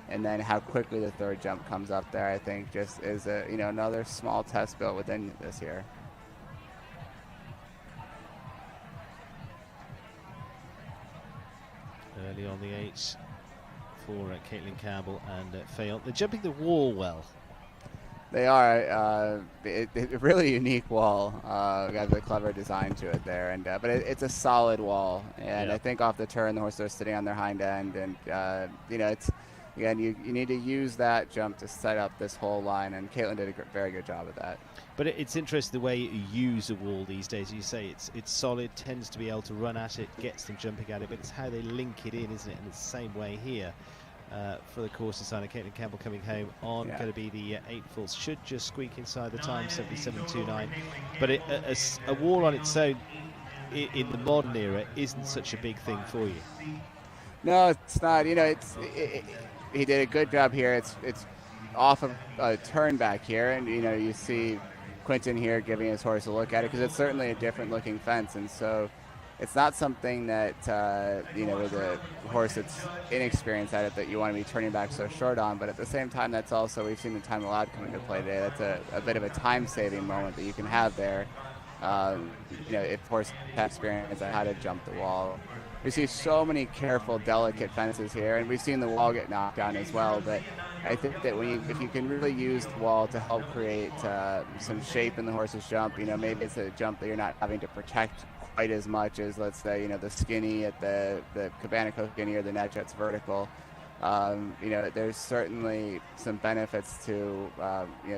and then how quickly the third jump comes up there, I think just is another small test built within this year. Early on the 8 for Caitlin Campbell and Fayont. They're jumping the wall well. They are. A really unique wall. Got a clever design to it there, but it's a solid wall. And I think off the turn, the horses are sitting on their hind end, and it's again you need to use that jump to set up this whole line. And Caitlin did a very good job of that. But it's interesting the way you use a wall these days. You say it's solid, tends to be able to run at it, gets them jumping at it, but it's how they link it in, isn't it? And it's the same way here. For the course designer, Caitlin Campbell coming home on going to be the 8 fulls. Should just squeak inside the time, 77.29. But a wall on its own in the modern era isn't such a big thing for you. No, it's not. He did a good job here. It's off of a turn back here, and you see Quinton here giving his horse a look at it, because it's certainly a different looking fence, and so it's not something that with a horse that's inexperienced at it that you want to be turning back so short on. But at the same time, that's also, we've seen the time allowed come into play today. That's a bit of a time-saving moment that you can have there. If horse has experience on how to jump the wall. We see so many careful, delicate fences here, and we've seen the wall get knocked down as well. But I think that if you can really use the wall to help create some shape in the horse's jump, maybe it's a jump that you're not having to protect quite as much as, let's say, the skinny at the Cabanico skinny or the Netjets vertical. There's certainly some benefits to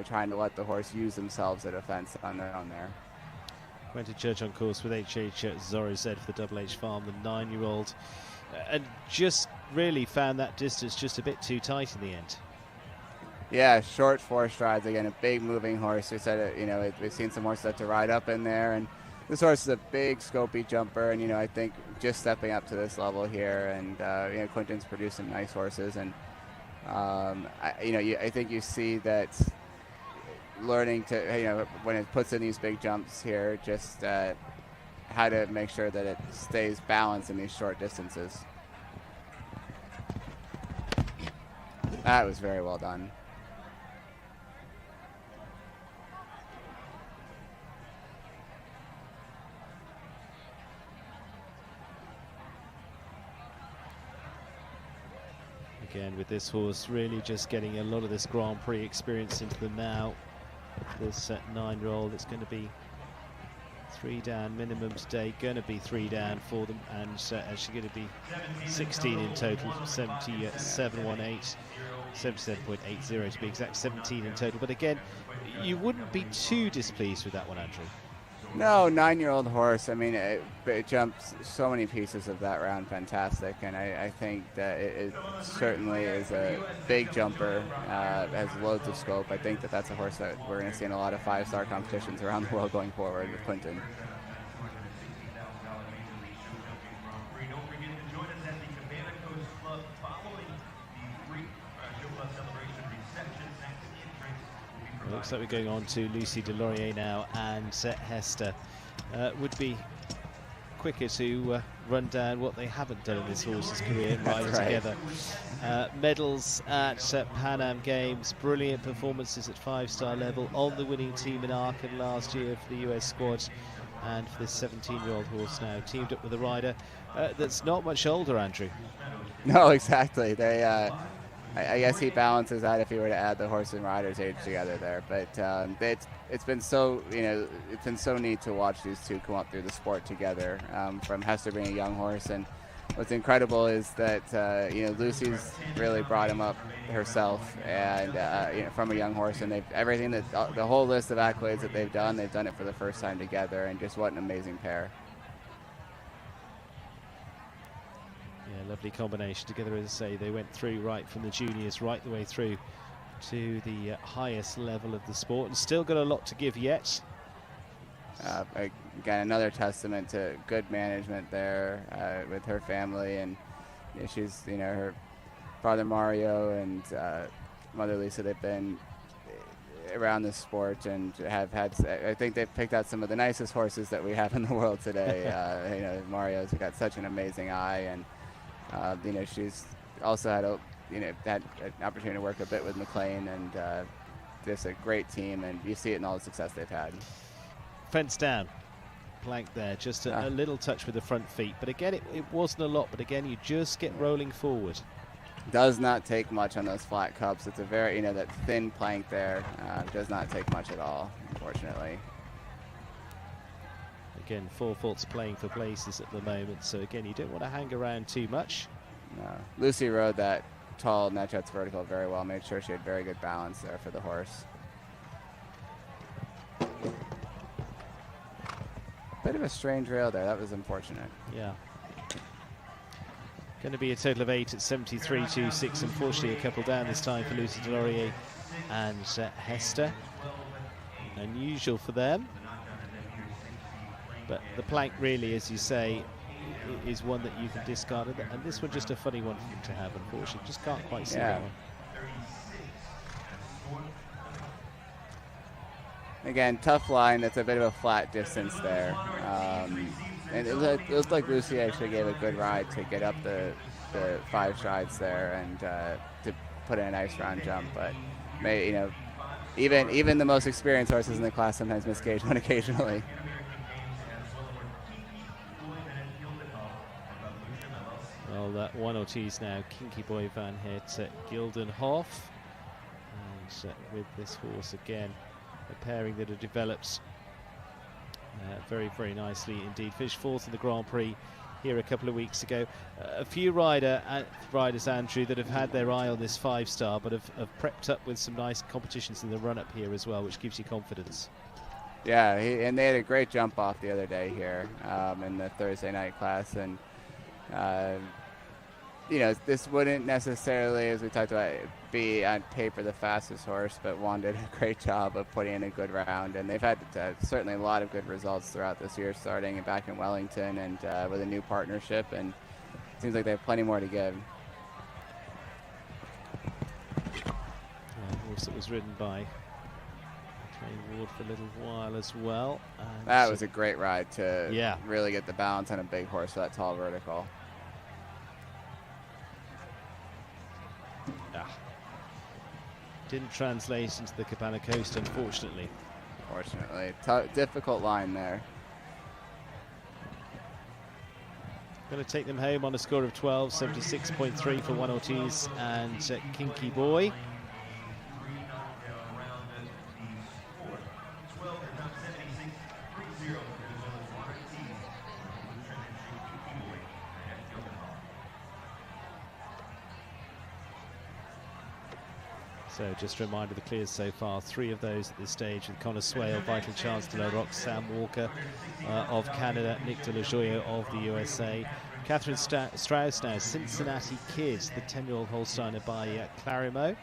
trying to let the horse use themselves at a fence on their own there. Went to judge on course with HH Zorro Z for the Double H Farm, the 9-year-old, and just really found that distance just a bit too tight in the end. Yeah, short 4 strides. Again, a big moving horse. We said we've seen some horses that to ride up in there, and this horse is a big, scopy jumper, and I think just stepping up to this level here, and Quinton's producing nice horses, and I think you see that learning to when it puts in these big jumps here, just how to make sure that it stays balanced in these short distances. That was very well done. Again, with this horse really just getting a lot of this Grand Prix experience into them now. This 9-year-old, it's going to be 3 down minimum today, going to be 3 down for them, and actually going to be 16 in total, 77.18, 77.80 to be exact, 17 in total. But again, you wouldn't be too displeased with that one, Andrew. No, 9-year-old horse. I mean, it jumps so many pieces of that round, fantastic, and I think that it certainly is a big jumper, has loads of scope. I think that's a horse that we're going to see in a lot of 5-star competitions around the world going forward with Quinton. Looks like we're going on to Lucy Delorier now, and Hester would be quicker to run down what they haven't done in this horse's career and ride together. Medals at Pan Am Games, brilliant performances at 5-star level, on the winning team in Aachen last year for the US squad, and for this 17-year-old horse now teamed up with a rider that's not much older, Andrew. No, exactly. They I guess he balances out if he were to add the horse and rider's age together there. But it's been so it's been so neat to watch these two come up through the sport together. From Hester being a young horse, and what's incredible is that Lucy's really brought him up herself, and from a young horse, and they've everything that the whole list of accolades that they've done it for the first time together, and just what an amazing pair. Yeah, lovely combination together. As I say, they went through right from the juniors right the way through to the highest level of the sport, and still got a lot to give yet. Again, another testament to good management there with her family, and she's her father Mario and mother Lisa. They've been around the sport and have had. I think they've picked out some of the nicest horses that we have in the world today. You know, Mario's got such an amazing eye, and you know, she's also had had an opportunity to work a bit with McLean, and just a great team, and you see it in all the success they've had. Fence down, plank there, just a little touch with the front feet, but again it wasn't a lot, but again you just get rolling forward. Does not take much on those flat cups. It's a very, you know, that thin plank there does not take much at all, unfortunately. Again, 4 faults playing for places at the moment, so again you don't want to hang around too much. No. Lucy rode that tall Netjets vertical very well, made sure she had very good balance there for the horse. Bit of a strange rail there, that was unfortunate. Yeah. Going to be a total of 8 at 73.26. Unfortunately, a couple down this time for Lucy Delorier and Hester. Unusual for them. But the plank really, as you say, is one that you can discard. And this one just a funny one to have, unfortunately. Just can't quite see that one. Again, tough line. It's a bit of a flat distance there. And it looked like Lucy actually gave a good ride to get up the 5 strides there and to put in a nice round jump. But you know, even the most experienced horses in the class sometimes misgauge one occasionally. Well, that 1 Ortiz now, Kinky Boy Van Het at Gildenhof. And with this horse again, a pairing that have developed very, very nicely indeed. Finished 4th in the Grand Prix here a couple of weeks ago. A few riders, Andrew, that have had their eye on this 5-star, but have prepped up with some nice competitions in the run-up here as well, which gives you confidence. Yeah, and they had a great jump off the other day here in the Thursday night class, and you know, this wouldn't necessarily, as we talked about, be on paper the fastest horse, but Juan did a great job of putting in a good round, and they've had certainly a lot of good results throughout this year, starting back in Wellington and with a new partnership, and it seems like they have plenty more to give. Horse that was ridden by Train Ward for a little while as well. And that was a great ride to really get the balance on a big horse for that tall vertical. Didn't translate into the Cabana Coast, unfortunately. Difficult line there. Going to take them home on a score of 12, 76.3 for 1 Ortiz and Kinky Boy. So just a reminder, the clears so far, 3 of those at this stage, with Connor Swale, Vital Chance de la Roque, Sam Walker of Canada, Nick De La Joya of the USA, Catherine Strauss now, Cincinnati Kid, the 10-year-old Holsteiner by Clarimo.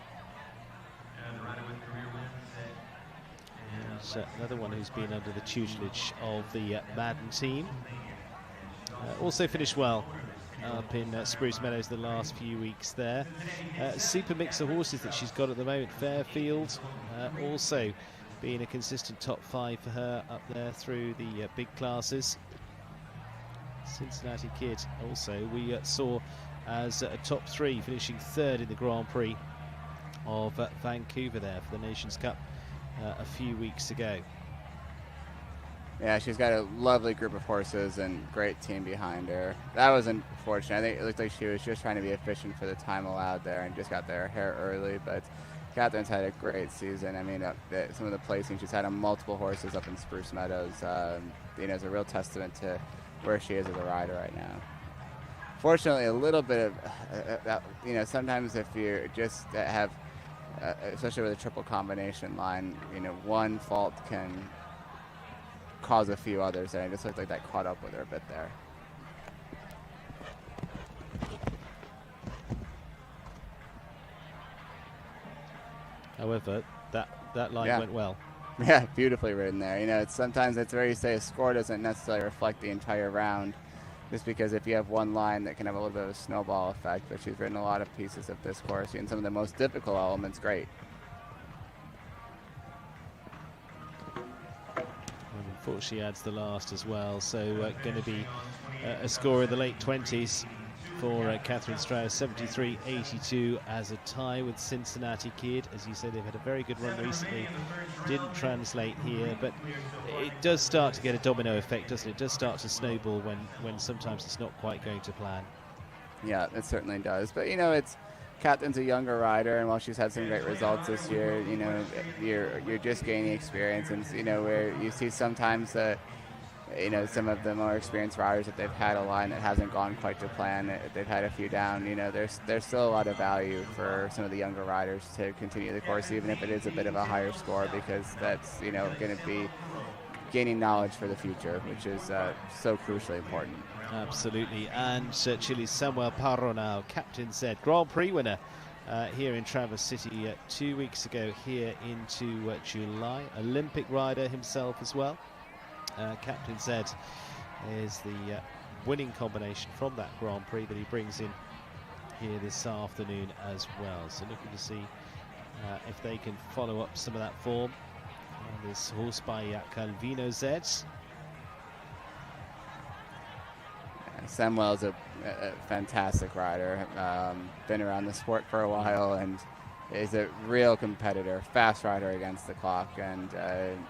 And another one who's been under the tutelage of the Madden team. Also finished well up in Spruce Meadows the last few weeks there. Super mix of horses that she's got at the moment. Fairfield also being a consistent top 5 for her up there through the big classes. Cincinnati Kid also we saw as a top 3, finishing 3rd in the Grand Prix of Vancouver there for the Nations Cup a few weeks ago. Yeah, she's got a lovely group of horses and great team behind her. That was unfortunate. I think it looked like she was just trying to be efficient for the time allowed there and just got their hair early. But Catherine's had a great season. I mean, some of the placings she's had on multiple horses up in Spruce Meadows, you know, is a real testament to where she is as a rider right now. Fortunately, a little bit of, you know, sometimes if you just have, especially with a triple combination line, you know, one fault can cause a few others, and it just looked like that caught up with her a bit there. However, that line went well. Yeah, beautifully ridden there. You know, sometimes it's where you say a score doesn't necessarily reflect the entire round, just because if you have one line that can have a little bit of a snowball effect, but she's ridden a lot of pieces of this course, and some of the most difficult elements great. unfortunately adds the last as well. So going to be a score in the late 20s for Catherine Strauss, 73-82 as a tie with Cincinnati Kid. As you say, they've had a very good run recently. Didn't translate here, but it does start to get a domino effect, doesn't it? It does start to snowball when sometimes it's not quite going to plan. Yeah, it certainly does. But, you know, Catherine's a younger rider, and while she's had some great results this year, you know, you're just gaining experience. And, you know, where you see sometimes you know, some of the more experienced riders that they've had a line that hasn't gone quite to plan, they've had a few down, you know, there's still a lot of value for some of the younger riders to continue the course, even if it is a bit of a higher score, because that's, you know, going to be gaining knowledge for the future, which is so crucially important. Absolutely. And Chile's Samuel Parro now, Captain Z, Grand Prix winner here in Traverse City 2 weeks ago here into July. Olympic rider himself as well. Captain Z is the winning combination from that Grand Prix that he brings in here this afternoon as well. So looking to see if they can follow up some of that form. This horse by Calvino Z. Samuel's a fantastic rider, been around the sport for a while, and is a real competitor, fast rider against the clock, and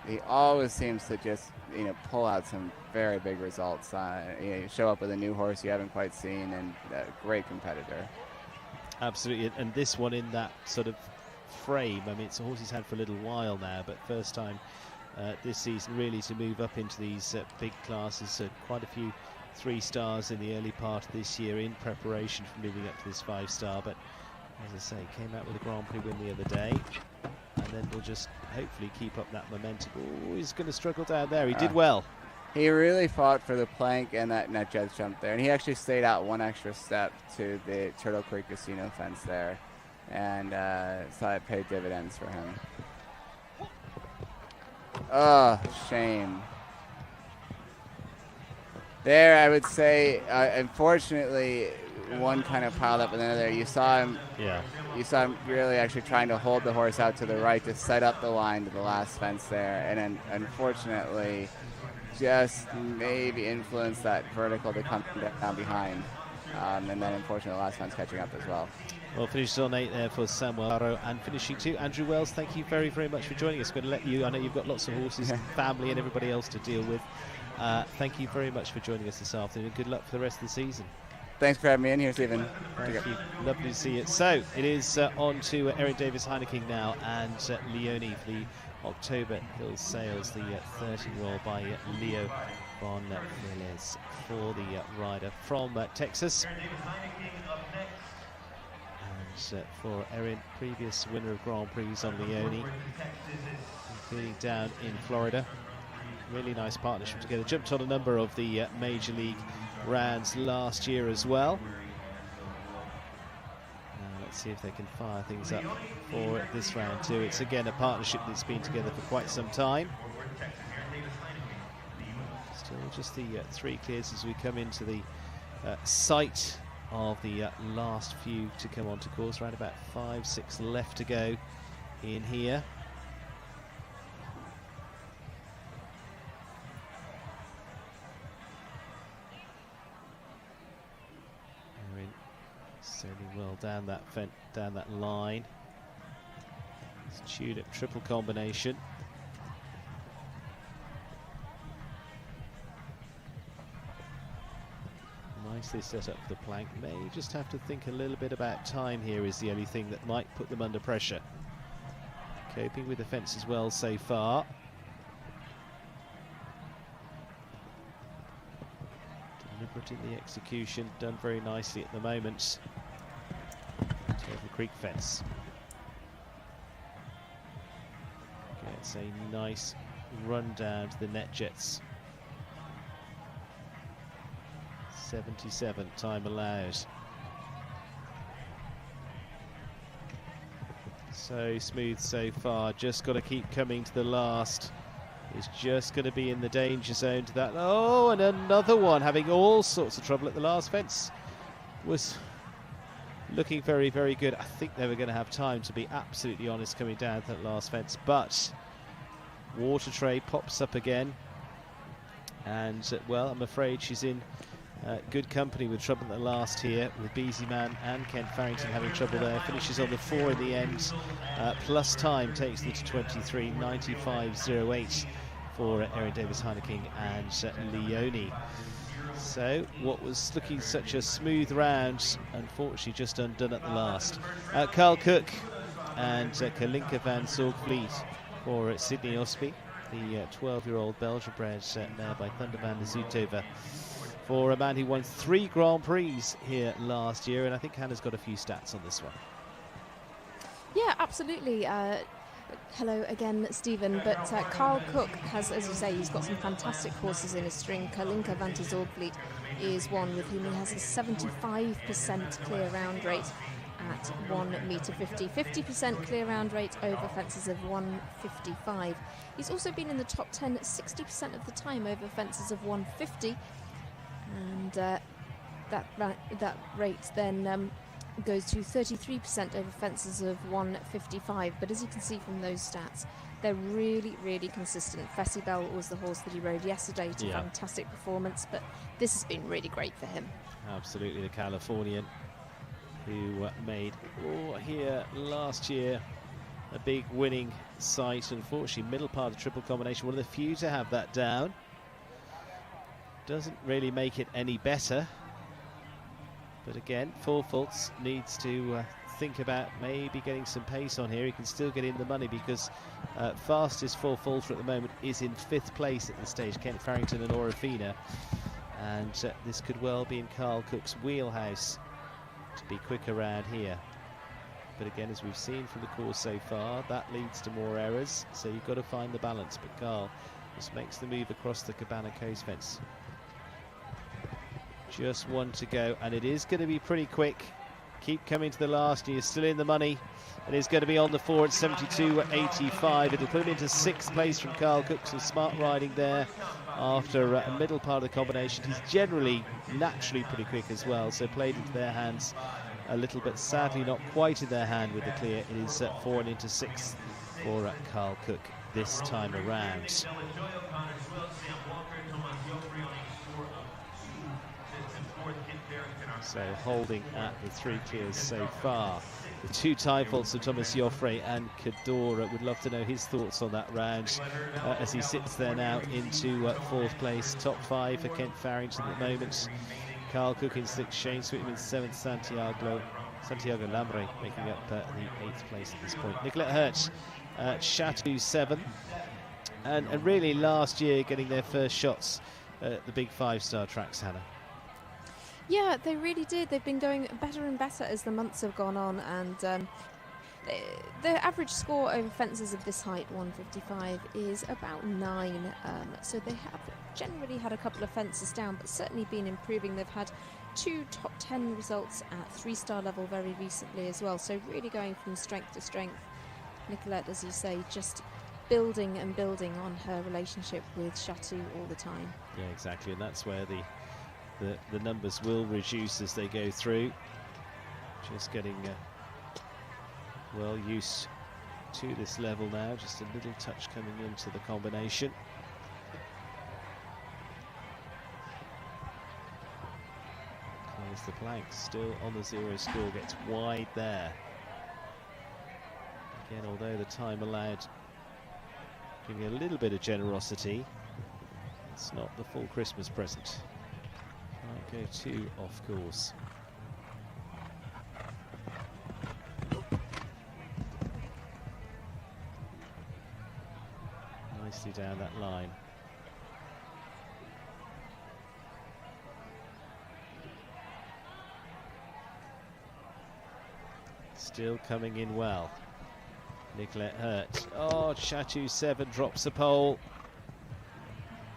he always seems to just, you know, pull out some very big results. You know, show up with a new horse you haven't quite seen, and a great competitor. Absolutely, and this one in that sort of frame. I mean, it's a horse he's had for a little while now, but first time this season really to move up into these big classes. Quite a few 3 stars in the early part of this year in preparation for moving up to this 5-star, but as I say, came out with a Grand Prix win the other day, and then we'll just hopefully keep up that momentum. Oh, he's going to struggle down there. He did well. He really fought for the plank and that jet jump there, and he actually stayed out one extra step to the Turtle Creek Casino fence there, and so it paid dividends for him. Oh, shame. There, I would say, unfortunately, one kind of piled up with another. You saw him. Yeah. You saw him really actually trying to hold the horse out to the right to set up the line to the last fence there, and then unfortunately, just maybe influenced that vertical to come down behind, and then unfortunately the last fence catching up as well. Well, finishes on 8 there for Samuel Parro, and finishing 2, Andrew Wells. Thank you very, very much for joining us. We're going to let you. I know you've got lots of horses, family, and everybody else to deal with. Thank you very much for joining us this afternoon, and good luck for the rest of the season. Thanks for having me in here, Stephen. Thank you. Lovely to see you. So it is on to Eric Davis Heineken now, and Leone for the October Hills Sales, the 13-year-old by Leo von Velez for the rider from Texas. And for Erin, previous winner of Grand Prix on Leone, including down in Florida. Really nice partnership together. Jumped on a number of the Major League rounds last year as well. Let's see if they can fire things up for this round too. It's again a partnership that's been together for quite some time. Still just the 3 clears as we come into the sight of the last few to come onto course. Around about 5-6 left to go in here. Certainly well down that line. It's tulip triple combination. Nicely set up for the plank. May just have to think a little bit about time here is the only thing that might put them under pressure. Coping with the fence as well so far. Deliberate in the execution, done very nicely at the moment. Turtle Creek fence. Gets a nice run down to the net jets. 77 time allowed. So smooth so far, just got to keep coming to the last. Is just going to be in the danger zone to that. Oh, and another one having all sorts of trouble at the last fence. Was looking very, very good. I think they were going to have time, to be absolutely honest, coming down to that last fence. But Water Tray pops up again. And, well, I'm afraid she's in good company with trouble at the last here, with Beezyman and Kent Farrington having trouble there. Finishes on the 4 in the end. Plus time takes them to 23.95.08 for Erin Davis-Heineking and Leone. So what was looking such a smooth round, unfortunately just undone at the last. Carl Cook and Kalinka van Zorgvliet for Sydney Osby, the 12-year-old Belgian-bred mare by Thunder van der Zoethoven, for a man who won 3 Grand Prix here last year. And I think Hannah's got a few stats on this one. Yeah, absolutely. Hello again, Stephen. But Carl Cook has, as you say, he's got some fantastic horses in his string. Kalinka van der Zorgvliet is one with whom he has a 75% clear round rate at 1 metre 50. 50% clear round rate over fences of 155. He's also been in the top 10 60% of the time over fences of 150. And that rate then goes to 33% over fences of 155. But as you can see from those stats, they're really, really consistent. Fessy Bell was the horse that he rode yesterday to fantastic performance, but this has been really great for him. Absolutely, the Californian who made here last year a big winning sight. Unfortunately, middle part of the triple combination, one of the few to have that down. Doesn't really make it any better. But again, Four Faults needs to think about maybe getting some pace on here. He can still get in the money because fastest Four Faulter at the moment is in 5th place at this stage, Kent Farrington and Orofina. And this could well be in Carl Cook's wheelhouse to be quick around here. But again, as we've seen from the course so far, that leads to more errors. So you've got to find the balance. But Carl just makes the move across the Cabana Coast fence. Just one to go, and it is going to be pretty quick. Keep coming to the last, and he's still in the money, and he's going to be on the 4 at 72.85. It'll put him into 6th place from Carl Cook, so smart riding there after a middle part of the combination. He's generally naturally pretty quick as well, so played into their hands a little bit, sadly not quite in their hand with the clear. It is 4 and into 6th for Carl Cook this time around. So holding at the 3 clears so far. The 2 time faults of Thomas Joffre and Cadora. Would love to know his thoughts on that round as he sits there now into 4th place. Top 5 for Kent Farrington at the moment. Carl Cook in 6th, Shane Sweetman in 7th, Santiago Lambre making up the 8th place at this point. Nicolette Hurt, Chateau 7. And really last year getting their first shots at the big 5-star tracks, Hannah. Yeah, they really did. They've been going better and better as the months have gone on, and their average score over fences of this height, 155, is about 9. So they have generally had a couple of fences down, but certainly been improving. They've had 2 top 10 results at 3-star level very recently as well. So really going from strength to strength. Nicolette, as you say, just building and building on her relationship with Chateau all the time. Yeah, exactly, and that's where the numbers will reduce as they go through. Just getting well used to this level now. Just a little touch coming into the combination. Close the plank, still on the 0 score, gets wide there. Again, although the time allowed giving a little bit of generosity, it's not the full Christmas present. Go 2 off course. Nicely down that line. Still coming in well. Nicolette Hurt. Oh, Chateau 7 drops a pole.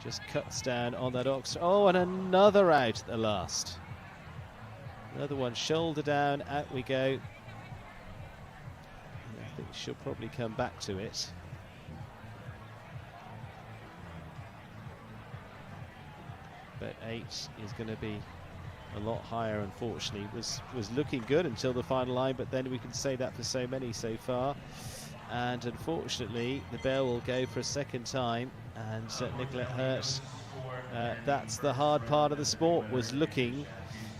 Just cuts down on that ox. Oh, and another out at the last. Another one, shoulder down, out we go. And I think she'll probably come back to it. But 8 is going to be a lot higher, unfortunately. Was looking good until the final line, but then we can say that for so many so far. And unfortunately, the bell will go for a second time, and Nicolette Hurt that's the hard part of the sport, was looking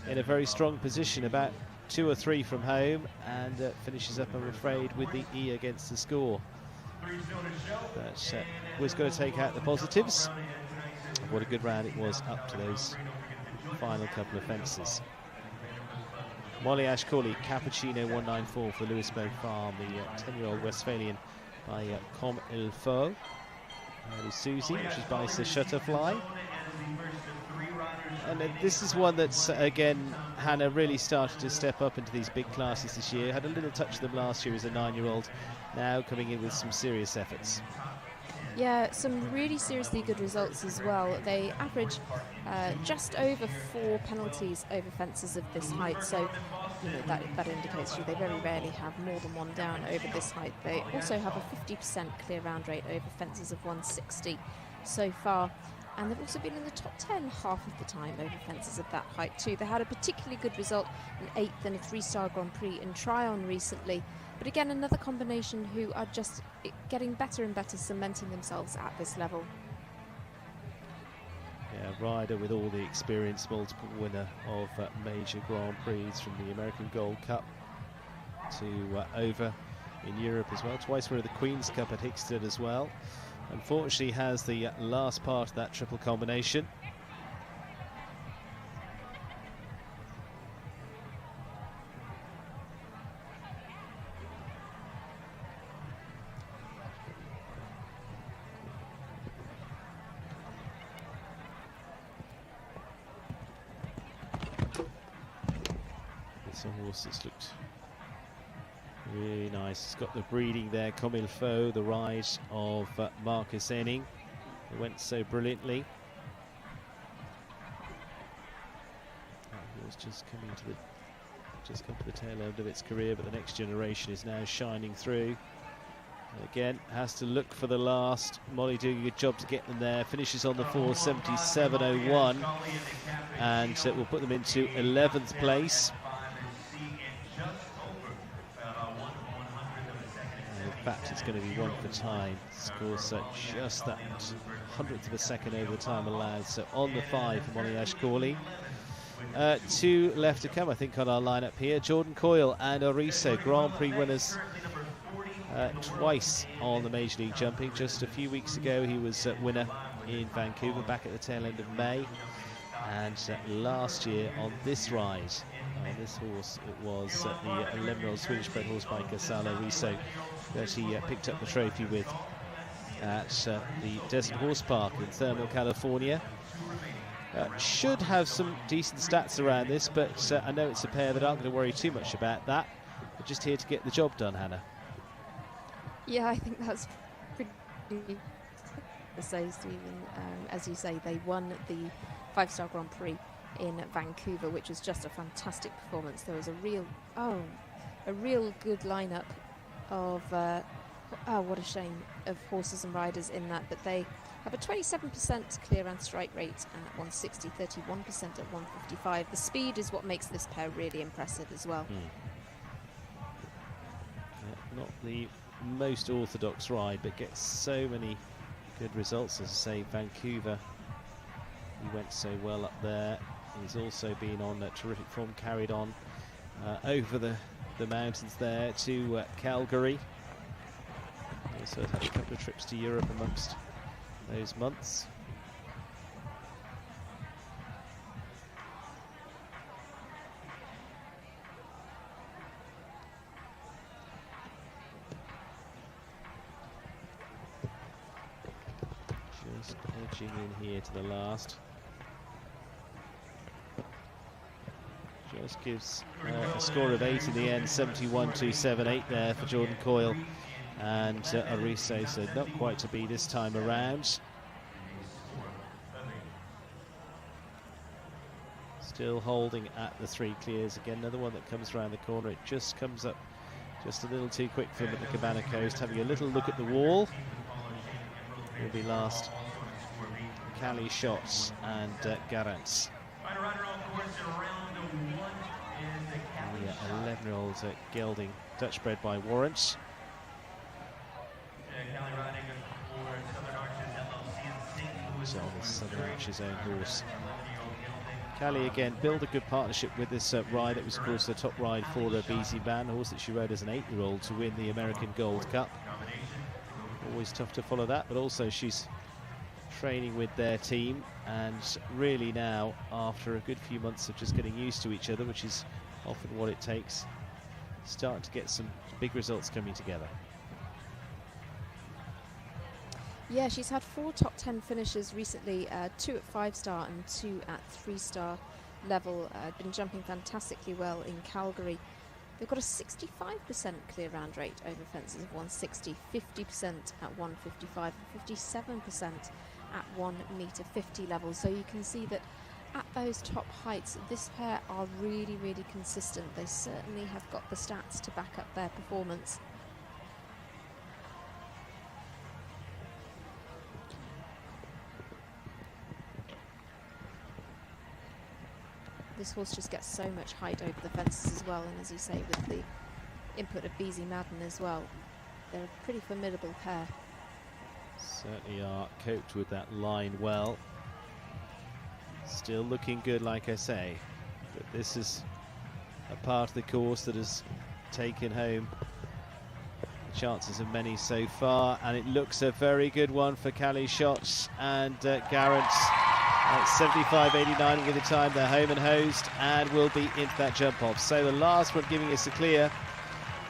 in a very strong position, about 2 or 3 from home, and finishes up, I'm afraid, with the E against the score. But was going to take out the positives. What a good round it was up to those final couple of fences. Molly Ashcawley, Cappuccino 194 for Louisbourg Farm, the 10-year-old Westphalian by Comme Il Faut. Susie, which is by Sir Shutterfly. And this is one that's, again, Hannah really started to step up into these big classes this year. Had a little touch of them last year as a 9-year-old, now coming in with some serious efforts. Yeah, some really seriously good results as well. They average just over 4 penalties over fences of this height, so that indicates to you they very rarely have more than one down over this height. They also have a 50% clear round rate over fences of 160 so far, and they've also been in the top 10 half of the time over fences of that height too. They had a particularly good result, an 8th in a 3-star Grand Prix in Tryon recently. But again, another combination who are just getting better and better, cementing themselves at this level. Yeah, rider with all the experience, multiple winner of major Grand Prix from the American Gold Cup to over in Europe as well. Twice winner of the Queen's Cup at Hickstead as well. Unfortunately has the last part of that triple combination. It's a horse that's looked really nice. It's got the breeding there, Comme Il Faut, the rise of Marcus Enning. It went so brilliantly. It was just coming to the come to the tail end of its career, but the next generation is now shining through. And again, has to look for the last. Molly doing a good job to get them there. Finishes on the 4:77.01, and will put them into 11th place. In fact, it's going to be 1 for time. Scores just that 100th of a second over the time allowed. So on the 5 for Molly Ashcawley. 2 left to come, I think, on our lineup here. Jordan Coyle and Oriso, Grand Prix winners twice on the Major League Jumping. Just a few weeks ago, he was winner in Vancouver, back at the tail end of May. And last year on this ride, this horse, it was the 11-year-old Swedish-bred horse by Casala Riso that he picked up the trophy with at the Desert Horse Park in Thermal, California. Should have some decent stats around this, but I know it's a pair that aren't going to worry too much about that. They're just here to get the job done, Hannah. Yeah, I think that's pretty to say, Stephen. As you say, they won the 5-star Grand Prix in Vancouver, which was just a fantastic performance. There was a real good lineup of what a shame, of horses and riders in that, but they have a 27% clear and strike rate at 160, 31% at 155. The speed is what makes this pair really impressive as well. Not the most orthodox ride, but gets so many good results. As I say, Vancouver, he went so well up there. He's also been on terrific form, carried on over the mountains there to Calgary. Also had a couple of trips to Europe amongst those months. Just edging in here to the last. Just gives a score of 8 in the end, 71.278 there for Jordan Coyle and Oriso, so not quite to be this time around. Still holding at the 3 clears. Again, another one that comes around the corner. It just comes up just a little too quick for him at the Cabana Coast. Having a little look at the wall. Will be last Cali Shots and Garants. The 11-year-old gelding, Dutch bred by Warrants. on this Southern Archer's own horse. Callie again built a good partnership with this ride. It was of course the top ride for the BZ Van, a horse that she rode as an 8-year-old to win the American Gold Cup. Always tough to follow that, but also she's training with their team, and really now, after a good few months of just getting used to each other, which is often what it takes, starting to get some big results coming together. Yeah, she's had 4 top 10 finishes recently, 2 at 5-star and 2 at 3-star level. Been jumping fantastically well in Calgary. They've got a 65% clear round rate over fences of 160, 50% at 155, and 57% at 1 meter 50 level. So you can see that at those top heights, this pair are really, really consistent. They certainly have got the stats to back up their performance. This horse just gets so much height over the fences as well, and as you say, with the input of BZ Madden as well, they're a pretty formidable pair. Certainly are coped with that line well. Still looking good, like I say, but this is a part of the course that has taken home the chances of many so far, and it looks a very good one for Callie Shots and Garrett. At 75.89 with the time, they're home and hosed and will be into that jump off. So the last one giving us a clear.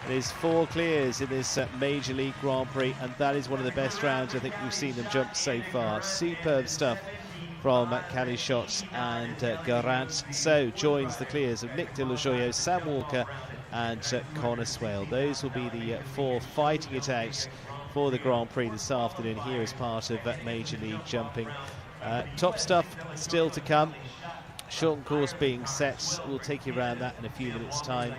It is 4 clears in this Major League Grand Prix, and that is one of the best rounds I think we've seen them jump so far. Superb stuff from Callie Shots and Garant. So joins the clears of Nick De La Joyo, Sam Walker and Connor Swale. Those will be the 4 fighting it out for the Grand Prix this afternoon here as part of Major League Jumping. Top stuff still to come. Short course being set. We'll take you around that in a few minutes' time.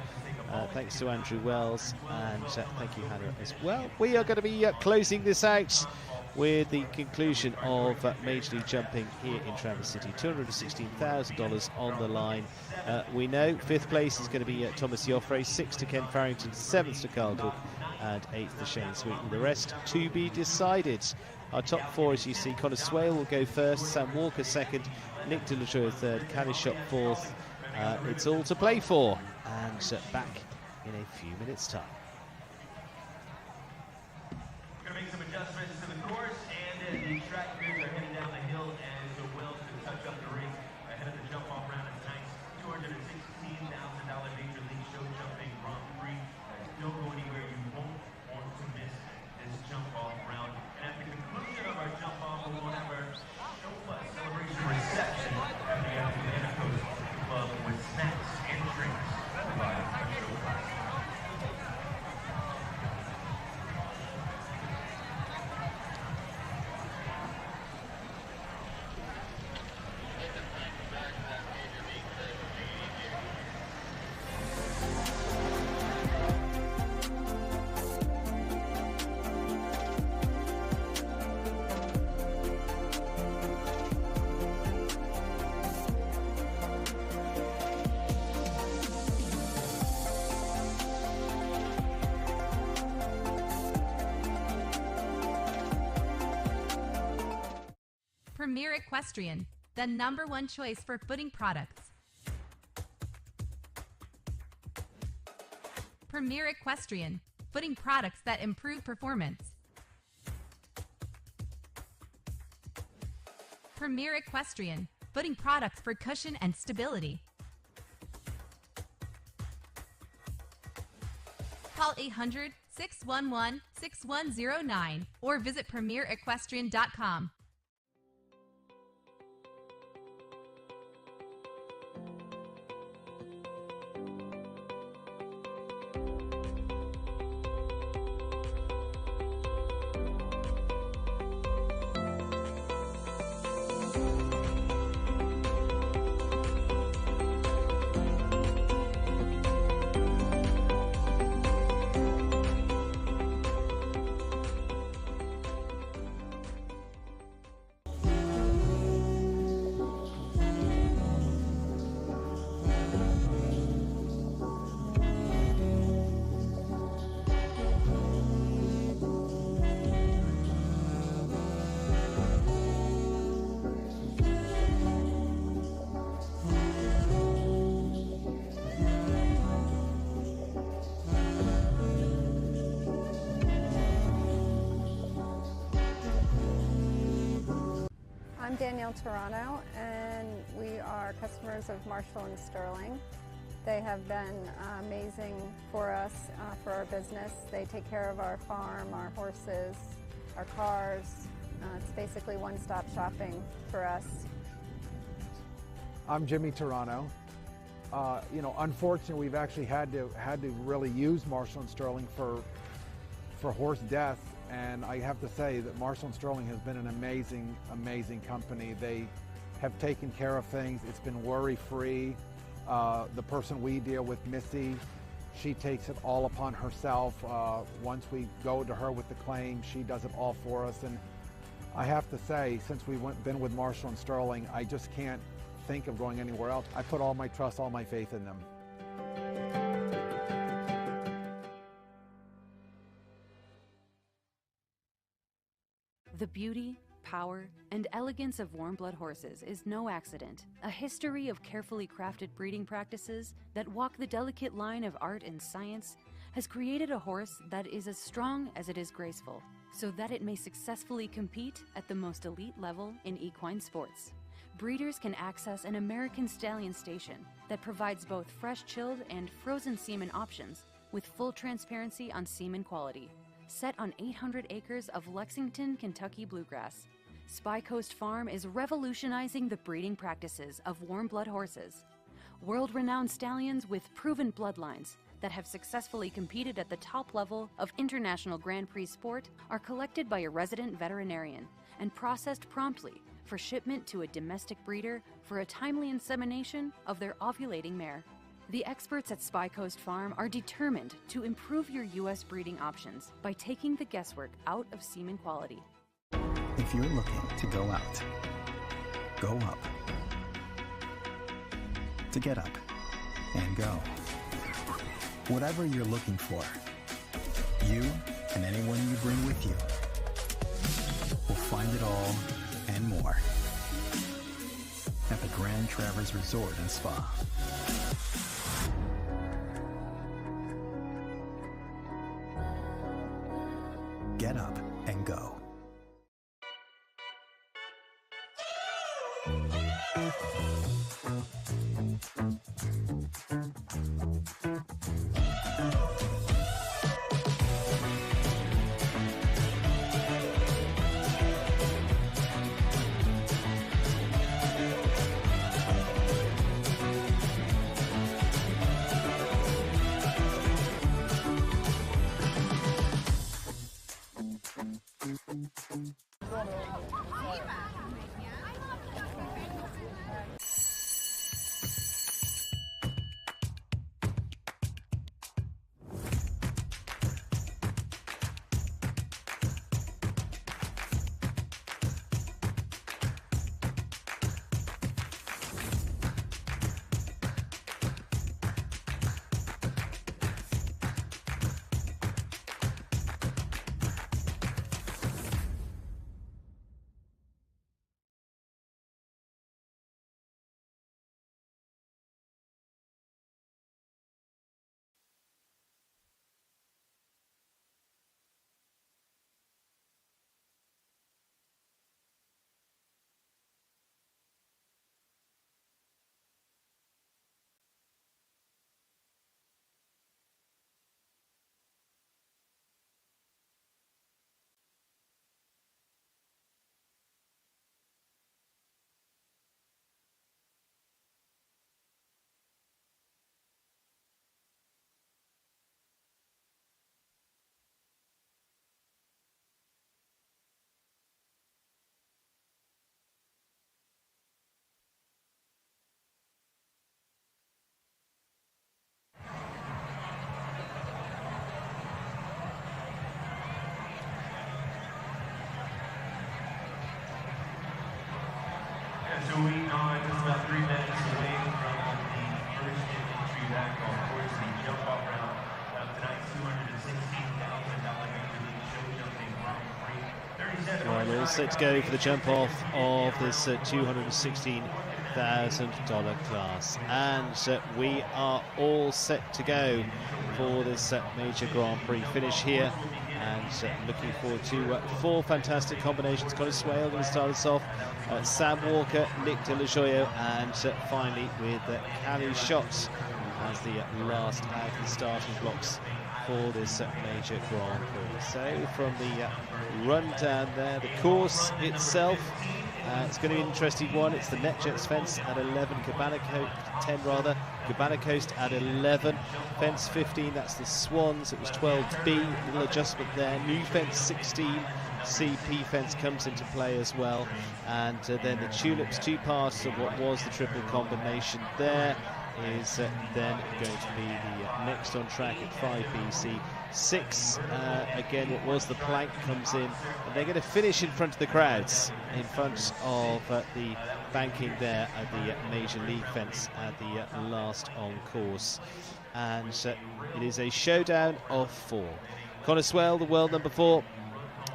Thanks to Andrew Wells, and thank you, Hannah, as well. We are going to be closing this out with the conclusion of Major League Jumping here in Traverse City. $216,000 on the line. We know 5th place is going to be Thomas Joffre, 6th to Ken Farrington, 7th to Carl Cook, and 8th to Shane Sweeten. The rest to be decided. Our top 4, as you see, Connor Swale will go first, Sam Walker 2nd, Nick De La Joyo 3rd, Callie Shot 4th. It's all to play for, and back in a few minutes' time. We're going to make some adjustments to the course, and the track crews are heading down the hill as well to touch up the ring ahead of the jump-off round of tonight's $216,000 Major League Show Jumping Grand Prix. Don't go anywhere. You won't want to miss this jump-off round. And at the conclusion of our jump-off, we will have our celebration reception at the Atlantic Coast Club with snacks and drinks provided by Show Prix. Premier Equestrian, the #1 choice for footing products. Premier Equestrian, footing products that improve performance. Premier Equestrian, footing products for cushion and stability. Call 800-611-6109 or visit premierequestrian.com. Danielle Toronto, and we are customers of Marshall and Sterling. They have been amazing for us, for our business. They take care of our farm, our horses, our cars. It's basically one-stop shopping for us. I'm Jimmy Toronto. Unfortunately, we've actually had to really use Marshall and Sterling for horse death, and I have to say that Marshall and Sterling has been an amazing company. They have taken care of things. It's been worry-free. The person we deal with, Missy, she takes it all upon herself. Once we go to her with the claim, she does it all for us. And I have to say, since we've been with Marshall and Sterling, I just can't think of going anywhere else. I put all my trust, all my faith in them. The beauty, power, and elegance of warm blood horses is no accident. A history of carefully crafted breeding practices that walk the delicate line of art and science has created a horse that is as strong as it is graceful, so that it may successfully compete at the most elite level in equine sports. Breeders can access an American stallion station that provides both fresh chilled and frozen semen options with full transparency on semen quality. Set on 800 acres of Lexington, Kentucky bluegrass, Spy Coast Farm is revolutionizing the breeding practices of warm blood horses. World-renowned stallions with proven bloodlines that have successfully competed at the top level of international Grand Prix sport are collected by a resident veterinarian and processed promptly for shipment to a domestic breeder for a timely insemination of their ovulating mare. The experts at Spy Coast Farm are determined to improve your U.S. breeding options by taking the guesswork out of semen quality. If you're looking to go out, go up. To get up and go. Whatever you're looking for, you and anyone you bring with you will find it all and more at the Grand Traverse Resort and Spa. Get up and go. So we are just about 3 minutes away from the first entry back on course, the jump off round of tonight's $216,000 Major League Show Jumping Grand Prix. 37 Well, all set to go for the jump off of this $216,000 $100,000 class. And we are all set to go for this major Grand Prix finish here. And looking forward to 4 fantastic combinations. Conor Swale going to start us off. Sam Walker, Nick De La Joyo, and finally with Callie Schott as the last out of the starting blocks for this major Grand Prix. So from the rundown there, the course itself, it's going to be an interesting one. It's the NetJets fence at 11, Cabana Coast 10 rather, Cabana Coast at 11, fence 15, that's the Swans, it was 12B, little adjustment there, new fence 16, CP fence comes into play as well, and then the Tulips, 2 parts of what was the triple combination there, is then going to be the next on track at 5BC 6. Again, what was the plank comes in, and they're going to finish in front of the crowds, in front of the banking there at the Major League fence at the last on course. And it is a showdown of 4. Conor Swale, the world number 4.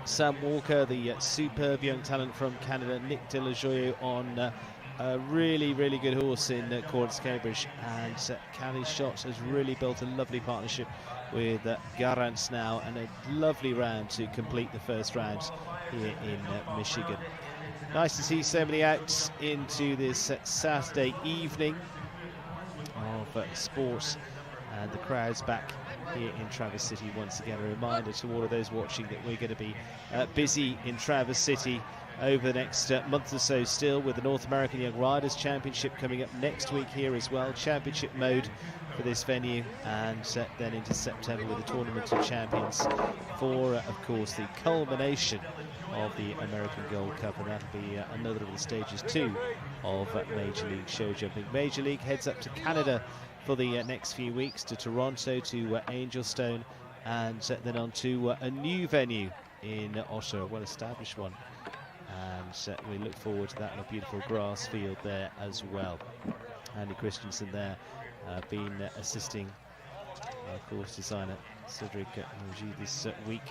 Sam Walker, the superb young talent from Canada. Nick De La Joyo on a really, really good horse in Cordes Cambridge, and Callie Schott has really built a lovely partnership with Garance now, and a lovely round to complete the first round here in Michigan. Nice to see so many outs into this Saturday evening of sport, and the crowds back here in Traverse City once again. A reminder to all of those watching that we're going to be busy in Traverse City over the next month or so still, with the North American Young Riders Championship coming up next week here as well. Championship mode for this venue, and then into September with the Tournament of Champions for, of course, the culmination of the American Gold Cup, and that'll be another of the stages 2 of Major League show jumping. Major League heads up to Canada for the next few weeks, to Toronto, to Angelstone, and then on to a new venue in Ottawa, a well-established one. And we look forward to that, and a beautiful grass field there as well. Andy Christensen there been assisting our course designer Cedric Mougy this week,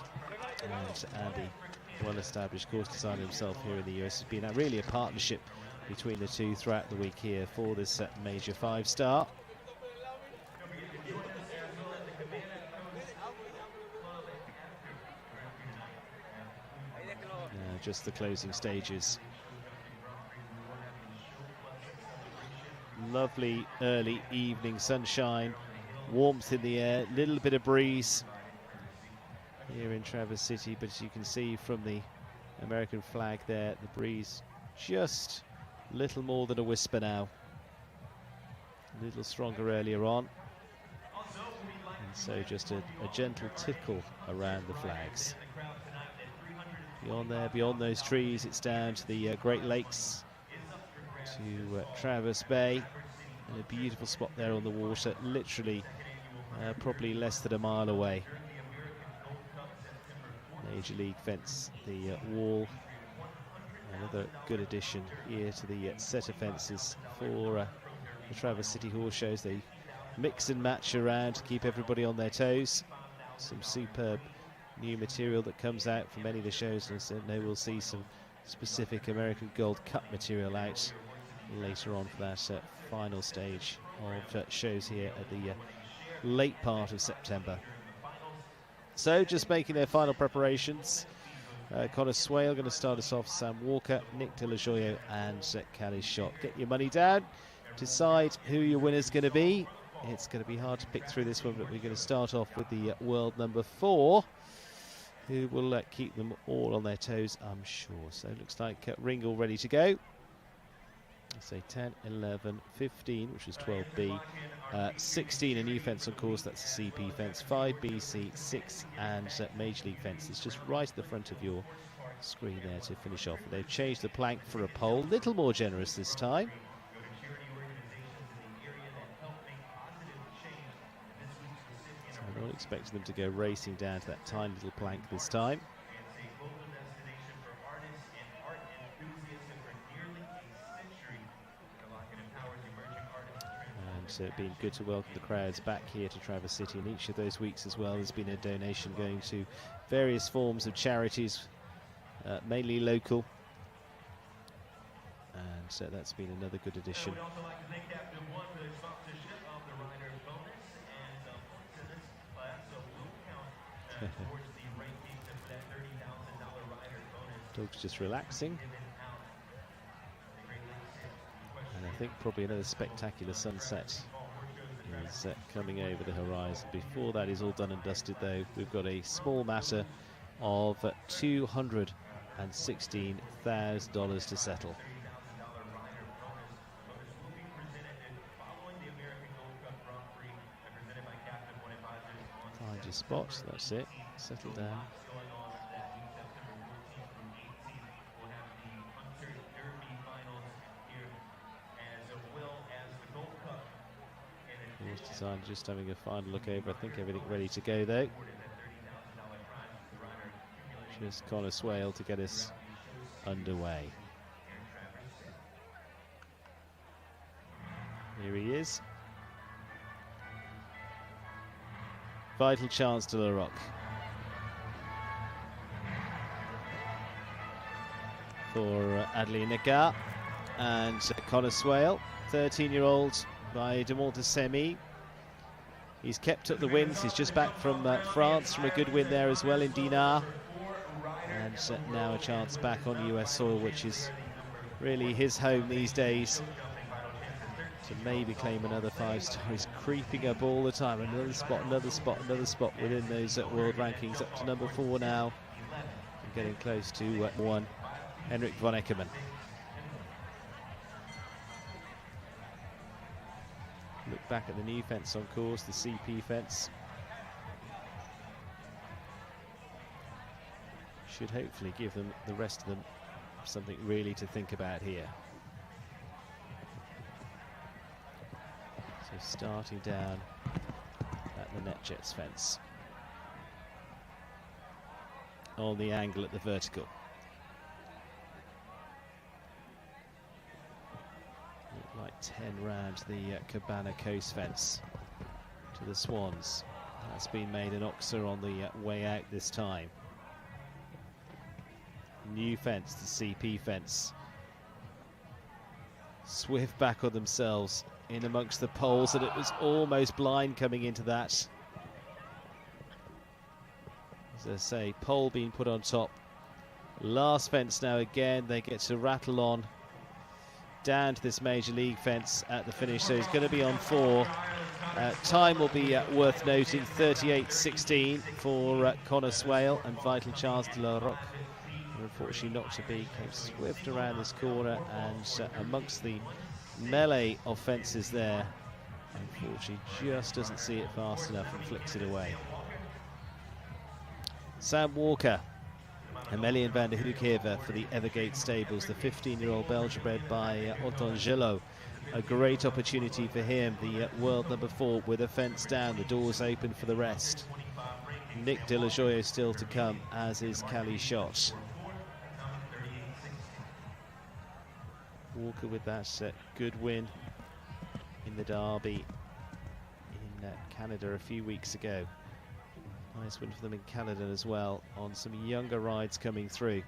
and Andy, well-established course designer himself here in the US. It's been really a partnership between the two throughout the week here for this major 5-star. Just the closing stages. Lovely early evening sunshine, warmth in the air, little bit of breeze here in Traverse City, but as you can see from the American flag there, the breeze just little more than a whisper now. A little stronger earlier on, and so just a gentle tickle around the flags. Beyond there, beyond those trees, it's down to the Great Lakes, to Traverse Bay, and a beautiful spot there on the water, literally probably less than a mile away. Major League fence, the wall, another good addition here to the set of fences for the Traverse City Horse Shows. They mix and match around to keep everybody on their toes. Some superb new material that comes out from many of the shows, and so we'll see some specific American Gold Cup material out later on for that final stage of shows here at the late part of September. So just making their final preparations. Conor Swale going to start us off, Sam Walker, Nick De La Joyo, and Callie Schott. Get your money down, decide who your winner's going to be. It's going to be hard to pick through this one, but we're going to start off with the world number 4, who will keep them all on their toes, I'm sure. So it looks like Ringle ready to go. Say 10, 11, 15, which is 12B, 16 a new fence, of course, that's a CP fence, 5BC, 6 and Major League fence. It's just right at the front of your screen there to finish off. They've changed the plank for a pole, little more generous this time. I'm not expecting them to go racing down to that tiny little plank this time. And been good to welcome the crowds back here to Traverse City, and each of those weeks as well there's been a donation going to various forms of charities, mainly local. And so that's been another good addition. I would also like to thank Captain One for the sponsorship of the rider bonus, and points in this class will count towards the rankings for that $30,000 rider bonus. Dog's just relaxing. And I think probably another spectacular sunset is coming over the horizon. Before that is all done and dusted, though, we've got a small matter of $216,000 to settle. Find your spot, that's it. Settle down. Course design just having a final look over. I think everything ready to go, though. Just Connor Swale to get us underway. Here he is. Vital chance to La Roque. For Adeline Nicard and Connor Swale, 13-year-old by de Montesemi. He's kept up the wins. He's just back from France from a good win there as well in Dinard. And now a chance back on US soil, which is really his home these days. To maybe claim another 5-star. He's creeping up all the time. Another spot, another spot, another spot within those world rankings. Up to number 4 now. And getting close to 1. Henrik von Eckermann. Look back at the new fence on course, the CP fence. Should hopefully give them, the rest of them, something really to think about here. So starting down at the NetJets fence. On the angle at the vertical. Look like 10 round the Cabana Coast fence to the Swans. That's been made an oxer on the way out this time. New fence, the CP fence. Swift back on themselves in amongst the poles, and it was almost blind coming into that. As I say, pole being put on top. Last fence now again, they get to rattle on down to this Major League fence at the finish, so he's going to be on 4. Time will be worth noting, 38.16 for Connor Swale, and vital chance to La Roque. Unfortunately not to be. Came swift around this corner and amongst the melee of fences there. Unfortunately just doesn't see it fast enough and flicks it away. Sam Walker, Emelian van der Hoekhever for the Evergate Stables, the 15-year-old Belgian bred by Otangelo. A great opportunity for him, the world number 4 with a fence down, the doors open for the rest. Nick De La Joya still to come, as is Cali Shot. Walker with that good win in the Derby in Canada a few weeks ago. Nice win for them in Canada as well, on some younger rides coming through.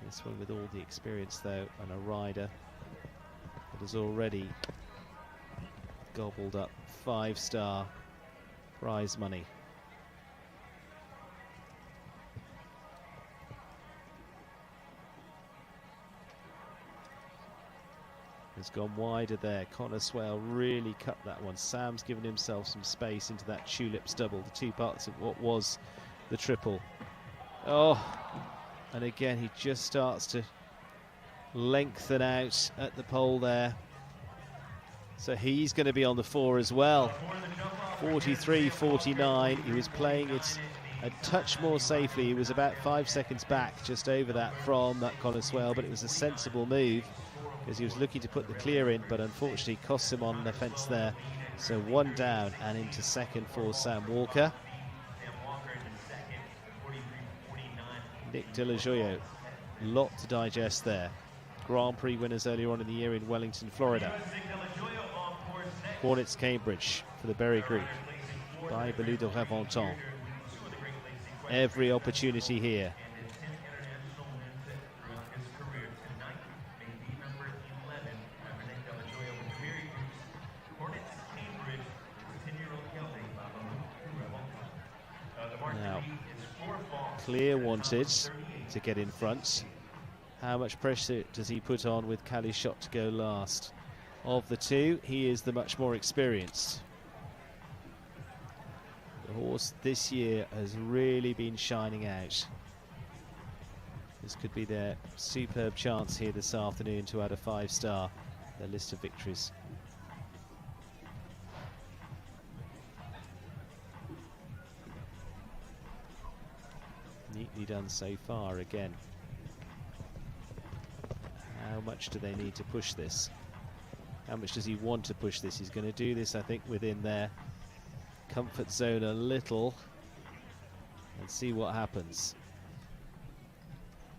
This one with all the experience though, and a rider that has already gobbled up 5-star prize money. Has gone wider there. Connor Swale really cut that one. Sam's given himself some space into that tulips double, the 2 parts of what was the triple. Oh, and again he just starts to lengthen out at the pole there. So he's going to be on the 4 as well. 43.49. He was playing it a touch more safely. He was about 5 seconds back, just over that from that Connor Swale, but it was a sensible move, because he was looking to put the clear in, but unfortunately cost him on the fence there. So 1 down and into second for Sam Walker. Nick De La Joya, lot to digest there. Grand Prix winners earlier on in the year in Wellington, Florida. Hornets Cambridge for the Berry Group by Belou de Raventon. Every opportunity here. Clear wanted to get in front. How much pressure does he put on with Cali Shot to go last? Of the two, he is the much more experienced. The horse this year has really been shining out. This could be their superb chance here this afternoon to add a 5-star, their list of victories. Neatly done so far again. How much do they need to push this? How much does he want to push this? He's going to do this, I think, within their comfort zone a little and see what happens.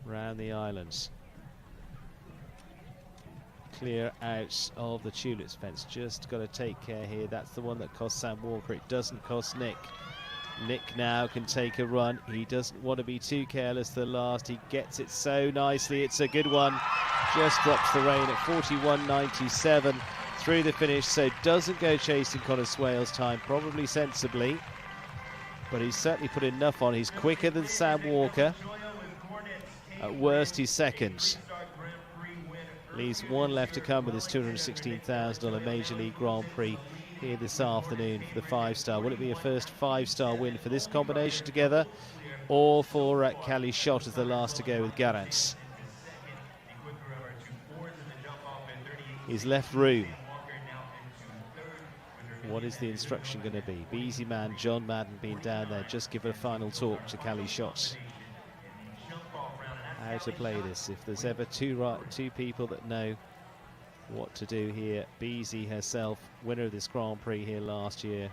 Round the islands. Clear out of the tulips fence. Just got to take care here. That's the one that cost Sam Walker. It doesn't cost Nick. Nick now can take a run. He doesn't want to be too careless the last. He gets it so nicely. It's a good one. Just drops the rein at 41.97 through the finish. So doesn't go chasing Connor Swale's time. Probably sensibly. But he's certainly put enough on. He's quicker than Sam Walker. At worst, he's second. Leaves one left to come with his $216,000 Major League Grand Prix here this afternoon for the 5-star. Will it be a first 5-star win for this combination together, or for Cali Shot as the last to go with Garant? He's left room. What is the instruction going to be? Beezy man John Madden being down there, just give a final talk to Cali Shot. How to play this. If there's ever two people that know what to do here, Beezy herself, winner of this Grand Prix here last year,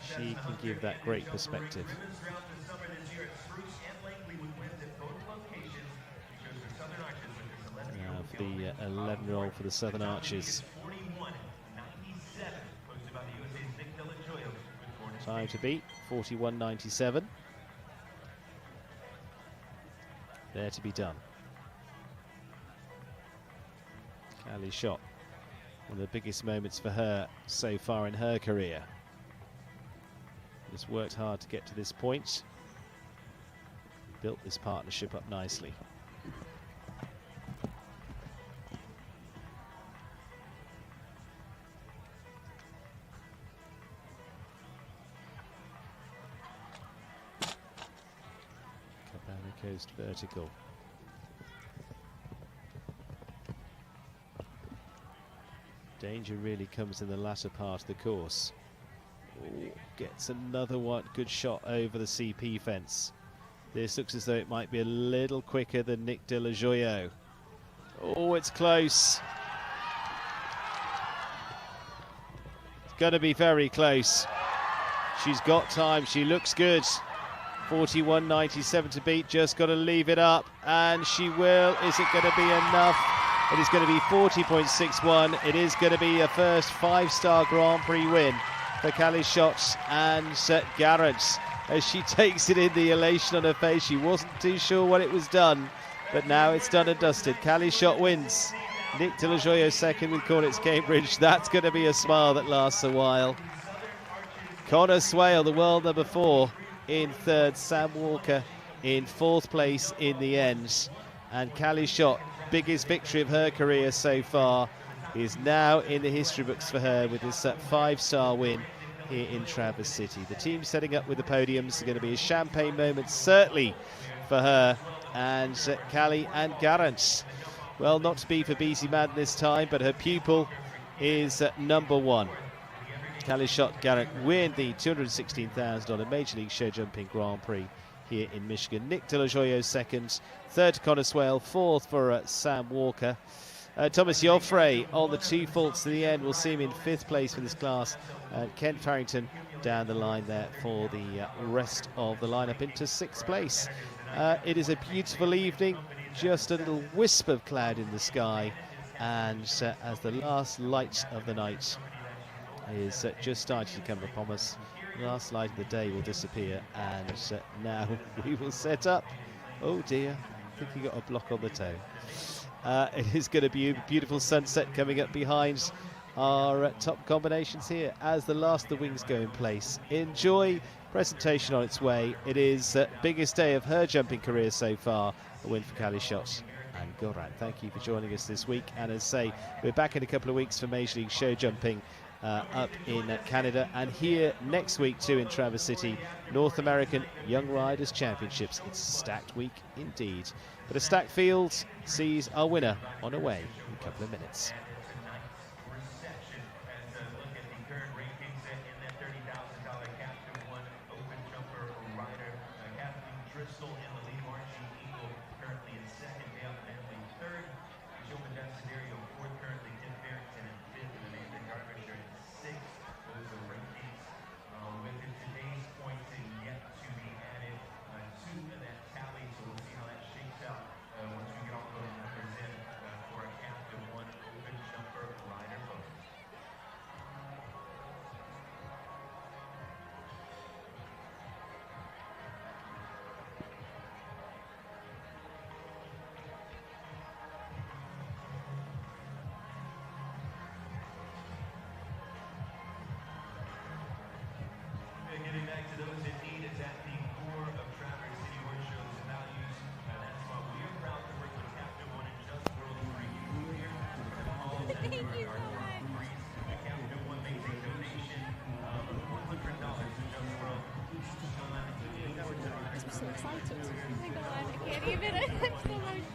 she can give that great perspective. Now for the 11-year-old for the Southern Arches. Time to beat, 41.97. There to be done. Cali Shot, one of the biggest moments for her so far in her career. Just worked hard to get to this point. Built this partnership up nicely. Coast vertical. Danger really comes in the latter part of the course. Ooh, gets another one, good shot over the CP fence. This looks as though it might be a little quicker than Nick De La Joyo. Oh, it's close. It's going to be very close. She's got time, she looks good. 41.97 to beat, just got to leave it up, and she will. Is it going to be enough? It is going to be 40.61. It is going to be a first 5-star Grand Prix win for Cali Shot and Garant. As she takes it in, the elation on her face. She wasn't too sure when it was done, but now it's done and dusted. Cali Shot wins. Nick De La Joyo second with Cornets Cambridge. That's going to be a smile that lasts a while. Connor Swale, the world number 4, in third. Sam Walker in 4th place in the end. And Cali Shot, biggest victory of her career so far, is now in the history books for her with this 5-star win here in Traverse City. The team setting up with the podiums are going to be a champagne moment, certainly for her and Cali and Garant. Well, not to be for Beezy Madden this time, but her pupil is number 1. Cali Shot Garant win the $216,000 Major League Show Jumping Grand Prix here in Michigan. Nick De La Joyo second, third to Connor Swale, 4th for Sam Walker. Thomas Joffre on the 2 faults to the end. We'll see him in 5th place for this class. Kent Farrington down the line there for the rest of the lineup into 6th place. It is a beautiful evening, just a little wisp of cloud in the sky, and as the last light of the night is just starting to come upon us, the last light of the day will disappear, and now we will set up. Oh dear, I think he got a block on the toe. It is going to be a beautiful sunset coming up behind our top combinations here as the last of the wings go in place. Enjoy presentation on its way. It is biggest day of her jumping career so far. A win for Callie Schott and Goran. Thank you for joining us this week. And as I say, we're back in a couple of weeks for Major League show jumping up in Canada, and here next week too in Traverse City, North American Young Riders Championships. It's a stacked week indeed, but a stacked field sees our winner on her way in a couple of minutes. Getting back to those in need is at the core of Traverse City Horse Show's values. That's why we are proud to work with Captain One and Just World for you here. Thank you so much. Captain One makes a donation of $100 to Just World. I'm so excited. Oh my God, I can't even. I'm so much.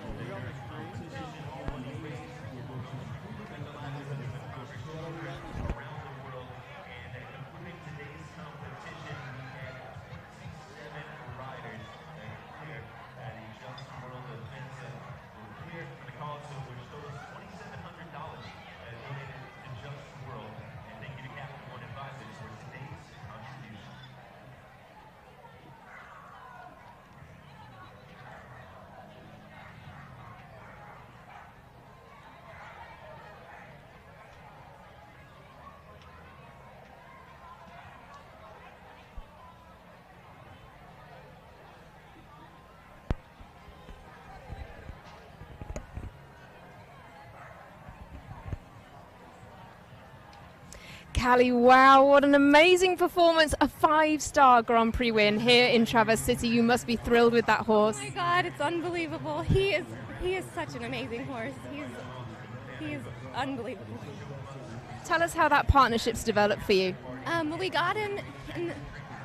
Callie, wow, what an amazing performance. A 5-star Grand Prix win here in Traverse City. You must be thrilled with that horse. Oh my God, it's unbelievable. He is such an amazing horse. He is unbelievable. Tell us how that partnership's developed for you. We got him in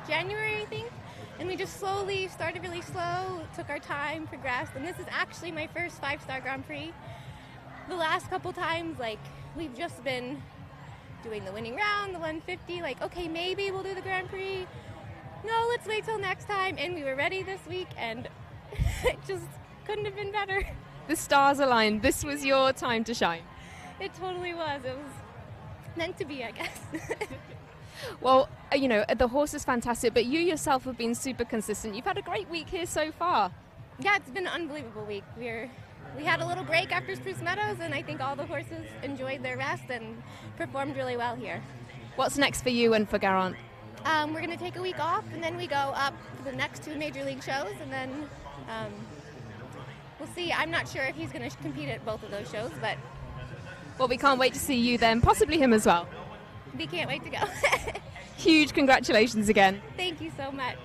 January, I think, and we just slowly started really slow, took our time, progressed, and this is actually my first 5-star Grand Prix. The last couple times, like, we've just been doing the winning round, the 150, like, okay, maybe we'll do the Grand Prix. No, let's wait till next time. And we were ready this week, and it just couldn't have been better. The stars aligned. This was your time to shine. It totally was. It was meant to be, I guess. Well, you know, the horse is fantastic, but you yourself have been super consistent. You've had a great week here so far. Yeah, it's been an unbelievable week. We had a little break after Spruce Meadows, and I think all the horses enjoyed their rest and performed really well here. What's next for you and for Garant? We're going to take a week off, and then we go up to the next 2 major league shows, and then we'll see. I'm not sure if he's going to compete at both of those shows, but... Well, we can't wait to see you then, possibly him as well. We can't wait to go. Huge congratulations again. Thank you so much.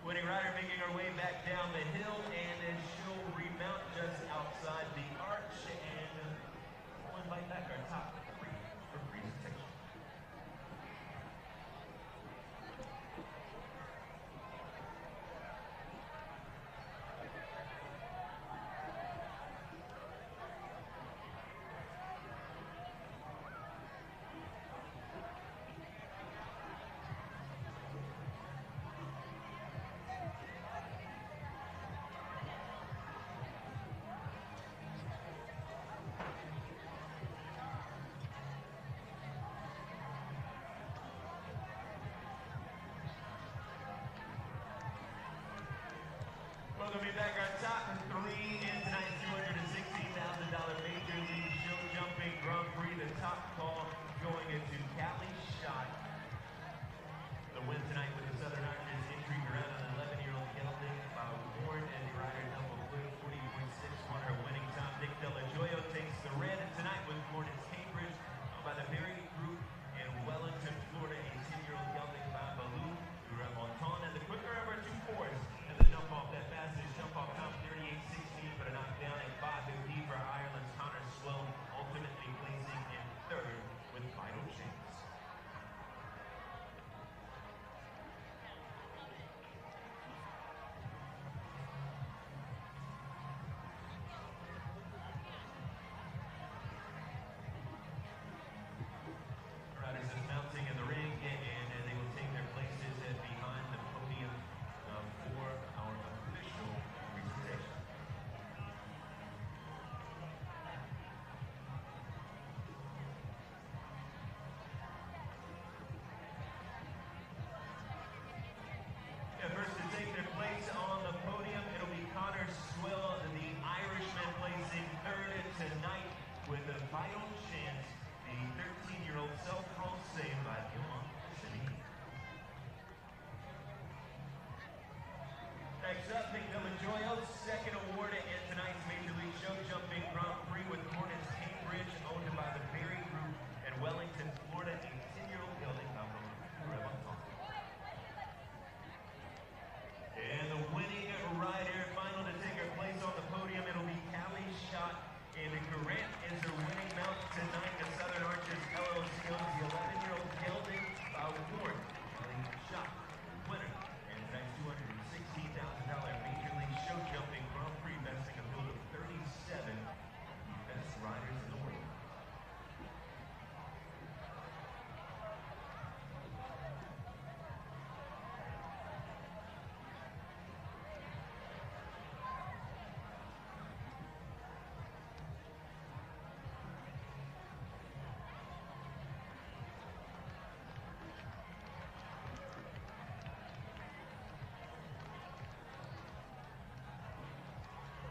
Winning rider making her way back down the hill, and then she'll remount just outside the arch, and we'll invite back our top 3 for presentation. Welcoming back our top three in tonight's $216,000 Major League Show Jumping Grand Prix. The top call going into Callie Schott. The win tonight with the Southern Archers entry around an 11-year-old gelding by Warren and rider number 40.6 won her winning time. Nick Delajoyo takes the red tonight with Gordon's Cambridge by the Berry Group in Wellington, Florida. A 10-year-old gelding by Baloo Monton, and the quicker of our 2-4s and the jump off. That fastest jump off time 38.16, but a knockdown at 5.15 for Ireland's Connor Swell, ultimately placing in third with Vital Chance. Riders is mounting in the ring, and they will take their places behind the podium for our official presentation. Yeah, first to take their place on the podium, it'll be Connor Swill, the Irishman, placing third tonight with a Vital Chance, the 13-year-old self-called save by Gilmont City. Next up, Nick Delajoyo, second award in tonight's Major League Show Jumping Grand Prix with Gordon's Cambridge, owned by the Berry Group in Wellington, Florida. A 10-year-old gelding by Monton. And the winning rider, final to take her place on the podium, it'll be Callie Schott. And Grant is her winning mount tonight. The Southern Archers LLC owns the 11-year-old gelding by Warren. Callie Schott, winner. And tonight's $216,000 Major League Show Jumping Grand Prix, vesting a field of 37 best riders in the world.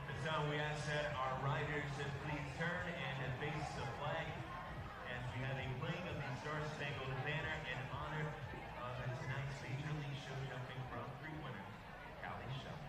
This time we ask that our riders to please turn and face the flag as we have a playing of the Star-Spangled Banner in honor of tonight's Major League Show Jumping Grand Prix winner, Callie Schott.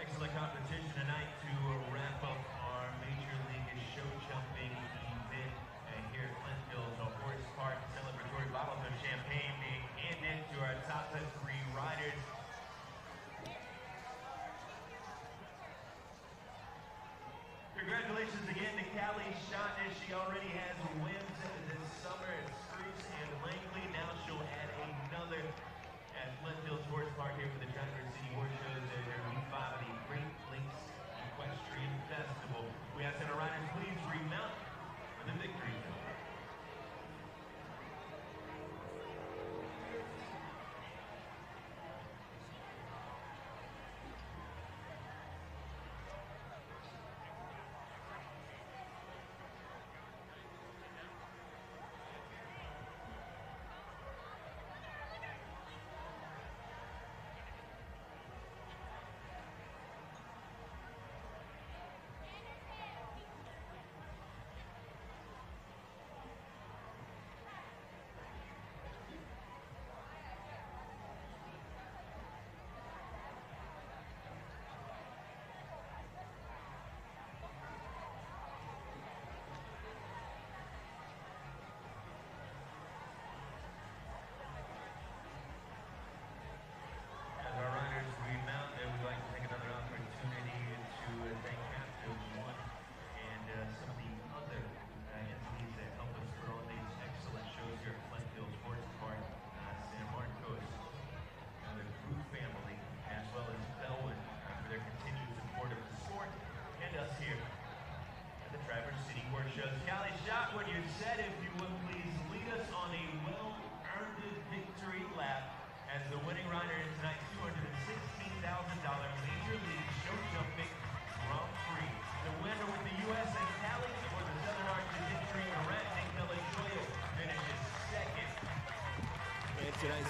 Excellent competition tonight to wrap up our Major League Show Jumping event here at Flintfield's Horse Park. Celebratory bottles of champagne being handed to our top 3 riders. Congratulations again to Callie Schott, as she already has wins this summer at Spruce and Langley. Now she'll add another at Flintfield's Horse Park here for the Traverse City Horse Shows and their week 5 of the Great Lakes Equestrian Festival. We ask that our riders please remount for the victory zone.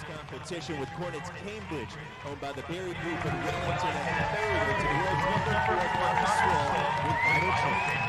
this competition with Cornets Cambridge, owned by the Berry Group in Wellington, and third to the world's number 4 Parker Swill with Vital Chain.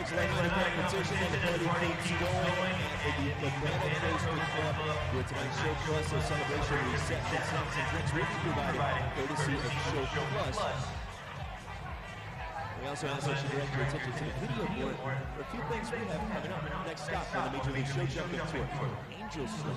Excellent competition and the party keeps going. The Planet Facebook Club with tonight's Show Plus, a celebration reception, snacks and drinks will be provided courtesy of Show Plus. We also ask that you direct your attention to the video board for a few things we have coming up. Next stop on the Major League Show Jumping Tour, Angel Stone.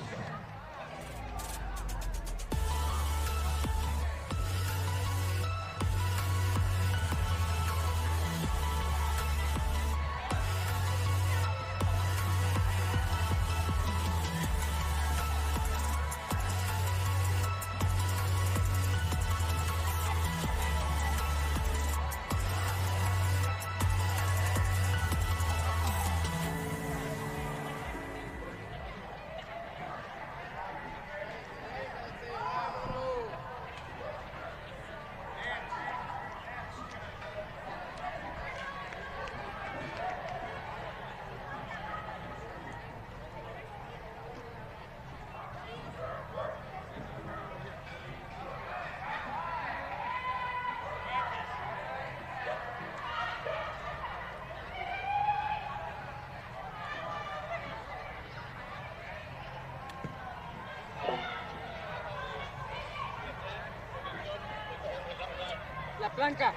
Blanca,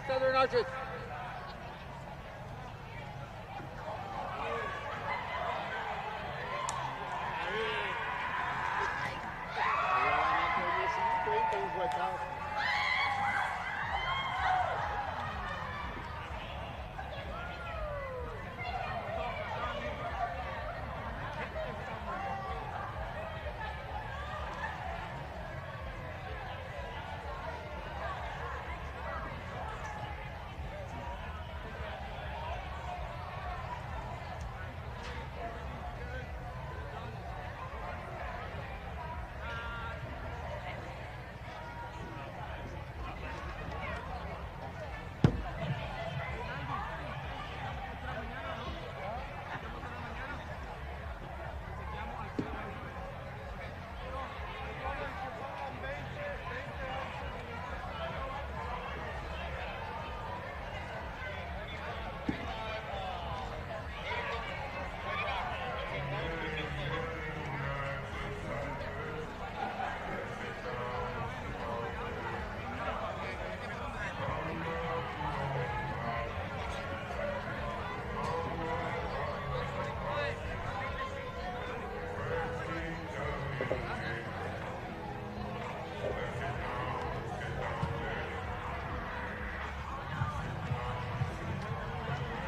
Southern Arches.